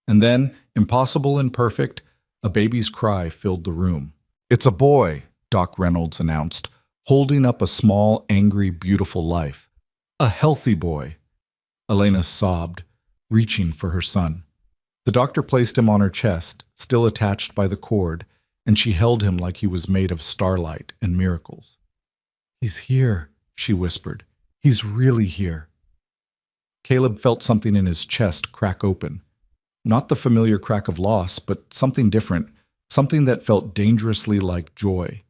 And then, impossible and perfect, a baby's cry filled the room. It's a boy, Doc Reynolds announced, holding up a small, angry, beautiful life. A healthy boy. Elena sobbed, reaching for her son. The doctor placed him on her chest, still attached by the cord, and she held him like he was made of starlight and miracles. He's here, she whispered. He's really here. Caleb felt something in his chest crack open. Not the familiar crack of loss, but something different, something that felt dangerously like joy.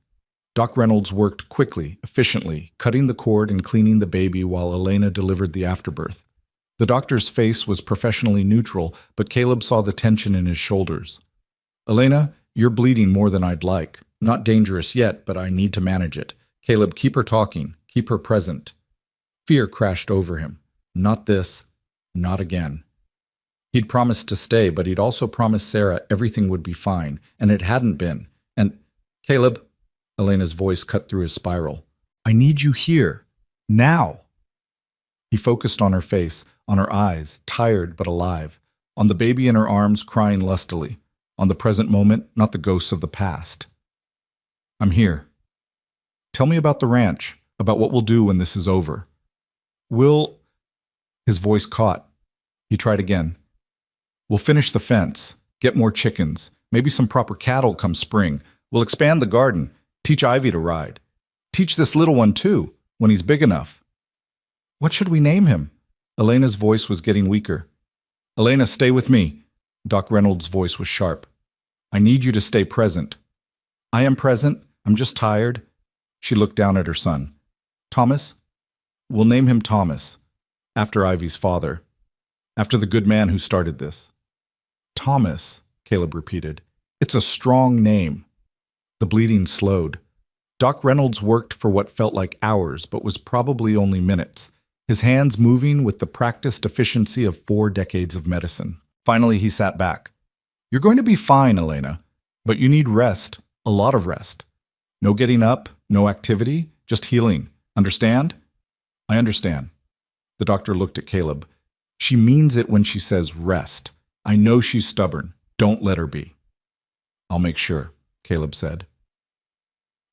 Doc Reynolds worked quickly, efficiently, cutting the cord and cleaning the baby while Elena delivered the afterbirth. The doctor's face was professionally neutral, but Caleb saw the tension in his shoulders. Elena, you're bleeding more than I'd like. Not dangerous yet, but I need to manage it. Caleb, keep her talking. Keep her present. Fear crashed over him. Not this. Not again. He'd promised to stay, but he'd also promised Sarah everything would be fine, and it hadn't been. And, Caleb, Elena's voice cut through his spiral. I need you here. Now. He focused on her face, on her eyes, tired but alive, on the baby in her arms crying lustily, on the present moment, not the ghosts of the past. I'm here. Tell me about the ranch, about what we'll do when this is over. His voice caught. He tried again. We'll finish the fence, get more chickens, maybe some proper cattle come spring. We'll expand the garden, teach Ivy to ride. Teach this little one too, when he's big enough. What should we name him? Elena's voice was getting weaker. Elena, stay with me. Doc Reynolds' voice was sharp. I need you to stay present. I am present. I'm just tired. She looked down at her son. Thomas? We'll name him Thomas, after Ivy's father, after the good man who started this. Thomas, Caleb repeated. It's a strong name. The bleeding slowed. Doc Reynolds worked for what felt like hours, but was probably only minutes, his hands moving with the practiced efficiency of 4 decades of medicine. Finally, he sat back. You're going to be fine, Elena, but you need rest, a lot of rest. No getting up, no activity, just healing. Understand? I understand. The doctor looked at Caleb. She means it when she says rest. I know she's stubborn. Don't let her be. I'll make sure, Caleb said.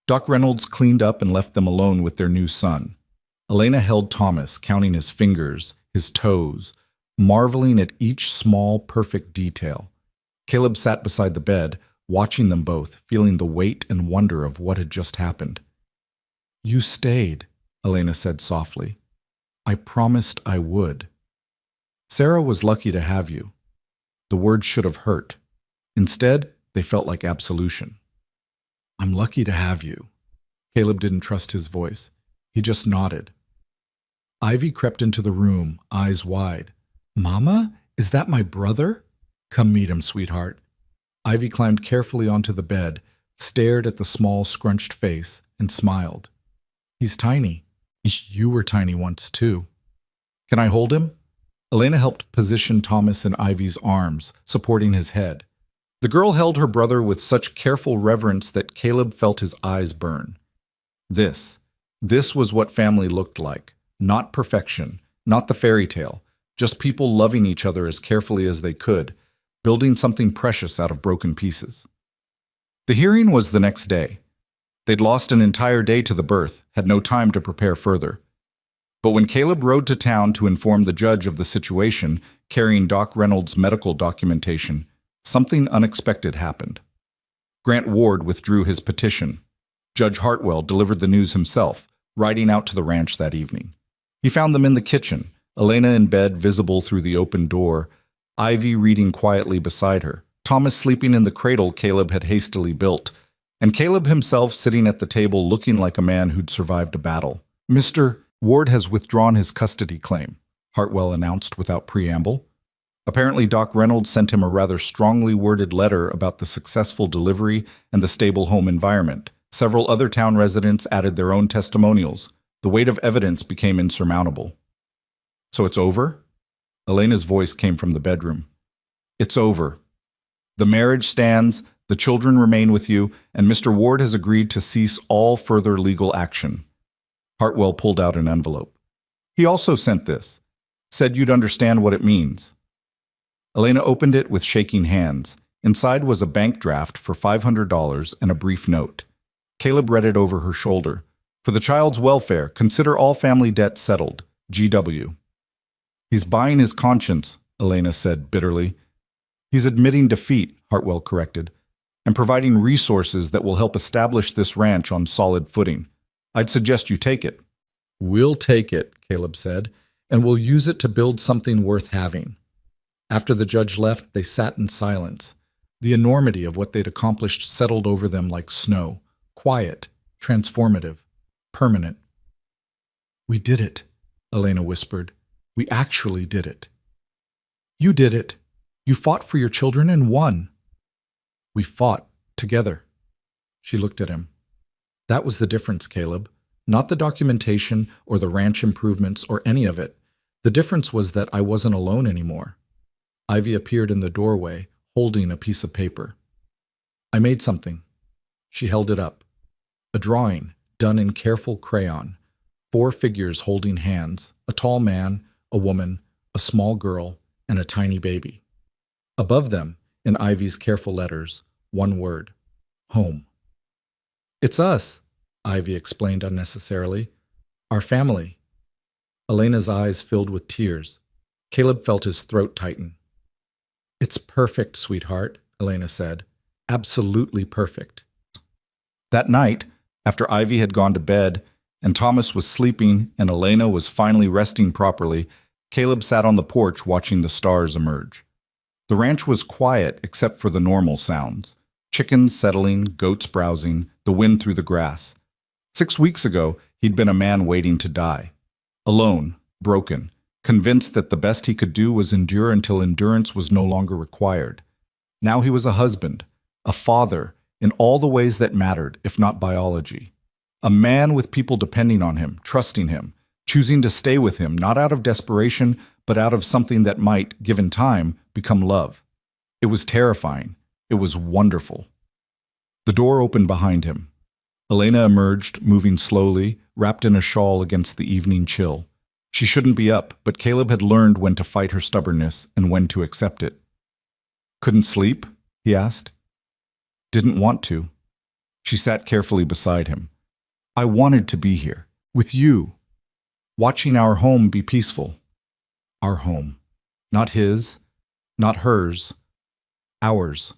Doc Reynolds cleaned up and left them alone with their new son. Elena held Thomas, counting his fingers, his toes, marveling at each small, perfect detail. Caleb sat beside the bed, watching them both, feeling the weight and wonder of what had just happened. You stayed, Elena said softly. I promised I would. Sarah was lucky to have you. The words should have hurt. Instead, they felt like absolution. I'm lucky to have you. Caleb didn't trust his voice. He just nodded. Ivy crept into the room, eyes wide. Mama, is that my brother? Come meet him, sweetheart. Ivy climbed carefully onto the bed, stared at the small, scrunched face, and smiled. He's tiny. You were tiny once, too. Can I hold him? Elena helped position Thomas in Ivy's arms, supporting his head. The girl held her brother with such careful reverence that Caleb felt his eyes burn. This was what family looked like. Not perfection, not the fairy tale, just people loving each other as carefully as they could, building something precious out of broken pieces. The hearing was the next day. They'd lost an entire day to the birth, had no time to prepare further. But when Caleb rode to town to inform the judge of the situation, carrying Doc Reynolds' medical documentation, something unexpected happened. Grant Ward withdrew his petition. Judge Hartwell delivered the news himself, riding out to the ranch that evening. He found them in the kitchen, Elena in bed visible through the open door, Ivy reading quietly beside her, Thomas sleeping in the cradle Caleb had hastily built, and Caleb himself sitting at the table looking like a man who'd survived a battle. Mr. Ward has withdrawn his custody claim, Hartwell announced without preamble. Apparently, Doc Reynolds sent him a rather strongly worded letter about the successful delivery and the stable home environment. Several other town residents added their own testimonials. The weight of evidence became insurmountable. So it's over? Elena's voice came from the bedroom. It's over. The marriage stands, the children remain with you, and Mr. Ward has agreed to cease all further legal action. Hartwell pulled out an envelope. He also sent this. Said you'd understand what it means. Elena opened it with shaking hands. Inside was a bank draft for $500 and a brief note. Caleb read it over her shoulder. For the child's welfare, consider all family debt settled. GW. He's buying his conscience, Elena said bitterly. He's admitting defeat, Hartwell corrected, and providing resources that will help establish this ranch on solid footing. I'd suggest you take it. We'll take it, Caleb said, and we'll use it to build something worth having. After the judge left, they sat in silence. The enormity of what they'd accomplished settled over them like snow, quiet, transformative, permanent. We did it, Elena whispered. We actually did it. You did it. You fought for your children and won. We fought together. She looked at him. That was the difference, Caleb. Not the documentation or the ranch improvements or any of it. The difference was that I wasn't alone anymore. Ivy appeared in the doorway, holding a piece of paper. I made something. She held it up. A drawing, done in careful crayon. 4 figures holding hands, a tall man, a woman, a small girl, and a tiny baby. Above them, in Ivy's careful letters, one word: home. It's us, Ivy explained unnecessarily. Our family. Elena's eyes filled with tears. Caleb felt his throat tighten. It's perfect, sweetheart, Elena said. Absolutely perfect. That night, after Ivy had gone to bed, and Thomas was sleeping and Elena was finally resting properly, Caleb sat on the porch watching the stars emerge. The ranch was quiet except for the normal sounds. Chickens settling, goats browsing, the wind through the grass. 6 weeks ago, he'd been a man waiting to die. Alone, broken, convinced that the best he could do was endure until endurance was no longer required. Now he was a husband, a father, in all the ways that mattered, if not biology. A man with people depending on him, trusting him, choosing to stay with him, not out of desperation, but out of something that might, given time, become love. It was terrifying. It was wonderful. The door opened behind him. Elena emerged, moving slowly, wrapped in a shawl against the evening chill. She shouldn't be up, but Caleb had learned when to fight her stubbornness and when to accept it. Couldn't sleep? He asked. Didn't want to. She sat carefully beside him. I wanted to be here, with you, watching our home be peaceful. Our home. Not his, not hers, ours.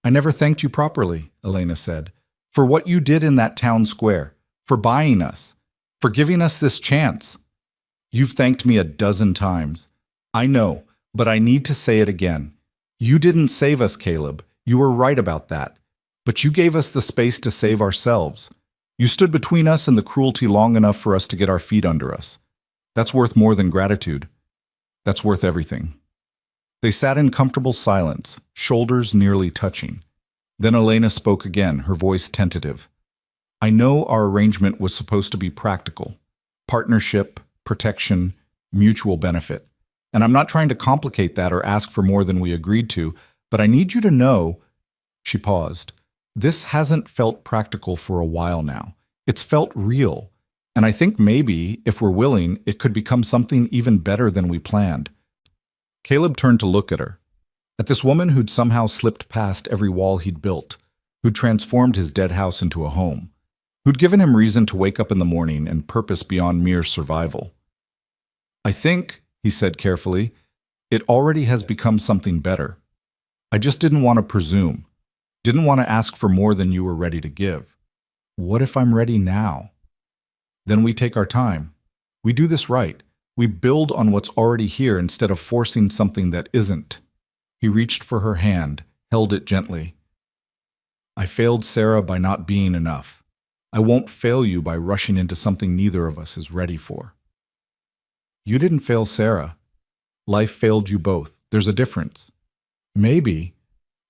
I never thanked you properly, Elena said, for what you did in that town square, for buying us, for giving us this chance. You've thanked me a dozen times. I know, but I need to say it again. You didn't save us, Caleb. You were right about that. But you gave us the space to save ourselves. You stood between us and the cruelty long enough for us to get our feet under us. That's worth more than gratitude. That's worth everything. They sat in comfortable silence, shoulders nearly touching. Then Elena spoke again, her voice tentative. I know our arrangement was supposed to be practical. Partnership, protection, mutual benefit. And I'm not trying to complicate that or ask for more than we agreed to, but I need you to know, she paused, this hasn't felt practical for a while now. It's felt real. And I think maybe, if we're willing, it could become something even better than we planned. Caleb turned to look at her, at this woman who'd somehow slipped past every wall he'd built, who'd transformed his dead house into a home, who'd given him reason to wake up in the morning and purpose beyond mere survival. I think, he said carefully, it already has become something better. I just didn't want to presume, didn't want to ask for more than you were ready to give. What if I'm ready now? Then we take our time. We do this right. We build on what's already here instead of forcing something that isn't. He reached for her hand, held it gently. I failed Sarah by not being enough. I won't fail you by rushing into something neither of us is ready for. You didn't fail Sarah. Life failed you both. There's a difference. Maybe,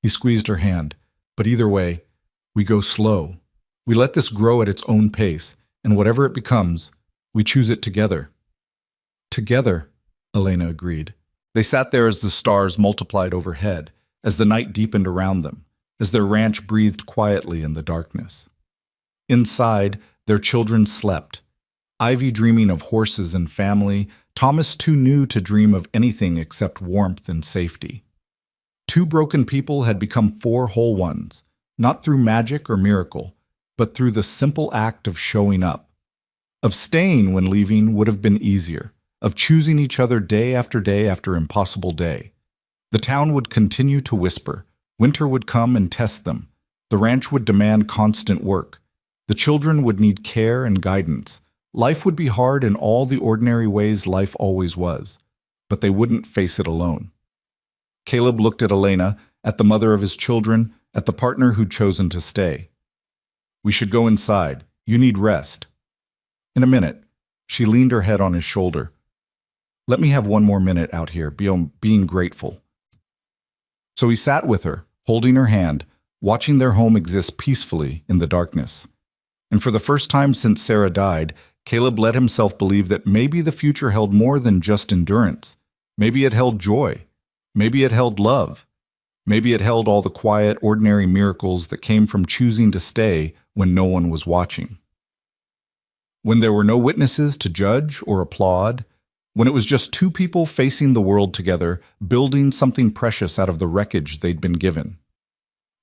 he squeezed her hand, but either way, we go slow. We let this grow at its own pace, and whatever it becomes, we choose it together. Together, Elena agreed. They sat there as the stars multiplied overhead, as the night deepened around them, as their ranch breathed quietly in the darkness. Inside, their children slept, Ivy dreaming of horses and family, Thomas too new to dream of anything except warmth and safety. 2 broken people had become 4 whole ones, not through magic or miracle, but through the simple act of showing up. Of staying when leaving would have been easier, of choosing each other day after impossible day. The town would continue to whisper. Winter would come and test them. The ranch would demand constant work. The children would need care and guidance. Life would be hard in all the ordinary ways life always was, but they wouldn't face it alone. Caleb looked at Elena, at the mother of his children, at the partner who'd chosen to stay. We should go inside. You need rest. In a minute, she leaned her head on his shoulder. Let me have one more minute out here, being grateful. So he sat with her, holding her hand, watching their home exist peacefully in the darkness. And for the first time since Sarah died, Caleb let himself believe that maybe the future held more than just endurance. Maybe it held joy. Maybe it held love. Maybe it held all the quiet, ordinary miracles that came from choosing to stay when no one was watching. When there were no witnesses to judge or applaud, when it was just two people facing the world together, building something precious out of the wreckage they'd been given.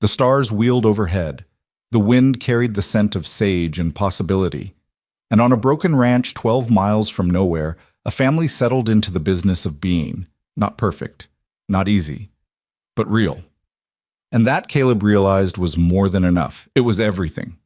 The stars wheeled overhead. The wind carried the scent of sage and possibility. And on a broken ranch 12 miles from nowhere, a family settled into the business of being, not perfect, not easy, but real. And that, Caleb realized, was more than enough. It was everything.